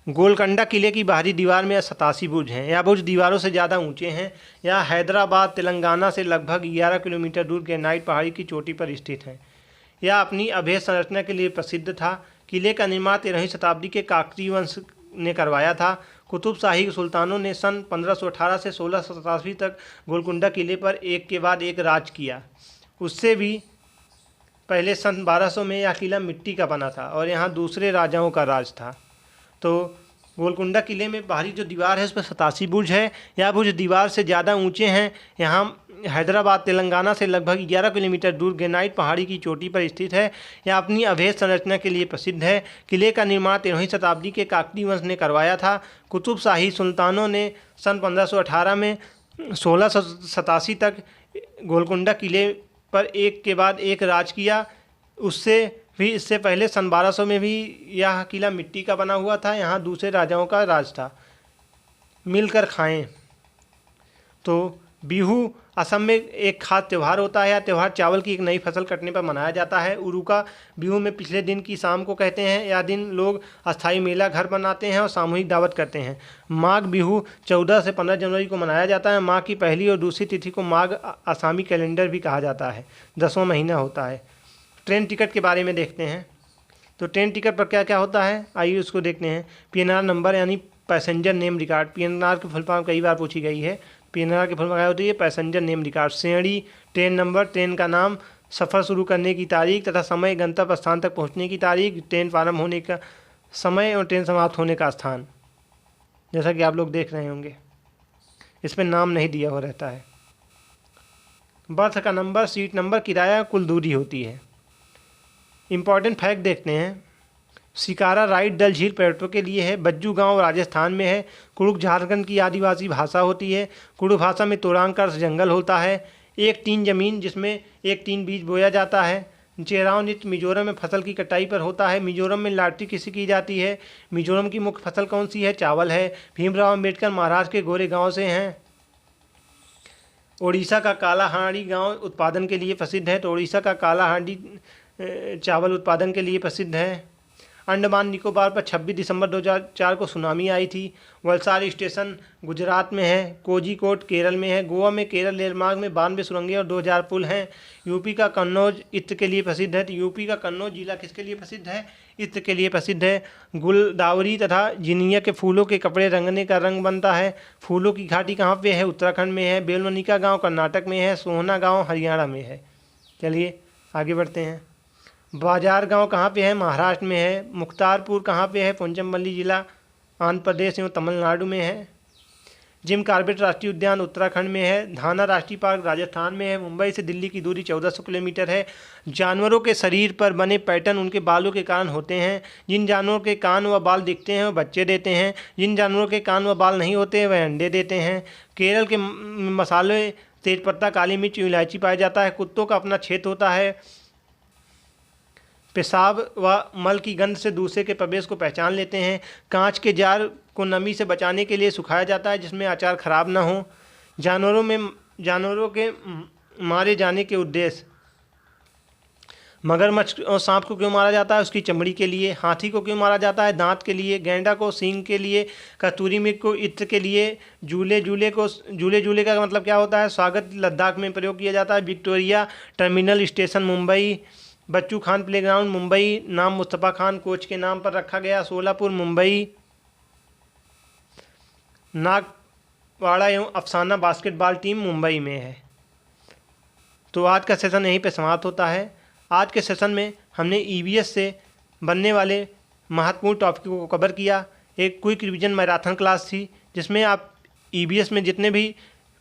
गोलकुंडा किले की बाहरी दीवार में 87 बुर्ज हैं। यह बुर्ज दीवारों से ज़्यादा ऊंचे हैं। यह हैदराबाद तेलंगाना से लगभग 11 किलोमीटर दूर ग्रेनाइट पहाड़ी की चोटी पर स्थित है। यह अपनी अभेद संरचना के लिए प्रसिद्ध था। किले का निर्माण 13वीं शताब्दी के काकतीय वंश ने करवाया था। कुतुब शाही सुल्तानों ने सन 1518 से 1687 तक गोलकुंडा किले पर एक के बाद एक राज किया। उससे भी पहले सन 1200 में यह किला मिट्टी का बना था और यहाँ दूसरे राजाओं का राज था। तो गोलकुंडा किले में बाहरी जो दीवार है उस पर 87 बुर्ज है। यह बुर्ज दीवार से ज़्यादा ऊंचे हैं। यहाँ हैदराबाद तेलंगाना से लगभग 11 किलोमीटर दूर ग्रेनाइट पहाड़ी की चोटी पर स्थित है। यह अपनी अभेद संरचना के लिए प्रसिद्ध है। किले का निर्माण 13वीं शताब्दी के काकतीय वंश ने करवाया था। कुतुब शाही सुल्तानों ने सन 1518 में 1687 तक गोलकुंडा किले पर एक के बाद एक राज किया। इससे पहले सन 1200 में भी यह किला मिट्टी का बना हुआ था। यहाँ दूसरे राजाओं का राज था। मिलकर खाएं। तो बिहू असम में एक खास त्यौहार होता है। यह त्यौहार चावल की एक नई फसल कटने पर मनाया जाता है। उरुका बिहू में पिछले दिन की शाम को कहते हैं। यह दिन लोग अस्थाई मेला घर बनाते हैं और सामूहिक दावत करते हैं। माघ बिहू 14 से 15 जनवरी को मनाया जाता है। माघ की पहली और दूसरी तिथि को माघ आसामी कैलेंडर भी कहा जाता है। 10वां महीना होता है। ट्रेन टिकट के बारे में देखते हैं। तो ट्रेन टिकट पर क्या क्या होता है, आइए उसको देखते हैं। PNR नंबर यानी पैसेंजर नेम रिकॉर्ड। PNR की फुल फॉर्म कई बार पूछी गई है। PNR की फुल फॉर्म क्या होती है? Passenger name record. श्रेणी, ट्रेन नंबर, ट्रेन का नाम, सफ़र शुरू करने की तारीख तथा समय, गंतव्य स्थान तक पहुंचने की तारीख, ट्रेन प्रारंभ होने का समय और ट्रेन समाप्त होने का स्थान, जैसा कि आप लोग देख रहे होंगे। इसमें नाम नहीं दिया हुआ रहता है। बर्थ का नंबर, सीट नंबर, किराया, कुल दूरी होती है। इम्पॉर्टेंट फैक्ट देखते हैं। शिकारा राइट डल झील पर्यटकों के लिए है। बज्जू गांव राजस्थान में है। कुड़ुक झारखंड की आदिवासी भाषा होती है। कुड़ुक भाषा में तोरांग का अर्थ जंगल होता है। एक टीन जमीन जिसमें एक टीन बीज बोया जाता है। चेराव नृत्य मिजोरम में फसल की कटाई पर होता है। मिजोरम में लॉटरी किसी की जाती है। मिजोरम की मुख्य फसल कौन सी है? चावल है। भीमराव अम्बेडकर महाराष्ट्र के गोरे गाँव से हैं। उड़ीसा का कालाहांडी गाँव उत्पादन के लिए प्रसिद्ध है। तो उड़ीसा का कालाहांडी चावल उत्पादन के लिए प्रसिद्ध है। अंडमान निकोबार पर 26 दिसंबर 2004 को सुनामी आई थी। वलसाड स्टेशन गुजरात में है। कोझिकोड केरल में है। गोवा में केरल रेलमार्ग में 92 सुरंगें और 2000 पुल हैं। यूपी का कन्नौज इत्र के लिए प्रसिद्ध है। तो यूपी का कन्नौज जिला किसके लिए प्रसिद्ध है? इत्र के लिए प्रसिद्ध है। गुलदावरी तथा जिनिया के फूलों के कपड़े रंगने का रंग बनता है। फूलों की घाटी कहाँ पे है? उत्तराखंड में है। बेलवनिका गाँव कर्नाटक में है। सोहना गाँव हरियाणा में है। चलिए आगे बढ़ते हैं। बाजार गांव कहाँ पे है? महाराष्ट्र में है। मुख्तारपुर कहाँ पे है? पोचमपल्ली जिला आंध्र प्रदेश एवं तमिलनाडु में है। जिम कॉर्बेट राष्ट्रीय उद्यान उत्तराखंड में है। धाना राष्ट्रीय पार्क राजस्थान में है। मुंबई से दिल्ली की दूरी 1400 किलोमीटर है। जानवरों के शरीर पर बने पैटर्न उनके बालों के कारण होते हैं। जिन जानवरों के कान व बाल दिखते हैं वह बच्चे देते हैं। जिन जानवरों के कान व बाल नहीं होते वह अंडे देते हैं। केरल के मसाले तेजपत्ता, काली मिर्च, इलायची पाया जाता है। कुत्तों का अपना क्षेत्र होता है। पेशाब व मल की गंध से दूसरे के प्रवेश को पहचान लेते हैं। कांच के जार को नमी से बचाने के लिए सुखाया जाता है जिसमें अचार खराब ना हो। जानवरों के मारे जाने के उद्देश्य। मगरमच्छ और सांप को क्यों मारा जाता है? उसकी चमड़ी के लिए। हाथी को क्यों मारा जाता है? दांत के लिए। गैंडा को सींग के लिए। कस्तूरी मृग को इत्र के लिए। झूले का मतलब क्या होता है? स्वागत लद्दाख में प्रयोग किया जाता है। Victoria terminal station Mumbai. Bachchu Khan playground Mumbai, नाम मुस्तफ़ा खान कोच के नाम पर रखा गया। सोलापुर मुंबई। नागवाड़ा एवं अफसाना बास्केटबॉल टीम मुंबई में है। तो आज का सेशन यहीं पे समाप्त होता है। आज के सेशन में हमने EVS से बनने वाले महत्वपूर्ण टॉपिकों को कवर किया। एक क्विक रिवीजन मैराथन क्लास थी जिसमें आप EVS में जितने भी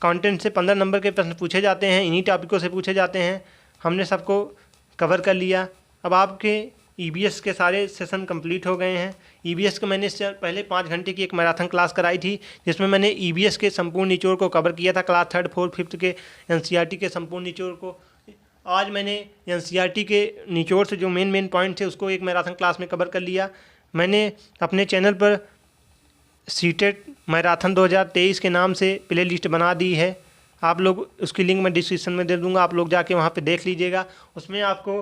कंटेंट से 15 नंबर के प्रश्न पूछे जाते हैं इन्हीं टॉपिकों से पूछे जाते हैं। हमने सबको कवर कर लिया। अब आपके EVS के सारे सेशन कंप्लीट हो गए हैं। EVS को मैंने इससे पहले 5 घंटे की एक मैराथन क्लास कराई थी जिसमें मैंने EVS के संपूर्ण निचोड़ को कवर किया था। क्लास 3rd, 4th, 5th के NCERT के संपूर्ण निचोड़ को। आज मैंने NCERT के निचोड़ से जो मेन पॉइंट थे उसको एक मैराथन क्लास में कवर कर लिया। मैंने अपने चैनल पर सीटेट मैराथन 2023 के नाम से प्ले लिस्ट बना दी है। आप लोग उसकी लिंक मैं डिस्क्रिप्शन में दे दूंगा, आप लोग जाके वहाँ पे देख लीजिएगा। उसमें आपको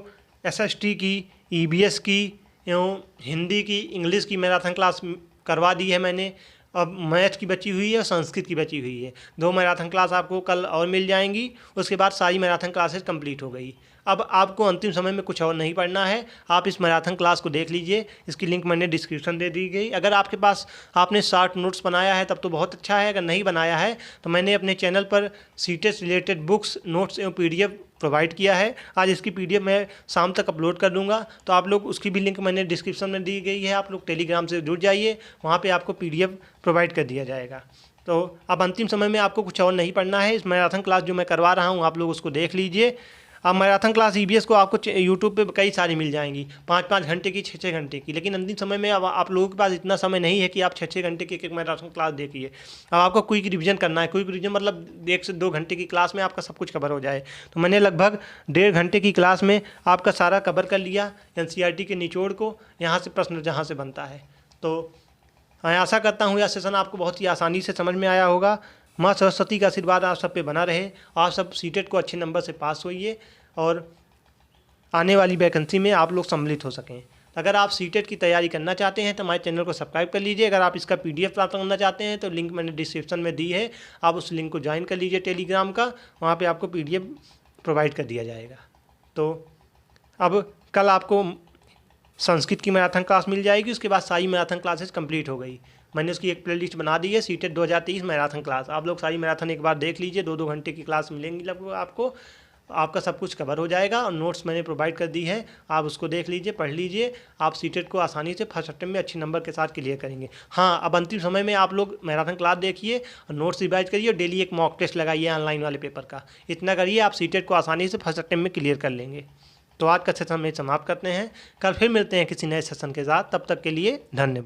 SST की, EVS की एवं हिंदी की, इंग्लिश की मैराथन क्लास करवा दी है मैंने। अब मैथ की बची हुई है और संस्कृत की बची हुई है। 2 मैराथन क्लास आपको कल और मिल जाएंगी। उसके बाद सारी मैराथन क्लासेस कंप्लीट हो गई। अब आपको अंतिम समय में कुछ और नहीं पढ़ना है, आप इस मैराथन क्लास को देख लीजिए। इसकी लिंक मैंने डिस्क्रिप्शन दे दी गई। अगर आपके पास आपने शॉर्ट नोट्स बनाया है तब तो बहुत अच्छा है, अगर नहीं बनाया है तो मैंने अपने चैनल पर सीटेट रिलेटेड बुक्स, नोट्स एवं PDF प्रोवाइड किया है। आज इसकी PDF मैं शाम तक अपलोड कर दूंगा, तो आप लोग उसकी भी लिंक मैंने डिस्क्रिप्शन में दी गई है। आप लोग टेलीग्राम से जुड़ जाइए, वहाँ पे आपको PDF प्रोवाइड कर दिया जाएगा। तो अब अंतिम समय में आपको कुछ और नहीं पढ़ना है। इस मैराथन क्लास जो मैं करवा रहा हूँ आप लोग उसको देख लीजिए। अब मैराथन क्लास EVS को आपको यूट्यूब पे कई सारी मिल जाएंगी, 5-5 घंटे की, 6-6 घंटे की। लेकिन अंतिम समय में अब आप लोगों के पास इतना समय नहीं है कि आप 6-6 घंटे की एक मैराथन क्लास देखिए। अब आपको क्विक रिवीजन करना है। क्विक रिवीजन मतलब 1 से 2 घंटे की क्लास में आपका सब कुछ कवर हो जाए। तो मैंने लगभग 1.5 घंटे की क्लास में आपका सारा कवर कर लिया, NCERT के निचोड़ को, यहाँ से प्रश्न जहाँ से बनता है। तो मैं आशा करता हूँ यह सेशन आपको बहुत ही आसानी से समझ में आया होगा। माँ सरस्वती का आशीर्वाद आप सब पे बना रहे। आप सब सीटेट को अच्छे नंबर से पास होइए और आने वाली वैकेंसी में आप लोग सम्मिलित हो सकें। अगर आप सीटेट की तैयारी करना चाहते हैं तो हमारे चैनल को सब्सक्राइब कर लीजिए। अगर आप इसका PDF प्राप्त करना चाहते हैं तो लिंक मैंने डिस्क्रिप्शन में दी है, आप उस लिंक को ज्वाइन कर लीजिए टेलीग्राम का, वहाँ पे आपको PDF प्रोवाइड कर दिया जाएगा। तो अब कल आपको संस्कृत की मैराथन क्लास मिल जाएगी। उसके बाद सारी मैराथन क्लासेस कंप्लीट हो गई। मैंने उसकी एक प्लेलिस्ट बना दी है, सीटेट 2023 मैराथन क्लास। आप लोग सारी मैराथन एक बार देख लीजिए, 2-2 घंटे की क्लास मिलेंगी लगभग आपको। आपका सब कुछ कवर हो जाएगा और नोट्स मैंने प्रोवाइड कर दी है, आप उसको देख लीजिए, पढ़ लीजिए। आप सीटेट को आसानी से फर्स्ट अटेम्प्ट में अच्छे नंबर के साथ क्लियर करेंगे। हाँ, अब अंतिम समय में आप लोग मैराथन क्लास देखिए और नोट्स रिवाइज करिए और डेली एक मॉक टेस्ट लगाइए ऑनलाइन वाले पेपर का। इतना करिए, आप सीटेट को आसानी से फर्स्ट अटेम्प्ट में क्लियर कर लेंगे। तो आज का सेशन में समाप्त करते हैं। कल फिर मिलते हैं किसी नए सेशन के साथ। तब तक के लिए धन्यवाद।